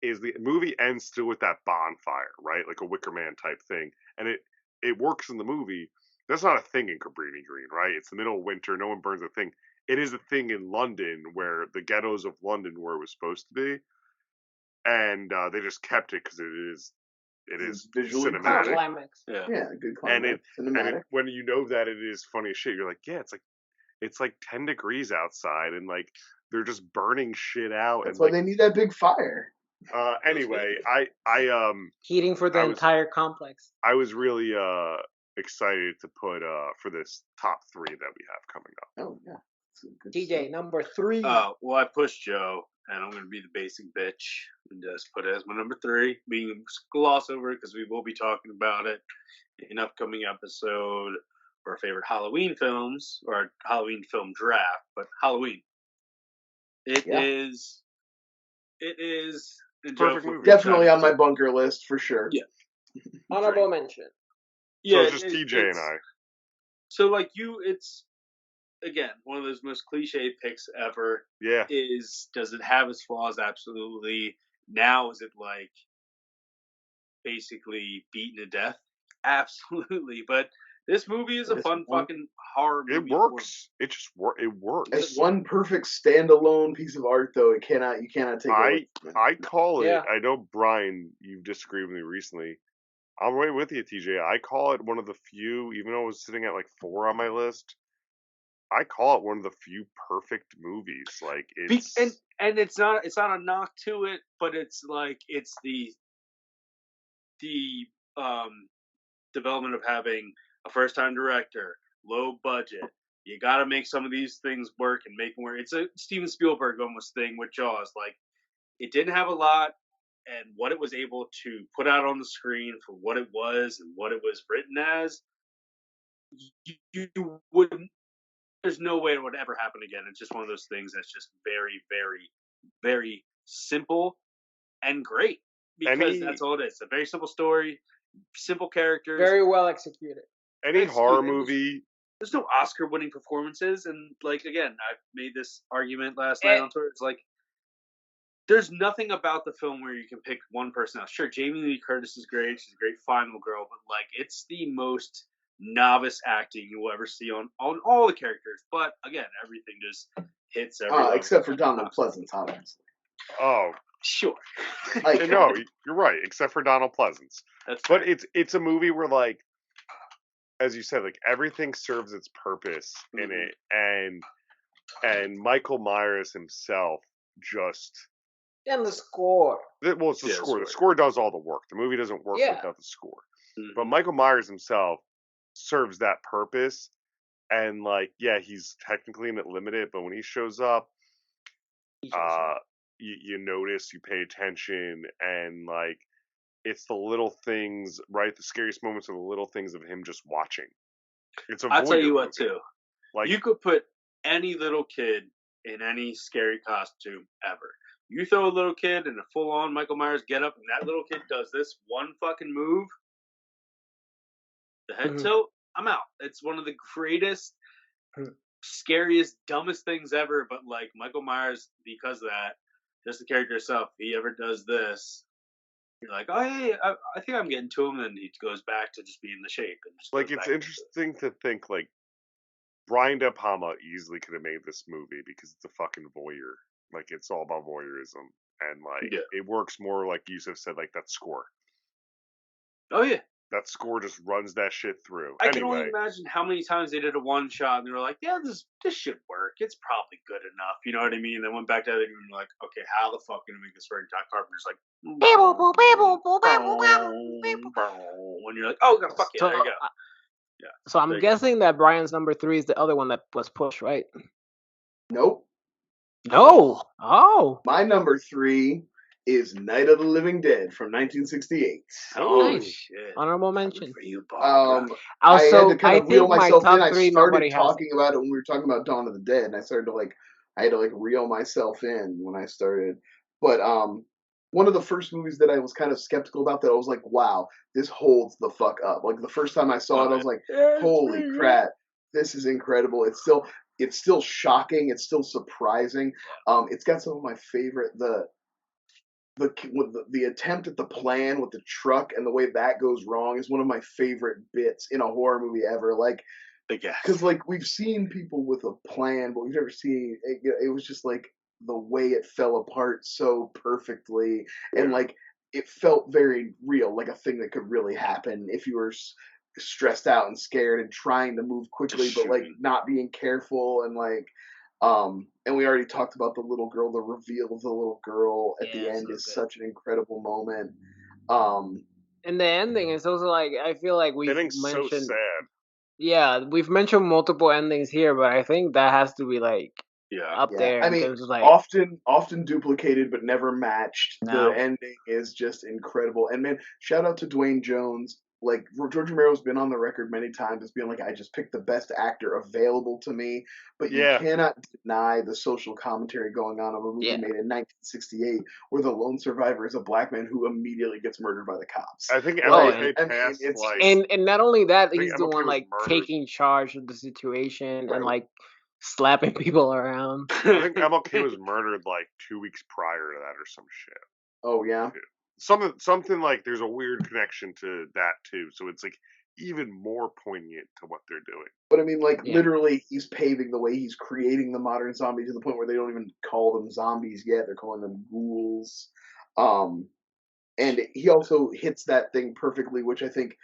is the movie ends still with that bonfire, right? Like a Wicker Man type thing. And it works in the movie. That's not a thing in Cabrini Green, right? It's the middle of winter. No one burns a thing. It is a thing in London, where the ghettos of London where it was supposed to be. And they just kept it because it is visually cinematic. Climax. Yeah, good climax. And when you know that it is funny as shit, you're like, yeah, it's like 10 degrees outside, and like they're just burning shit out. That's and why like, they need that big fire. Anyway, I heating for the entire complex. I was really excited to put for this top 3 that we have coming up. Oh yeah. TJ, number 3. Well, I pushed Joe, and I'm going to be the basic bitch and just put it as my number 3. Being gloss over it because we will be talking about it in an upcoming episode for our favorite Halloween films or our Halloween film draft. But Halloween, it is Perfect movie. Definitely on my bunker list for sure. Yeah. Honorable mention. Yeah, so it's just TJ and I. So like it's again one of those most cliche picks ever. Yeah. Does it have its flaws? Absolutely. Now is it like basically beaten to death? Absolutely. But this movie is a fun fucking horror movie. It works. It works. It's one perfect standalone piece of art, though. You cannot take it away from it. I call it. I know, Brian, you've disagreed with me recently. I'm right with you, TJ. I call it one of the few, even though it was sitting at like 4 on my list. I call it one of the few perfect movies. Like it's and it's not a knock to it, but it's like it's the development of having a first-time director, low budget. You got to make some of these things work and make them work. It's a Steven Spielberg almost thing with Jaws. Like, it didn't have a lot, and what it was able to put out on the screen for what it was and what it was written as, you wouldn't. There's no way it would ever happen again. It's just one of those things that's just very, very, very simple and great because that's all it is. It's a very simple story, simple characters, very well executed. Any horror movie. There's no Oscar-winning performances, and like again, I made this argument last night on Twitter. It's like there's nothing about the film where you can pick one person out. Sure, Jamie Lee Curtis is great; she's a great final girl, but like it's the most novice acting you will ever see on all the characters. But again, everything just hits everyone. Except for Donald Pleasance, obviously. Oh, sure. No, you're right. Except for Donald Pleasance. But it's a movie where, like, as you said, like everything serves its purpose in it, and Michael Myers himself just. And the score. Well, it's the score. The score does all the work. The movie doesn't work without the score. Mm-hmm. But Michael Myers himself serves that purpose, and like, yeah, he's technically limited, but when he shows up, you notice, you pay attention, and like, it's the little things, right? The scariest moments are the little things of him just watching. I'll tell you what, too. Like, you could put any little kid in any scary costume ever. You throw a little kid in a full-on Michael Myers getup, and that little kid does this one fucking move, the head tilt, I'm out. It's one of the greatest, scariest, dumbest things ever, but like Michael Myers, because of that, just the character itself, if he ever does this, you're like, oh, yeah, I think I'm getting to him, and he goes back to just being the shape. And just like, it's interesting to think, like, Brian De Palma easily could have made this movie because it's a fucking voyeur. Like, it's all about voyeurism. And, like, it works more, like Jusef said, like, that score. Oh, yeah. That score just runs that shit through. I can only imagine how many times they did a one shot and they were like, yeah, this should work. It's probably good enough. You know what I mean? And then went back to the other and were like, okay, how the fuck can we make this work? John Carpenter's like, when you're like, oh, fuck yeah, there you go. Yeah. So I'm guessing that Brian's number 3 is the other one that was pushed, right? Nope. No. Oh. My number 3 is Night of the Living Dead from 1968. Oh, nice. Shit. Honorable mention. For you, Bob. Also, I had to kind of reel myself in. I started talking about it when we were talking about Dawn of the Dead, and I started to like I had to like reel myself in when I started. But one of the first movies that I was kind of skeptical about that I was like, wow, this holds the fuck up. Like the first time I saw it, I was like, holy crap, this is incredible. It's still shocking. It's still surprising. It's got some of my favorite the attempt at the plan with the truck and the way that goes wrong is one of my favorite bits in a horror movie ever. Like, because like we've seen people with a plan, but we've never seen it. It was just like the way it fell apart so perfectly, and like it felt very real, like a thing that could really happen if you were stressed out and scared and trying to move quickly, but like not being careful and like. And we already talked about the little girl. The reveal of the little girl at the end is such an incredible moment. And the ending is also like I feel like we've Ending's mentioned. so sad. Yeah, we've mentioned multiple endings here, but I think that has to be like up there. I in mean, terms of, like, often duplicated but never matched. No. The ending is just incredible. And man, shout out to Dwayne Jones. Like George Romero's been on the record many times as being like, I just picked the best actor available to me. But you cannot deny the social commentary going on of a movie made in 1968 where the lone survivor is a black man who immediately gets murdered by the cops. I think and not only that, I think he's the MLK one was like murdered. taking charge of the situation and like slapping people around. I think MLK was murdered like 2 weeks prior to that or some shit. Oh yeah. Something like there's a weird connection to that too, so it's like even more poignant to what they're doing. But I mean, like literally, he's paving the way. He's creating the modern zombie to the point where they don't even call them zombies yet; they're calling them ghouls. And he also hits that thing perfectly, which I think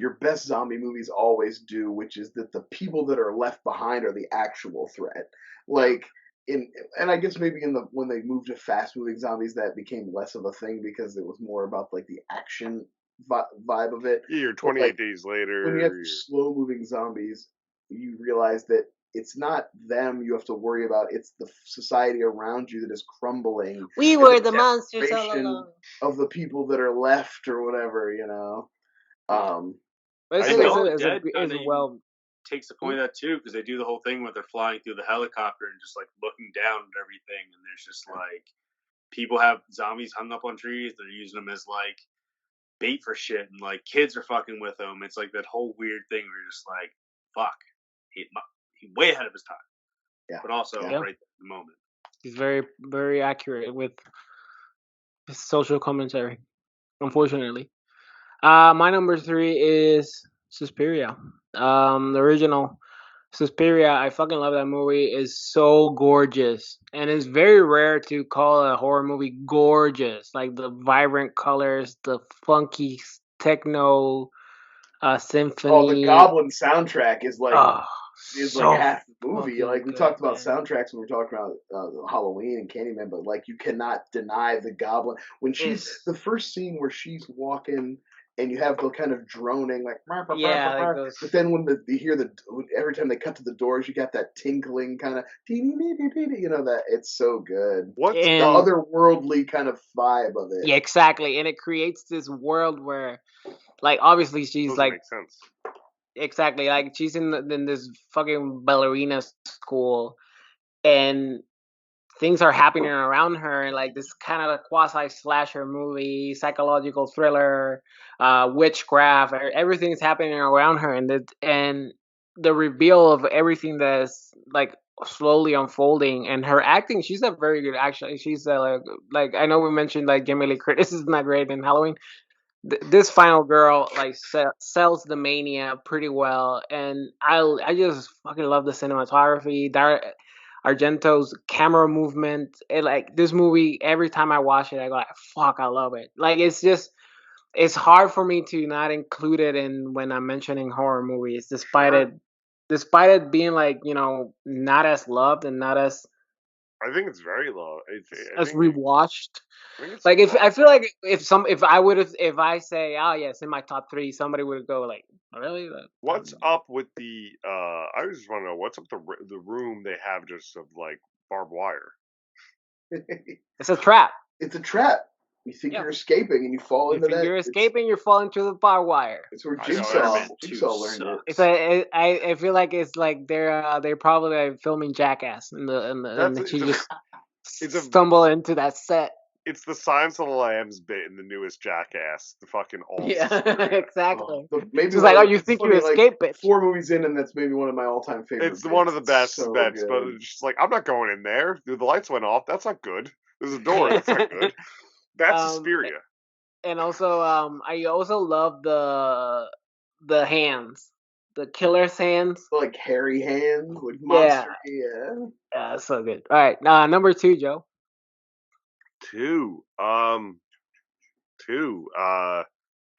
your best zombie movies always do, which is that the people that are left behind are the actual threat. Like. And I guess maybe when they moved to fast moving zombies, that became less of a thing because it was more about like the action vibe of it. Yeah, you're 28 days later. When you have slow moving zombies, you realize that it's not them you have to worry about; it's the society around you that is crumbling. We were the monsters all along. Of the people that are left, or whatever, you know. But I know Dead takes the point of that too, because they do the whole thing where they're flying through the helicopter and just like looking down at everything, and there's just like people have zombies hung up on trees. They're using them as like bait for shit, and like kids are fucking with them. It's like that whole weird thing where you're just like, fuck, he's way ahead of his time. Yeah, but also right at the moment. He's very, very accurate with his social commentary. Unfortunately, my number 3 is Suspiria. The original Suspiria. I fucking love that movie. It's so gorgeous, and it's very rare to call a horror movie gorgeous. Like the vibrant colors, the funky techno symphony. Oh, the Goblin soundtrack is like like half the movie. Like we talked about soundtracks when we were talking about Halloween and Candyman, but like you cannot deny the Goblin when she's the first scene where she's walking. And you have the kind of droning, like, but then when you hear every time they cut to the doors, you got that tinkling kind of, you know, that it's so good. What's the otherworldly kind of vibe of it? Yeah, exactly. And it creates this world where, like, obviously she's like, makes sense. Exactly, like she's in this fucking ballerina school, and things are happening around her, and like this kind of quasi slasher movie, psychological thriller, witchcraft, everything's happening around her, and the reveal of everything that's like slowly unfolding, and her acting, she's a very good actor. She's like I know we mentioned like Jamie Lee Curtis is not great in Halloween. This final girl like sells the mania pretty well, and I just fucking love the cinematography. Argento's camera movement. Like this movie, every time I watch it, I go like, "Fuck, I love it." Like it's hard for me to not include it in when I'm mentioning horror movies, despite it being like, you know, not as loved and not as. I think it's very low. As rewatched. Like I feel like if I say, oh yes, in my top 3, somebody would go like, really? What's up with the? I just want to know what's up the room they have just of like barbed wire. It's a trap. It's a trap. You think Yeah. you're escaping, and you fall You into think that. you're escaping, you're falling through the barbed wire. It's where I Jigsaw Spider-Man 2 learned it. It's I feel like it's like they're probably like filming Jackass and That's you just it's a stumble into that set. it's the Silence of the Lambs bit in the newest Jackass, the fucking alt. Yeah, exactly. Maybe It's like, one oh, of- you it's think funny, you like, escaped, bitch? 4 movies in, and that's maybe one of my all-time favorite. It's one of the bits. best So bets, but good. it's just like, I'm not going in there. Dude, the lights went off. That's not good. There's a door. That's not good. That's Suspiria. And also, I also love the hands, the killer's hands. Like hairy hands, like monster. Yeah. Yeah, that's so good. All right, number 2, Joe. Two.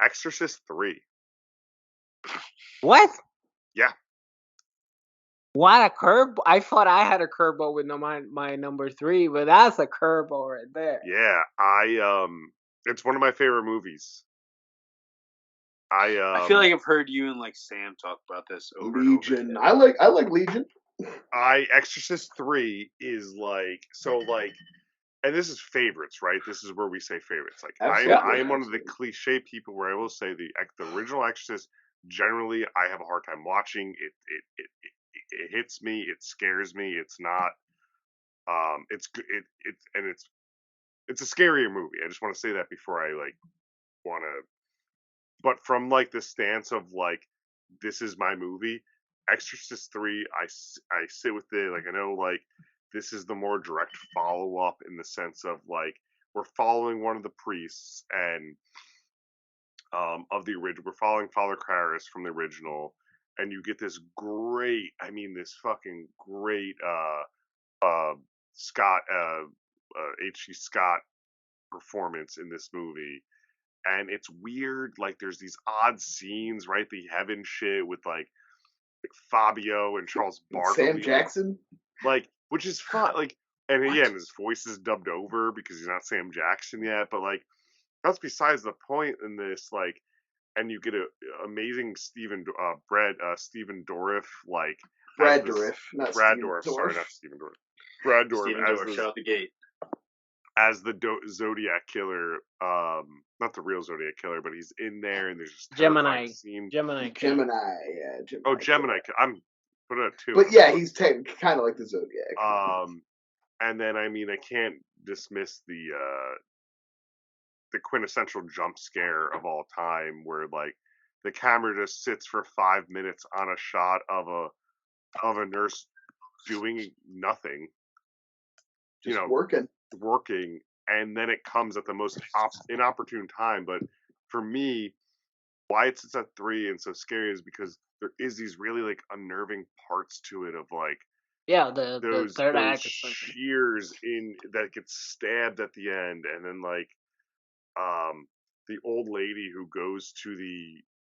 Exorcist 3. What? Yeah. What a curve! I thought I had a curveball with my number 3, but that's a curveball right there. Yeah. It's one of my favorite movies. I feel like I've heard you and like Sam talk about this over Legion. and over again. I like Legion. Exorcist 3 is like, so like, and this is favorites, right? This is where we say favorites. Like, Absolutely. I am one of the cliche people where I will say the original Exorcist, generally, I have a hard time watching. It hits me. It scares me. It's not, it's a scarier movie. I just want to say that before I like want to, but from like the stance of like, this is my movie, Exorcist 3, I sit with it. Like, I know, like, this is the more direct follow up in the sense of like, we're following one of the priests and of the original. We're following Father Karras from the original, and you get this great, I mean, this fucking great Scott H.G. Scott performance in this movie. And it's weird, like there's these odd scenes, right? The heaven shit with like Fabio and Charles Barkley, Sam Jackson, like, which is fun. Like, and again, his voice is dubbed over because he's not Sam Jackson yet. But like, that's besides the point in this. Like, and you get a amazing Stephen Dorff, like Brad Dourif, not Brad Steven Dourif. Dorff. Sorry, not Stephen Dorff. Brad Dourif Steven as Dorff, the shout out the gate. as the Zodiac killer. Not the real Zodiac killer, but he's in there, and there's just Gemini. Gemini, yeah. Oh, Gemini. I'm put it at 2. But yeah, he's kind of like the Zodiac. And then I mean, I can't dismiss the quintessential jump scare of all time, where like the camera just sits for 5 minutes on a shot of a nurse doing nothing, Just working, and then it comes at the most inopportune time. But for me, why it sits at 3 and so scary is because there is these really like unnerving parts to it of like, yeah, the third act is shears in that gets stabbed at the end, and then like the old lady who goes to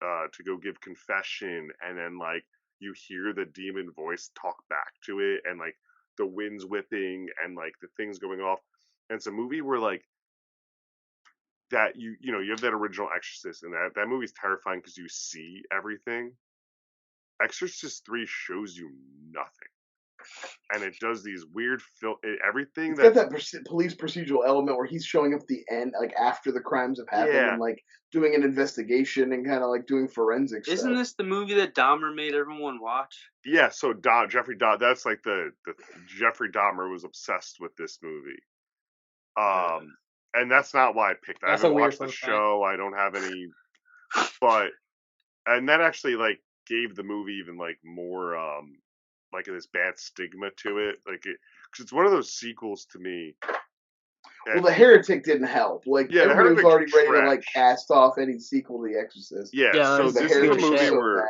to go give confession, and then like you hear the demon voice talk back to it, and like the wind's whipping and like the things going off. And it's a movie where like that you have that original Exorcist, and that movie's terrifying because you see everything. Exorcist 3 shows you nothing, and it does these weird everything. It's got that police procedural element where he's showing up at the end, like after the crimes have happened, and like doing an investigation and kind of like doing forensic stuff. Isn't this the movie that Dahmer made everyone watch? Yeah, so Jeffrey Dahmer, that's like the Jeffrey Dahmer was obsessed with this movie. And that's not why I picked that. I haven't watched the show. I don't have any, and that actually like gave the movie even like more like this bad stigma to it, like because it's one of those sequels to me. Well, The Heretic didn't help. Like, everybody was already ready to like cast off any sequel to The Exorcist. Yeah, so this is a movie where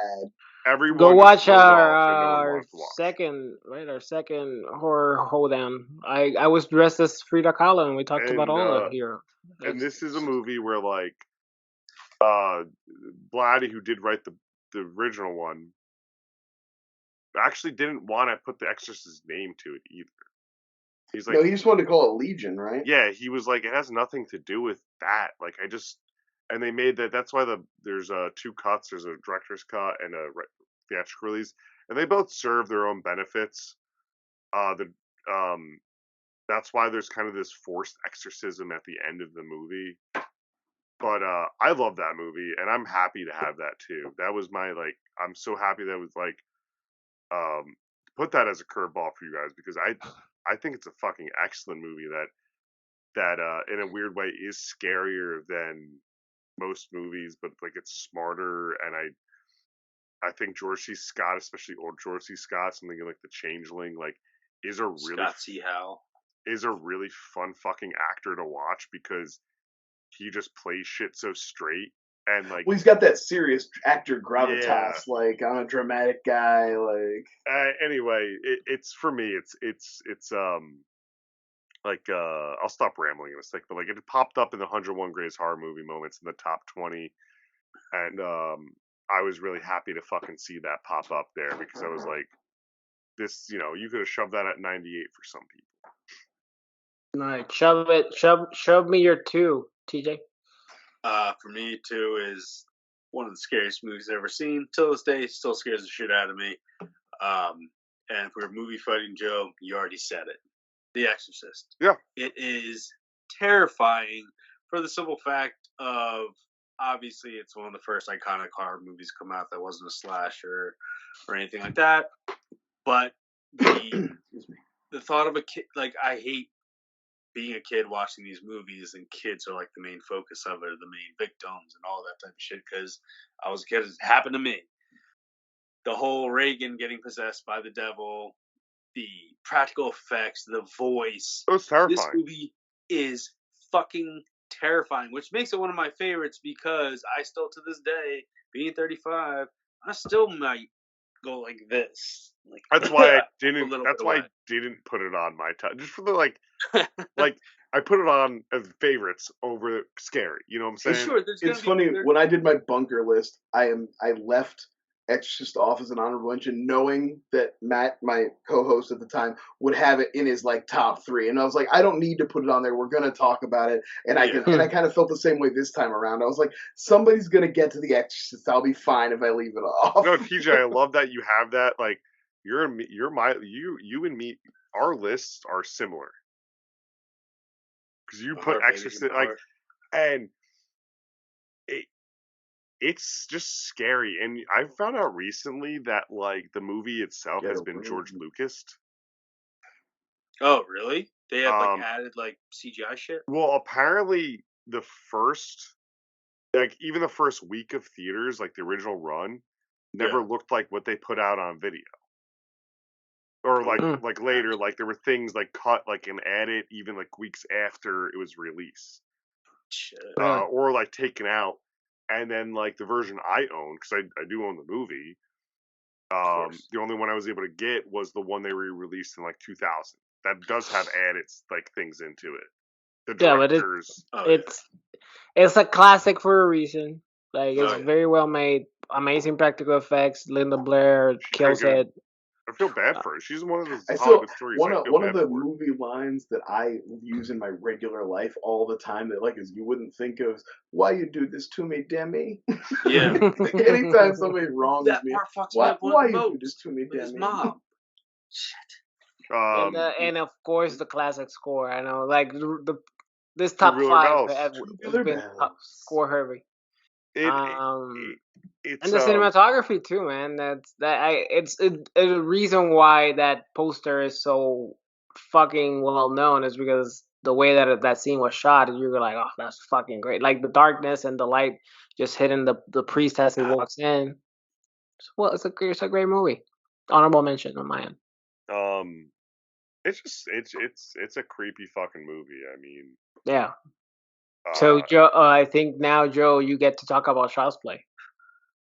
everyone go watch our second horror hoedown. I was dressed as Frida Kahlo, and we talked about all of here. And this is a movie where like Blatty, who did write the original one, actually didn't want to put the Exorcist name to it either. He's like, no, he just wanted to call it Legion, right? Yeah, he was like, it has nothing to do with that. Like, and they made that. That's why there's 2 cuts. There's a director's cut and a theatrical release, and they both serve their own benefits. that's why there's kind of this forced exorcism at the end of the movie. But I love that movie, and I'm happy to have that too. That was my I'm so happy that was put that as a curveball for you guys, because I think it's a fucking excellent movie that in a weird way is scarier than most movies, but it's smarter. And I think George C. Scott, especially old George C. Scott, something like The Changeling, is a really Scott C. Howell is a really fun fucking actor to watch, because he just plays shit so straight. And well, he's got that serious actor gravitas. Yeah. I'm a dramatic guy. Anyway, it's for me. It's I'll stop rambling in a sec, but it popped up in the 101 Greatest Horror Movie Moments in the top 20, and I was really happy to fucking see that pop up there, because I was like, this, you could have shoved that at 98 for some people. Nice, shove me your 2, TJ. For me, 2 is one of the scariest movies I've ever seen. Till this day, still scares the shit out of me. And for movie fighting Joe, you already said it. The Exorcist. Yeah. It is terrifying for the simple fact of, obviously, it's one of the first iconic horror movies come out that wasn't a slasher or anything like that. But the thought of a kid, I hate being a kid watching these movies, and kids are the main focus of it, or the main victims and all that type of shit, because I was a kid. It happened to me. The whole Reagan getting possessed by the devil, the practical effects, the voice. It was terrifying. This movie is fucking terrifying, which makes it one of my favorites, because I still, to this day, being 35, I still might go like this. That's why I didn't. That's why I didn't put it on my top. Just for the I put it on as favorites over scary. You know what I'm saying? Sure, it's funny, when I did my bunker list, I left Exorcist off as an honorable mention, knowing that Matt, my co-host at the time, would have it in his top 3, and I was like, I don't need to put it on there. We're gonna talk about it, and I kind of felt the same way this time around. I was like, somebody's gonna get to the Exorcist. I'll be fine if I leave it off. No, TJ, I love that you have that. You and me, our lists are similar, because you put Exorcist and it's just scary. And I found out recently that the movie itself has been George Lucas. Oh, really? They have added CGI shit? Well, apparently the first, even the first week of theaters, the original run, never looked like what they put out on video. Or later, there were things cut and added even weeks after it was released. Shit. Or taken out. And then the version I own, because I do own the movie, the only one I was able to get was the one they re-released in 2000. That does have added things into it. The directors, it's a classic for a reason. It's very well made, amazing practical effects. Linda Blair kills it. I feel bad for her. She's one of those Hollywood stories. One of the movie lines that I use in my regular life all the time that is, you wouldn't think of, why you do this to me, Demi? Yeah. Anytime somebody wrongs me, why you do this to me, Demi? His mom. Shit. And of course the classic score. I know, this top 5 has been score heavy. And the cinematography too, man. It's a reason why that poster is so fucking well known, is because the way that scene was shot, you were like, oh, that's fucking great. The darkness and the light just hitting the priest as he walks in. Well, it's a great movie. Honorable mention on my end. It's just it's a creepy fucking movie. I mean, yeah. So Joe, I think now Joe, you get to talk about Child's Play.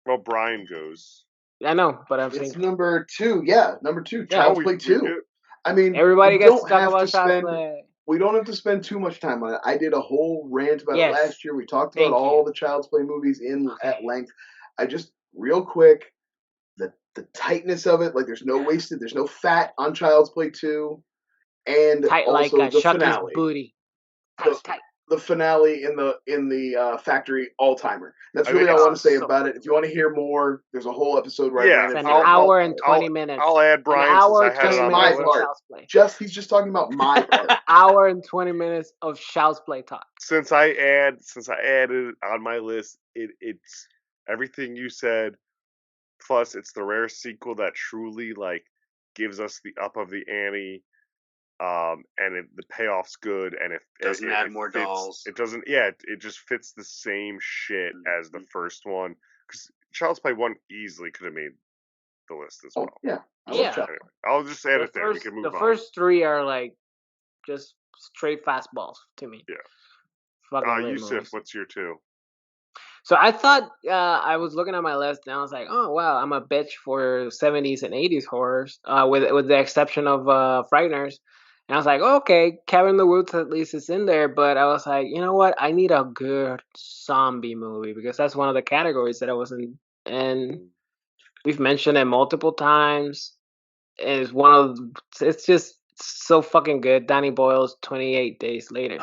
Well, Brian goes. I know, but I'm saying it's number 2. Yeah, number 2. Child's Play 2. I mean, everybody gets to talk about Child's Play. We don't have to spend too much time on it. I did a whole rant about it last year. We talked about all the Child's Play movies at length. I just real quick, the tightness of it, there's no fat on Child's Play 2, and tight also like the Chucky's finale. Booty. So, tight. the finale in the factory all timer. That's I really think all I it's want to say so about it. If you want to hear more, there's a whole episode where Yeah, I ran It's it an through. hour and 20 minutes. I'll add An Brian since hour I and had it 20 on my my minutes of list. part. Child's Play. He's just talking about my part. Hour and 20 minutes of Child's Play talk. Since I added it on my list, it's everything you said. Plus, it's the rare sequel that truly like gives us the up of the ante. And the payoff's good, and if Doesn't add more fits, dolls. it doesn't. Yeah, it just fits the same shit as the first one. Because Child's Play 1 easily could have made the list as well. Oh yeah, I love Yeah. Child's Anyway, I'll just add The it there. We first, can move the on. first three are like just straight fastballs to me. Yeah. Fucking great Jusef, movies. what's your two? So I thought I was looking at my list and I was like, oh wow, I'm a bitch for 70s and 80s horrors, with the exception of Frighteners. And I was like, okay, Cabin in the Woods at least is in there, but I was like, you know what? I need a good zombie movie because that's one of the categories that I was in, and we've mentioned it multiple times. It's one of it's just so fucking good. Danny Boyle's 28 Days Later.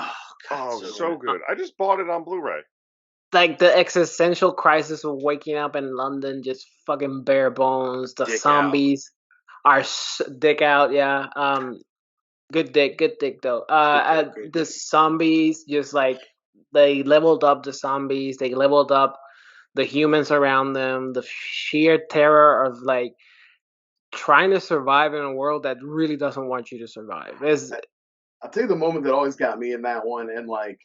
Oh, so good. I just bought it on Blu-ray. Like the existential crisis of waking up in London, just fucking bare bones. The Dick zombies are dick out, yeah. Good dick though. Good The dick. zombies just like they leveled up the zombies. They leveled up the humans around them. The sheer terror of like trying to survive in a world that really doesn't want you to survive. I'll tell you the moment that always got me in that one, and like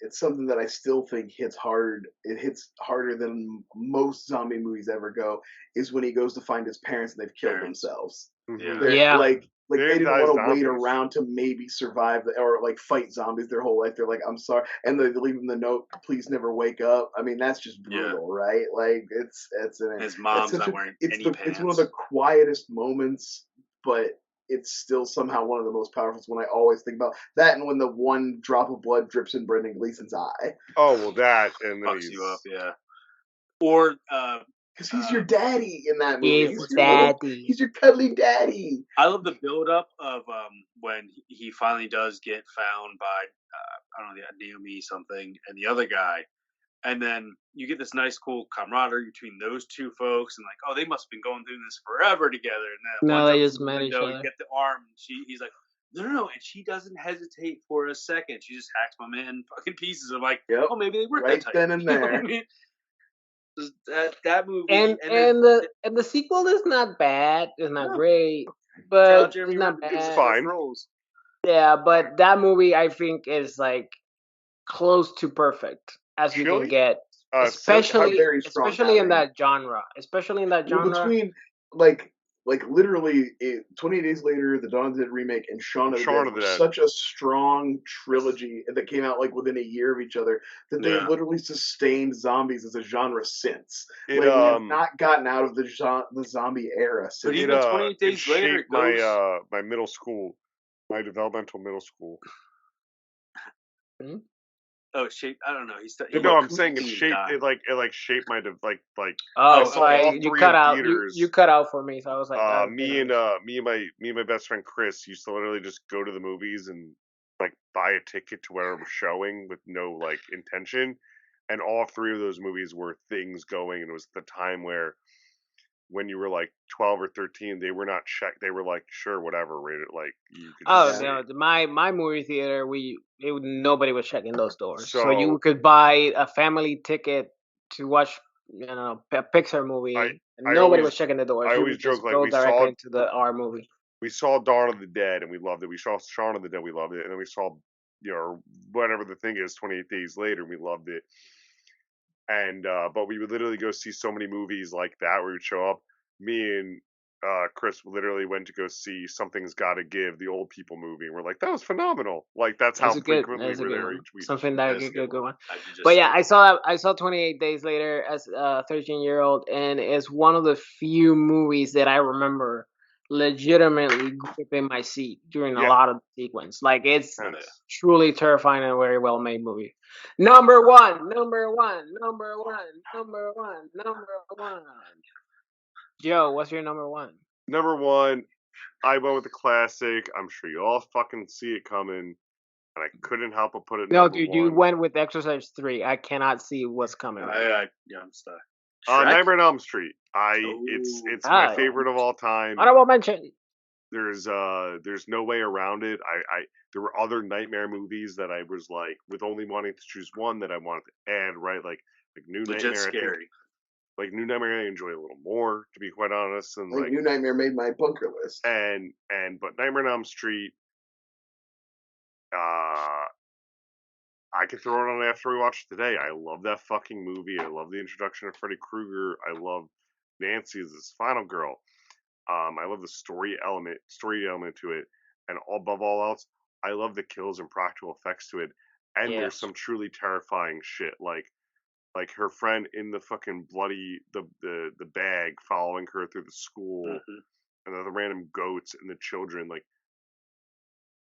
it's something that I still think hits hard. It hits harder than most zombie movies ever go. Is when he goes to find his parents and they've killed themselves. Yeah. They're, Yeah. like they Dave didn't dies want to wait zombies. around to maybe survive or like fight zombies their whole life. They're like, I'm sorry, and they leave him the note, please never wake up. I mean, that's just brutal, right? Like it's His mom's such not a, wearing it's any the pants. it's one of the quietest moments, but it's still somehow one of the most powerful. When I always think about that, and when the one drop of blood drips in Brendan Gleeson's eye. Oh well, that and then Fucks you up, yeah. Or because he's your daddy in that movie. He's your daddy. He's your cuddly daddy. I love the build up of when he finally does get found by I don't know, Naomi something and the other guy, and then you get this nice cool camaraderie between those two folks, and like, oh, they must have been going through this forever together. And then No, one they jumps just in the met each window, other. you get the arm, and he's like, no, and she doesn't hesitate for a second. She just hacks my man in fucking pieces. I'm like, Yep. oh, maybe they weren't Right that tight. then and You know what there. I mean? That movie And the sequel is not bad. It's not great, but it's not bad. It's fine. Yeah, but that movie I think is like close to perfect as you Chili? can get, Especially especially in that genre. Especially in that genre. Between like literally 28 Days Later, the Dawn of the Dead remake, and Shaun of the Dead were such a strong trilogy that came out like within a year of each other that they've literally sustained zombies as a genre since. They have not gotten out of the zombie era. But even 28 Days Later, my middle school, my developmental middle school. Oh, shape. I don't know. I'm saying it shaped. It shaped my Oh, I saw all you three cut in out. theaters. You cut out for me, so I was like, me and my best friend Chris used to literally just go to the movies and like buy a ticket to wherever was showing with no like intention, and all three of those movies were things going, and it was the time where when you were like 12 or 13, they were not checked. They were like, sure, whatever, rated like you could. No, my movie theater, nobody was checking those doors, so you could buy a family ticket to watch, a Pixar movie, and nobody was checking the doors. I always joke like we directly saw into the R movie. We saw Dawn of the Dead and we loved it. We saw Shaun of the Dead, we loved it, and then we saw whatever the thing is, 28 Days Later, and we loved it. And but we would literally go see so many movies like that where we'd show up. Me and Chris literally went to go see Something's Gotta Give, the old people movie, and we're like, that was phenomenal. Like that's how frequently we're there each week. Something that a good one. But yeah, I saw 28 Days Later as a 13-year-old, and it's one of the few movies that I remember legitimately gripping my seat during a lot of the sequence. Like it's truly terrifying and a very well made movie. Number one. Joe, what's your number one? Number one, I went with the classic. I'm sure you all fucking see it coming. and I couldn't help but put it No, number dude, one. you went with Exercise 3. I cannot see what's coming. I'm stuck. Nightmare on Elm Street. It's my favorite of all time. Honorable mention. There's no way around it. There were other Nightmare movies that I was like, with only wanting to choose one that I wanted to add, right? Like New Legit Nightmare. scary. I think, like New Nightmare, I enjoy a little more, to be quite honest. And Like New Nightmare made my bunker list. But Nightmare on Elm Street, I could throw it on after we watch it today. I love that fucking movie. I love the introduction of Freddy Krueger. I love Nancy as this final girl. I love the story element to it, and above all else, I love the kills and practical effects to it. And there's some truly terrifying shit, like her friend in the fucking bloody the bag following her through the school, and the random goats and the children. Like,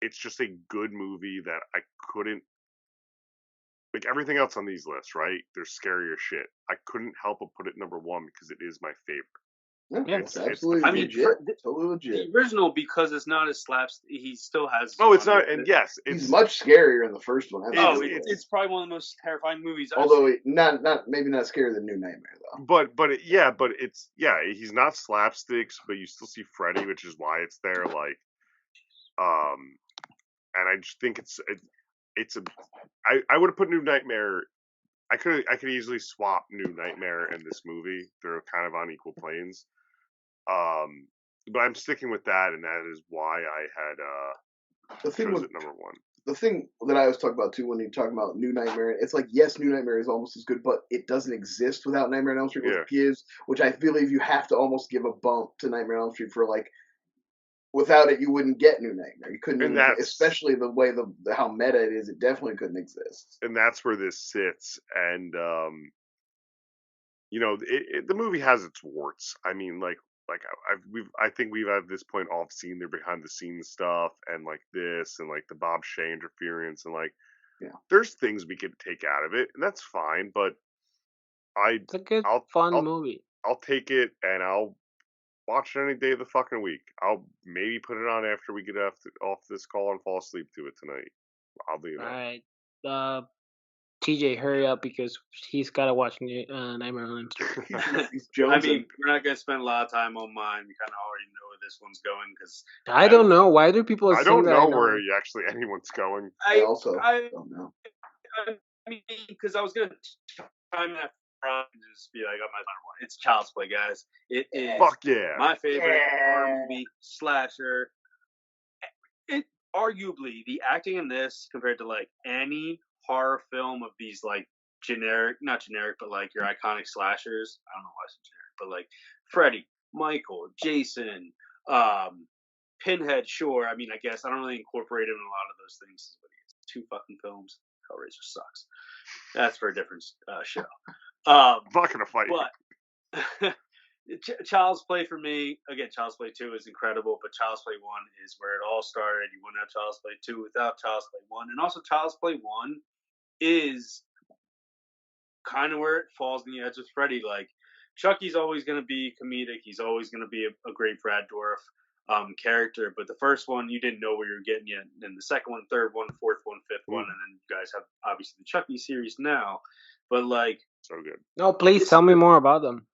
it's just a good movie that I couldn't. Like everything else on these lists, right? There's scarier shit. I couldn't help but put it number one because it is my favorite. Yeah, it's absolutely legit. Totally legit. The original, because it's not as slaps, he still has. Oh, it's not, and yes, he's much scarier in the first one. It's probably one of the most terrifying movies. Although not maybe not scarier than New Nightmare though. But he's not slapsticks, but you still see Freddy, which is why it's there. Like, and I just think I would have put New Nightmare. I could easily swap New Nightmare and this movie. They're kind of on equal planes. But I'm sticking with that, and that is why I had chose it number one. The thing that I was talking about too when you talk about New Nightmare, it's like, yes, New Nightmare is almost as good, but it doesn't exist without Nightmare on Elm Street, which I believe you have to almost give a bump to Nightmare on Elm Street for, like, without it you wouldn't get New Nightmare. You couldn't, especially the way how meta it is. It definitely couldn't exist. And that's where this sits. And the movie has its warts. I mean, I think we've at this point all seen their behind the scenes stuff and like this and like the Bob Shea interference and like there's things we could take out of it, and that's fine. But it's a good fun movie. I'll take it and I'll watch it any day of the fucking week. I'll maybe put it on after we get off this call and fall asleep to it tonight. I'll do that. All right. TJ, hurry up because he's got to watch Nightmare on Elm Street. I mean, we're not going to spend a lot of time on mine. We kind of already know where this one's going because I don't know. Why do people assume I don't know that where actually anyone's going. I also don't know. I mean, because I was going to time that and just be like, my final one. It's Child's Play, guys. It is my favorite horror movie slasher. It arguably the acting in this compared to like any horror film of these like not generic, but like your iconic slashers. I don't know why it's generic, but like Freddy, Michael, Jason, Pinhead. Sure, I mean, I guess I don't really incorporate him in a lot of those things. But it's 2 fucking films. Hellraiser sucks. That's for a different show. I'm not gonna fight. But Child's Play for me, again, Child's Play 2 is incredible, but Child's Play 1 is where it all started. You wouldn't have Child's Play 2 without Child's Play 1. And also Child's Play 1 is kind of where it falls in the edge with Freddy. Like, Chucky's always going to be comedic. He's always going to be a great Brad Dourif character. But the first one, you didn't know where you were getting yet. And then the second one, third one, fourth one, fifth one. And then you guys have, obviously, the Chucky series now. But, like... So good. No, please tell me more about them.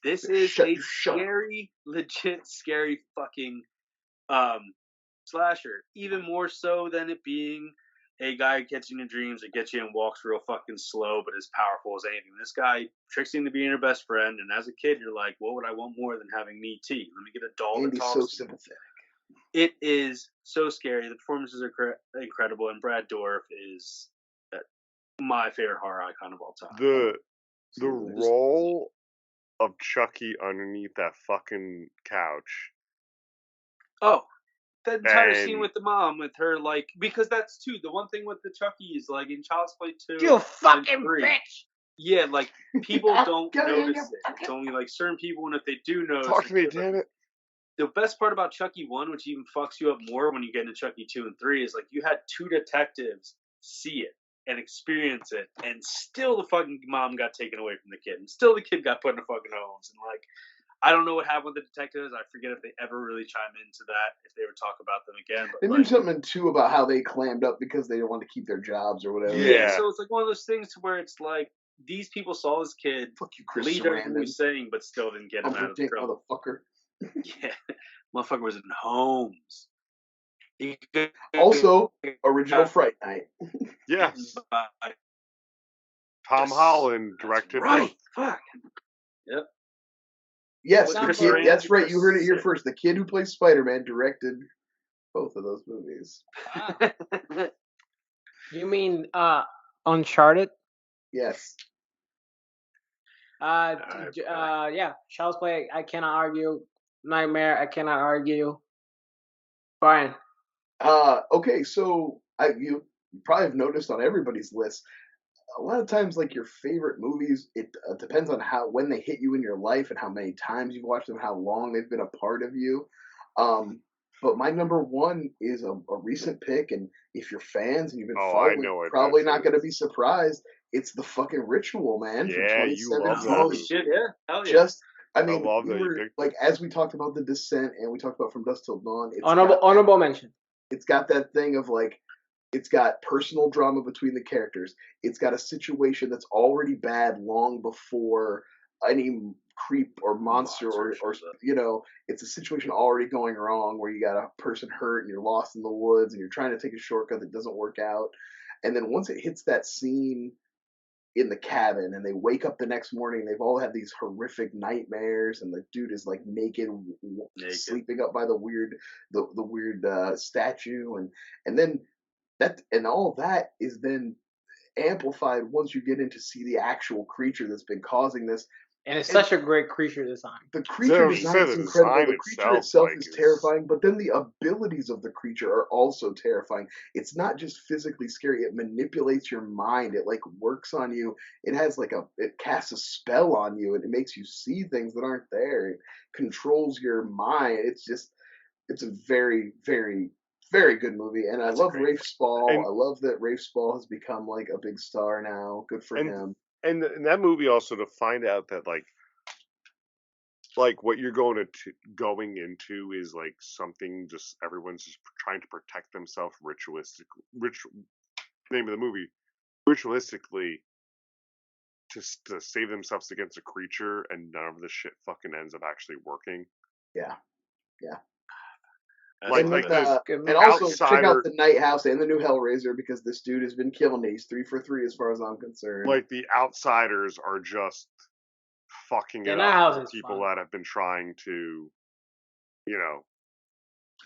This is a scary, legit scary fucking slasher. Even more so than it being a guy who gets you in your dreams, that gets you and walks real fucking slow, but as powerful as anything. This guy tricks you into being your best friend, and as a kid, you're like, what would I want more than having me tea? Let me get a doll that talks. So sympathetic. It is so scary. The performances are incredible, and Brad Dourif is my favorite horror icon of all time. The role of Chucky underneath that fucking couch. Oh, the entire scene with the mom, with her, like, because that's too, the one thing with the Chucky is, like, in Child's Play 2. You fucking bitch! Yeah, like, people don't notice it. It's only, like, certain people, and if they do notice... Talk to me, damn it. The best part about Chucky 1, which even fucks you up more when you get into Chucky 2 and 3, is, like, you had 2 detectives see it and experience it, and still the fucking mom got taken away from the kid, and still the kid got put in a fucking homes, and, like, I don't know what happened with the detectives. I forget if they ever really chime into that, if they ever talk about them again. But They like, mentioned something too about how they clammed up because they didn't want to keep their jobs or whatever. yeah, so it's like one of those things where it's like these people saw this kid Fuck you, Chris believed everything he Sarandon. was saying, but still didn't get him out of Uncle trouble. motherfucker. Yeah, motherfucker was in Holmes. Also, original Fright Night. Yes. Tom Holland directed right. Fuck. Yep. Yes, Chris the kid, Sarandon that's right. You heard it here sick. first. The kid who plays Spider-Man directed both of those movies. You mean Uncharted? Yes. Yeah. Child's Play, I cannot argue. Nightmare, I cannot argue. Brian. Okay, so you probably have noticed on everybody's list, a lot of times, like your favorite movies, it depends on when they hit you in your life and how many times you've watched them, how long they've been a part of you. But my number one is a recent pick, and if you're fans and you've been following, know what probably this not going to is. be surprised. It's the fucking Ritual, man. Yeah, from you love 2017. that Oh movie. shit! Yeah. Hell yeah. Just, I mean, love we that you were picked like, as we talked about The Descent and we talked about From Dusk Till Dawn. It's Honorable mention. It's got that thing of like, it's got personal drama between the characters. It's got a situation that's already bad long before any creep or monster or shows up. you know, it's a situation already going wrong where you got a person hurt and you're lost in the woods and you're trying to take a shortcut that doesn't work out. And then once it hits that scene in the cabin and they wake up the next morning, they've all had these horrific nightmares and the dude is like naked. Sleeping up by the weird statue, and then that, and all that is then amplified once you get in to see the actual creature that's been causing this. And it's such a great creature design. The creature design is incredible. The creature itself is terrifying, but then the abilities of the creature are also terrifying. It's not just physically scary; it manipulates your mind. It like works on you. It has like it casts a spell on you, and it makes you see things that aren't there. It controls your mind. It's a very, very, very good movie, and I love Rafe Spall. I love that Rafe Spall has become like a big star now. Good for him. And that movie also, to find out that like what you're going into is like something, just everyone's just trying to protect themselves name of the movie, ritualistically, to save themselves against a creature, and none of the shit fucking ends up actually working. Yeah. And also check out The Night House and the new Hellraiser, because this dude has been killing it. He's 3 for 3 as far as I'm concerned. Like The Outsiders are just fucking it up for people that have been trying to,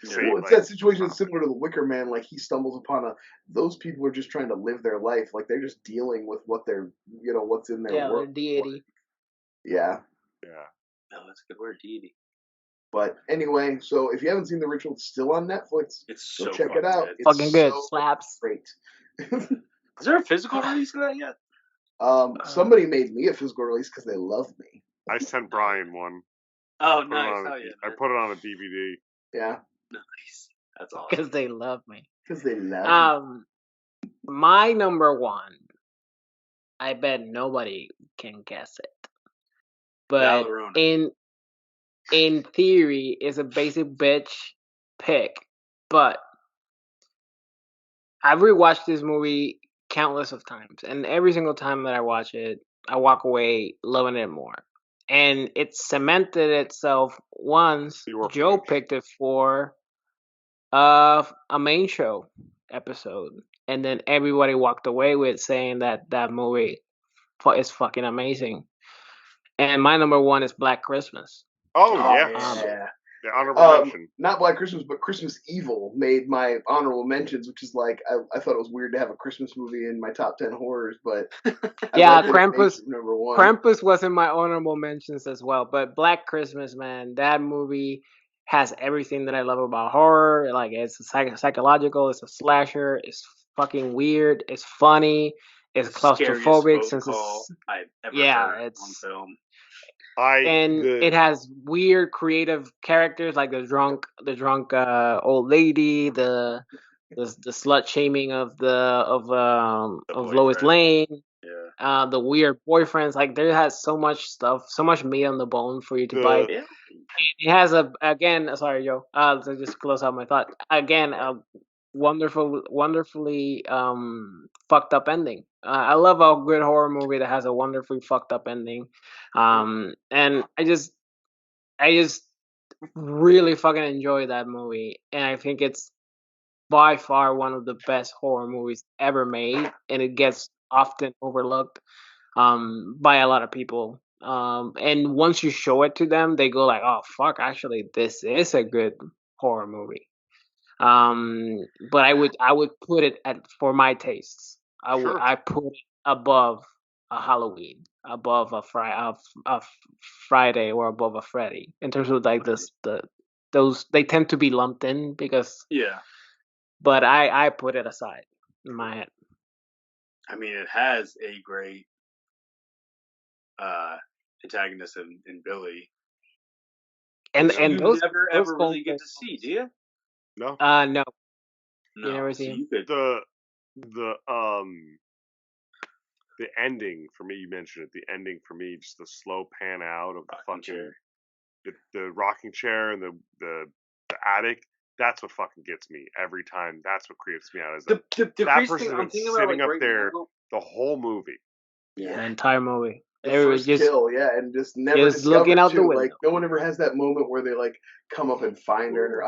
save. Well, it's that situation similar to The Wicker Man. Like he stumbles upon those people are just trying to live their life. Like they're just dealing with what they're, what's in their world. Their deity. Yeah. No, that's a good word, deity. But anyway, so if you haven't seen The Ritual, it's still on Netflix. It's go check it out. It's fucking good. Slaps. Great. Is there a physical release of that yet? Somebody made me a physical release because they love me. I sent Brian one. Oh, nice. I put it on a DVD. Yeah. Nice. That's awesome. Because they love me. Because they love me. My number one, I bet nobody can guess it. But in theory, is a basic bitch pick. But I've rewatched this movie countless of times, and every single time that I watch it, I walk away loving it more. And it cemented itself once Joe picked it for a main show episode, and then everybody walked away with saying that movie is fucking amazing. And my number one is Black Christmas. Oh yeah. The honorable mention. Not Black Christmas, but Christmas Evil made my honorable mentions, which is like I thought it was weird to have a Christmas movie in my top 10 horrors, but yeah, Krampus number one. Krampus was in my honorable mentions as well. But Black Christmas, man, that movie has everything that I love about horror. Like it's psychological, it's a slasher, it's fucking weird, it's funny, it's claustrophobic since I've ever heard on film. It has weird creative characters like the drunk old lady, the slut shaming of Lois Lane. Yeah. the weird boyfriends. Like there has so much stuff, so much meat on the bone for you to bite. Yeah. It has sorry, Joe. To just close out my thought. Again, a wonderfully fucked up ending. I love a good horror movie that has a wonderfully fucked up ending. And I just really fucking enjoy that movie, and I think it's by far one of the best horror movies ever made, and it gets often overlooked by a lot of people. And once you show it to them, they go like, "Oh fuck, actually, this is a good horror movie." But I would put it at for my tastes. Sure. I put it above a Halloween, above a Friday, or above a Freddy in terms of like those they tend to be lumped in because. Yeah. But I put it aside in my head. I mean, it has a great antagonist in Billy. And you those never those ever really get to see, do you? No. No. No. You never So see him? you could. The ending for me, you mentioned it. The ending for me, just the slow pan out of the Rocking fucking chair. the rocking chair and the attic. That's what fucking gets me every time. That's what creeps me out. Is The that crazy person thing I'm been thinking about, sitting like, up right there now. the whole movie. The entire movie. The Everybody first kill, yeah, and just never just discovered looking out the too. window. Like no one ever has that moment where they like come up and find her.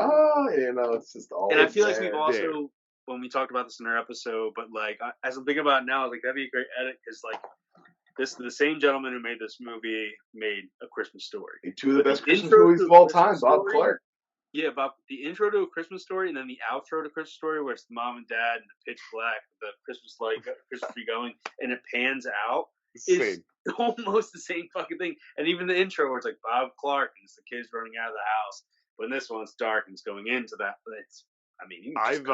It's just all. And I feel like there. we've also, when we talked about this in our episode, but like as I'm thinking about it now, like that'd be a great edit because like the same gentleman who made this movie made A Christmas Story. Two of the But best the Christmas intro movies to of all Christmas time, Bob Story- Clark. Yeah, Bob. The intro to A Christmas Story and then the outro to Christmas Story, where it's the mom and dad and the pitch black, the Christmas light, Christmas tree going, and it pans out. Is Same. almost the same fucking thing. And even the intro where it's like Bob Clark and it's the kids running out of the house. But in this one, it's dark and it's going into that. But it's, I mean, you can just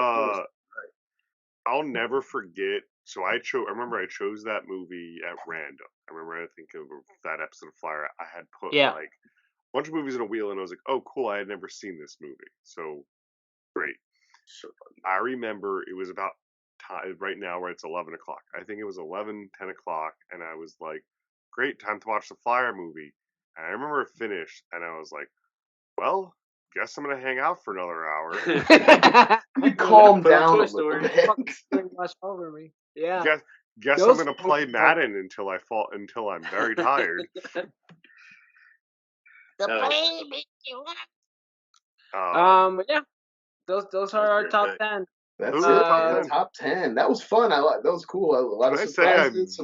I'll never forget. So I remember I chose that movie at random. I remember I think of that episode of Flyer. I had put like a bunch of movies in a wheel, and I was like, oh, cool. I had never seen this movie. So great. So funny. I remember it was about time right now where it's 11 o'clock. I think it was 10 o'clock, and I was like, great, time to watch the Flyer movie. And I remember it finished, and I was like, well, guess I'm going to hang out for another hour. You calm Put on down Toy a Story. little bit. Watch over me. Yeah. Guess I'm going to play Madden until I'm very tired. The baby. Yeah. Those are our That's top good. 10. That's Those it. are Man. Top 10. That was fun. That was cool. A lot Can of I say surprises.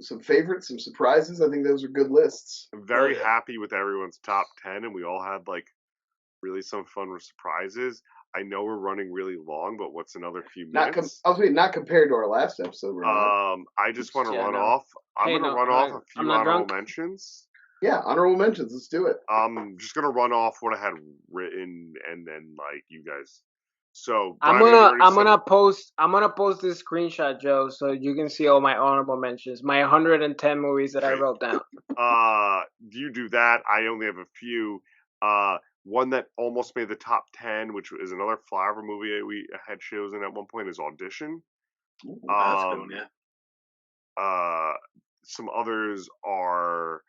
Some favorites. Some surprises. I think those are good lists. I'm very Oh, yeah. happy with everyone's top 10, and we all had like really some fun with surprises. I know we're running really long, but what's another few minutes? Not compared to our last episode. We're not. I just want to Yeah, run no. off. I'm Hey, gonna no, run off a I'm few not honorable drunk. mentions. Yeah, honorable mentions. Let's do it. I'm just gonna run off what I had written, and then like you guys. So I'm Brian, gonna post this screenshot, Joe, so you can see all my honorable mentions, my 110 movies that I Great. wrote down. You do that. I only have a few. One that almost made the top 10, which is another FlyOver movie we had chosen at one point, is Audition. That's a good one, yeah. Some others are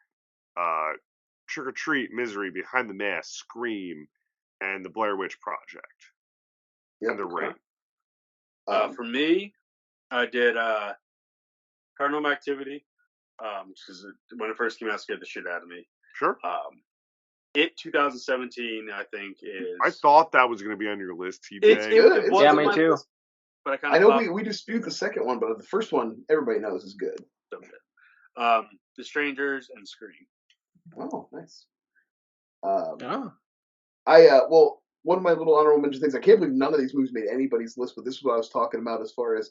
Trick or Treat, Misery, Behind the Mask, Scream, and The Blair Witch Project. Yep. And The Ring. For me, I did Paranormal Activity. Because when it first came out, it scared the shit out of me. Sure. It 2017, I think, is. I thought that was going to be on your list, TJ. It's good. It was Yeah, on me my too. list, but I kind I of know we dispute the second one, but the first one everybody knows is good. The Strangers and Scream. Oh, nice. Oh. One of my little honorable mention things. I can't believe none of these movies made anybody's list, but this is what I was talking about as far as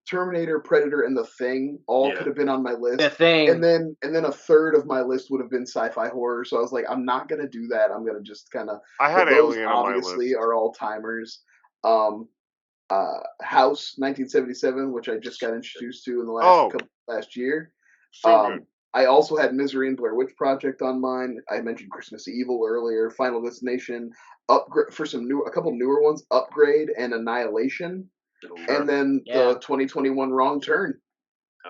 Terminator, Predator, and The Thing all could have been on my list. The Thing. And then a third of my list would have been sci-fi horror. So I was like, I'm not gonna do that. I'm gonna just kind of. I had those Alien on my obviously list. are all timers. House 1977, which I just got introduced to in the last year. So good. I also had Misery and Blair Witch Project on mine. I mentioned Christmas Evil earlier. Final Destination, Upgrade for a couple newer ones, Upgrade and Annihilation, and then the 2021 Wrong Turn.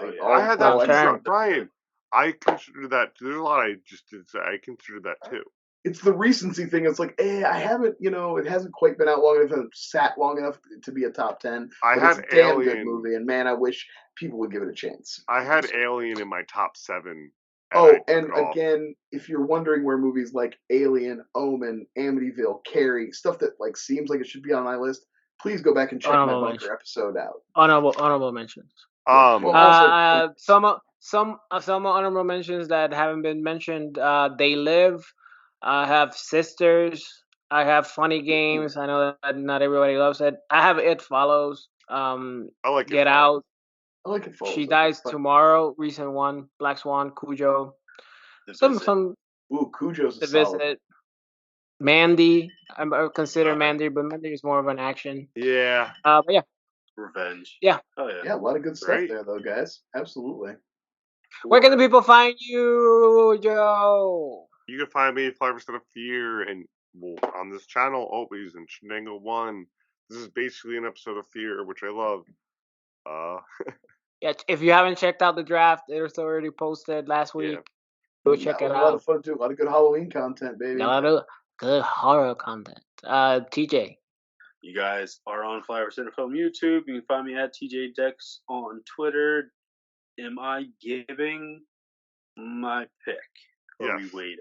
Oh, yeah. I had that Well, too, turn. Brian. I consider that. There's a lot I just did say. I consider that too. It's the recency thing. It's like, I haven't, it hasn't quite been out long enough and sat long enough to be a top 10. I But had it's a damn good Alien. movie, and man, I wish people would give it a chance. I had Alien in my top 7. And again, if you're wondering where movies like Alien, Omen, Amityville, Carrie, stuff that like seems like it should be on my list, please go back and check my bunker episode out. Honorable mentions. Well, also, Some honorable mentions that haven't been mentioned. They Live. I have Sisters. I have Funny Games. I know that not everybody loves it. I have It Follows. I like Get it. Out. I like it. She Dies Tomorrow. Recent one. Black Swan. Cujo. Some. Ooh, Cujo's The a solid. Visit. Mandy. I consider Mandy, but Mandy is more of an action. Yeah. But yeah. Revenge. Yeah. Oh yeah. Yeah, a lot of good stuff there, though, guys. Absolutely. Where can the people find you, Joe? You can find me 5% of Fear and on this channel always in Shenango 1. This is basically an episode of Fear, which I love. Yeah, if you haven't checked out the draft, it was already posted last week. Go check it out. A lot of fun too. A lot of good Halloween content, baby. A lot of good horror content. TJ. You guys are on FlyOver Cinefilm YouTube. You can find me at TJ Dex on Twitter. Am I giving my pick? Or are we waiting?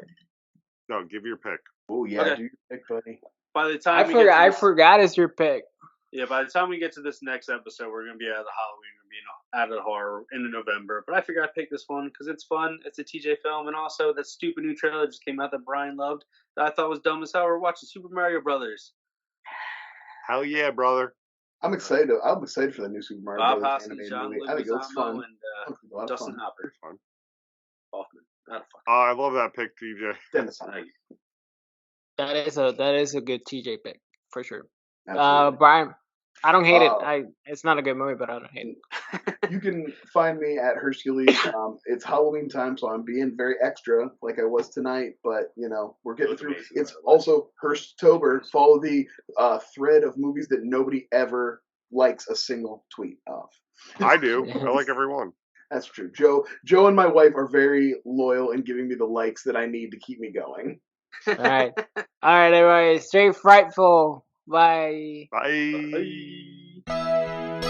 No, give your pick. Oh yeah, Okay. do your pick, buddy. By the time I forgot it's your pick. Yeah, by the time we get to this next episode, we're gonna be out of the Halloween, we're gonna be out of the horror in November. But I figured I'd pick this one because it's fun. It's a TJ film, and also that stupid new trailer just came out that Brian loved that I thought was dumb as hell. We're watching Super Mario Brothers. Hell yeah, brother! I'm excited for the new Super Mario Bob Brothers Hoskins, animated John movie. I think it looks fun. and Dustin Hopper. Fun. Hoffman. Not a fucking. I love that pick, TJ. Dennis Thank you. That is a good TJ pick for sure. Absolutely. Brian, I don't hate it. It's not a good movie, but I don't hate it. You can find me at Hercules. It's Halloween time, so I'm being very extra, like I was tonight. But we're getting through. It's also Herstober. Follow the thread of movies that nobody ever likes a single tweet of. I do. I like every one. That's true. Joe and my wife are very loyal in giving me the likes that I need to keep me going. All right, everybody. Stay frightful. Bye. Bye. Bye.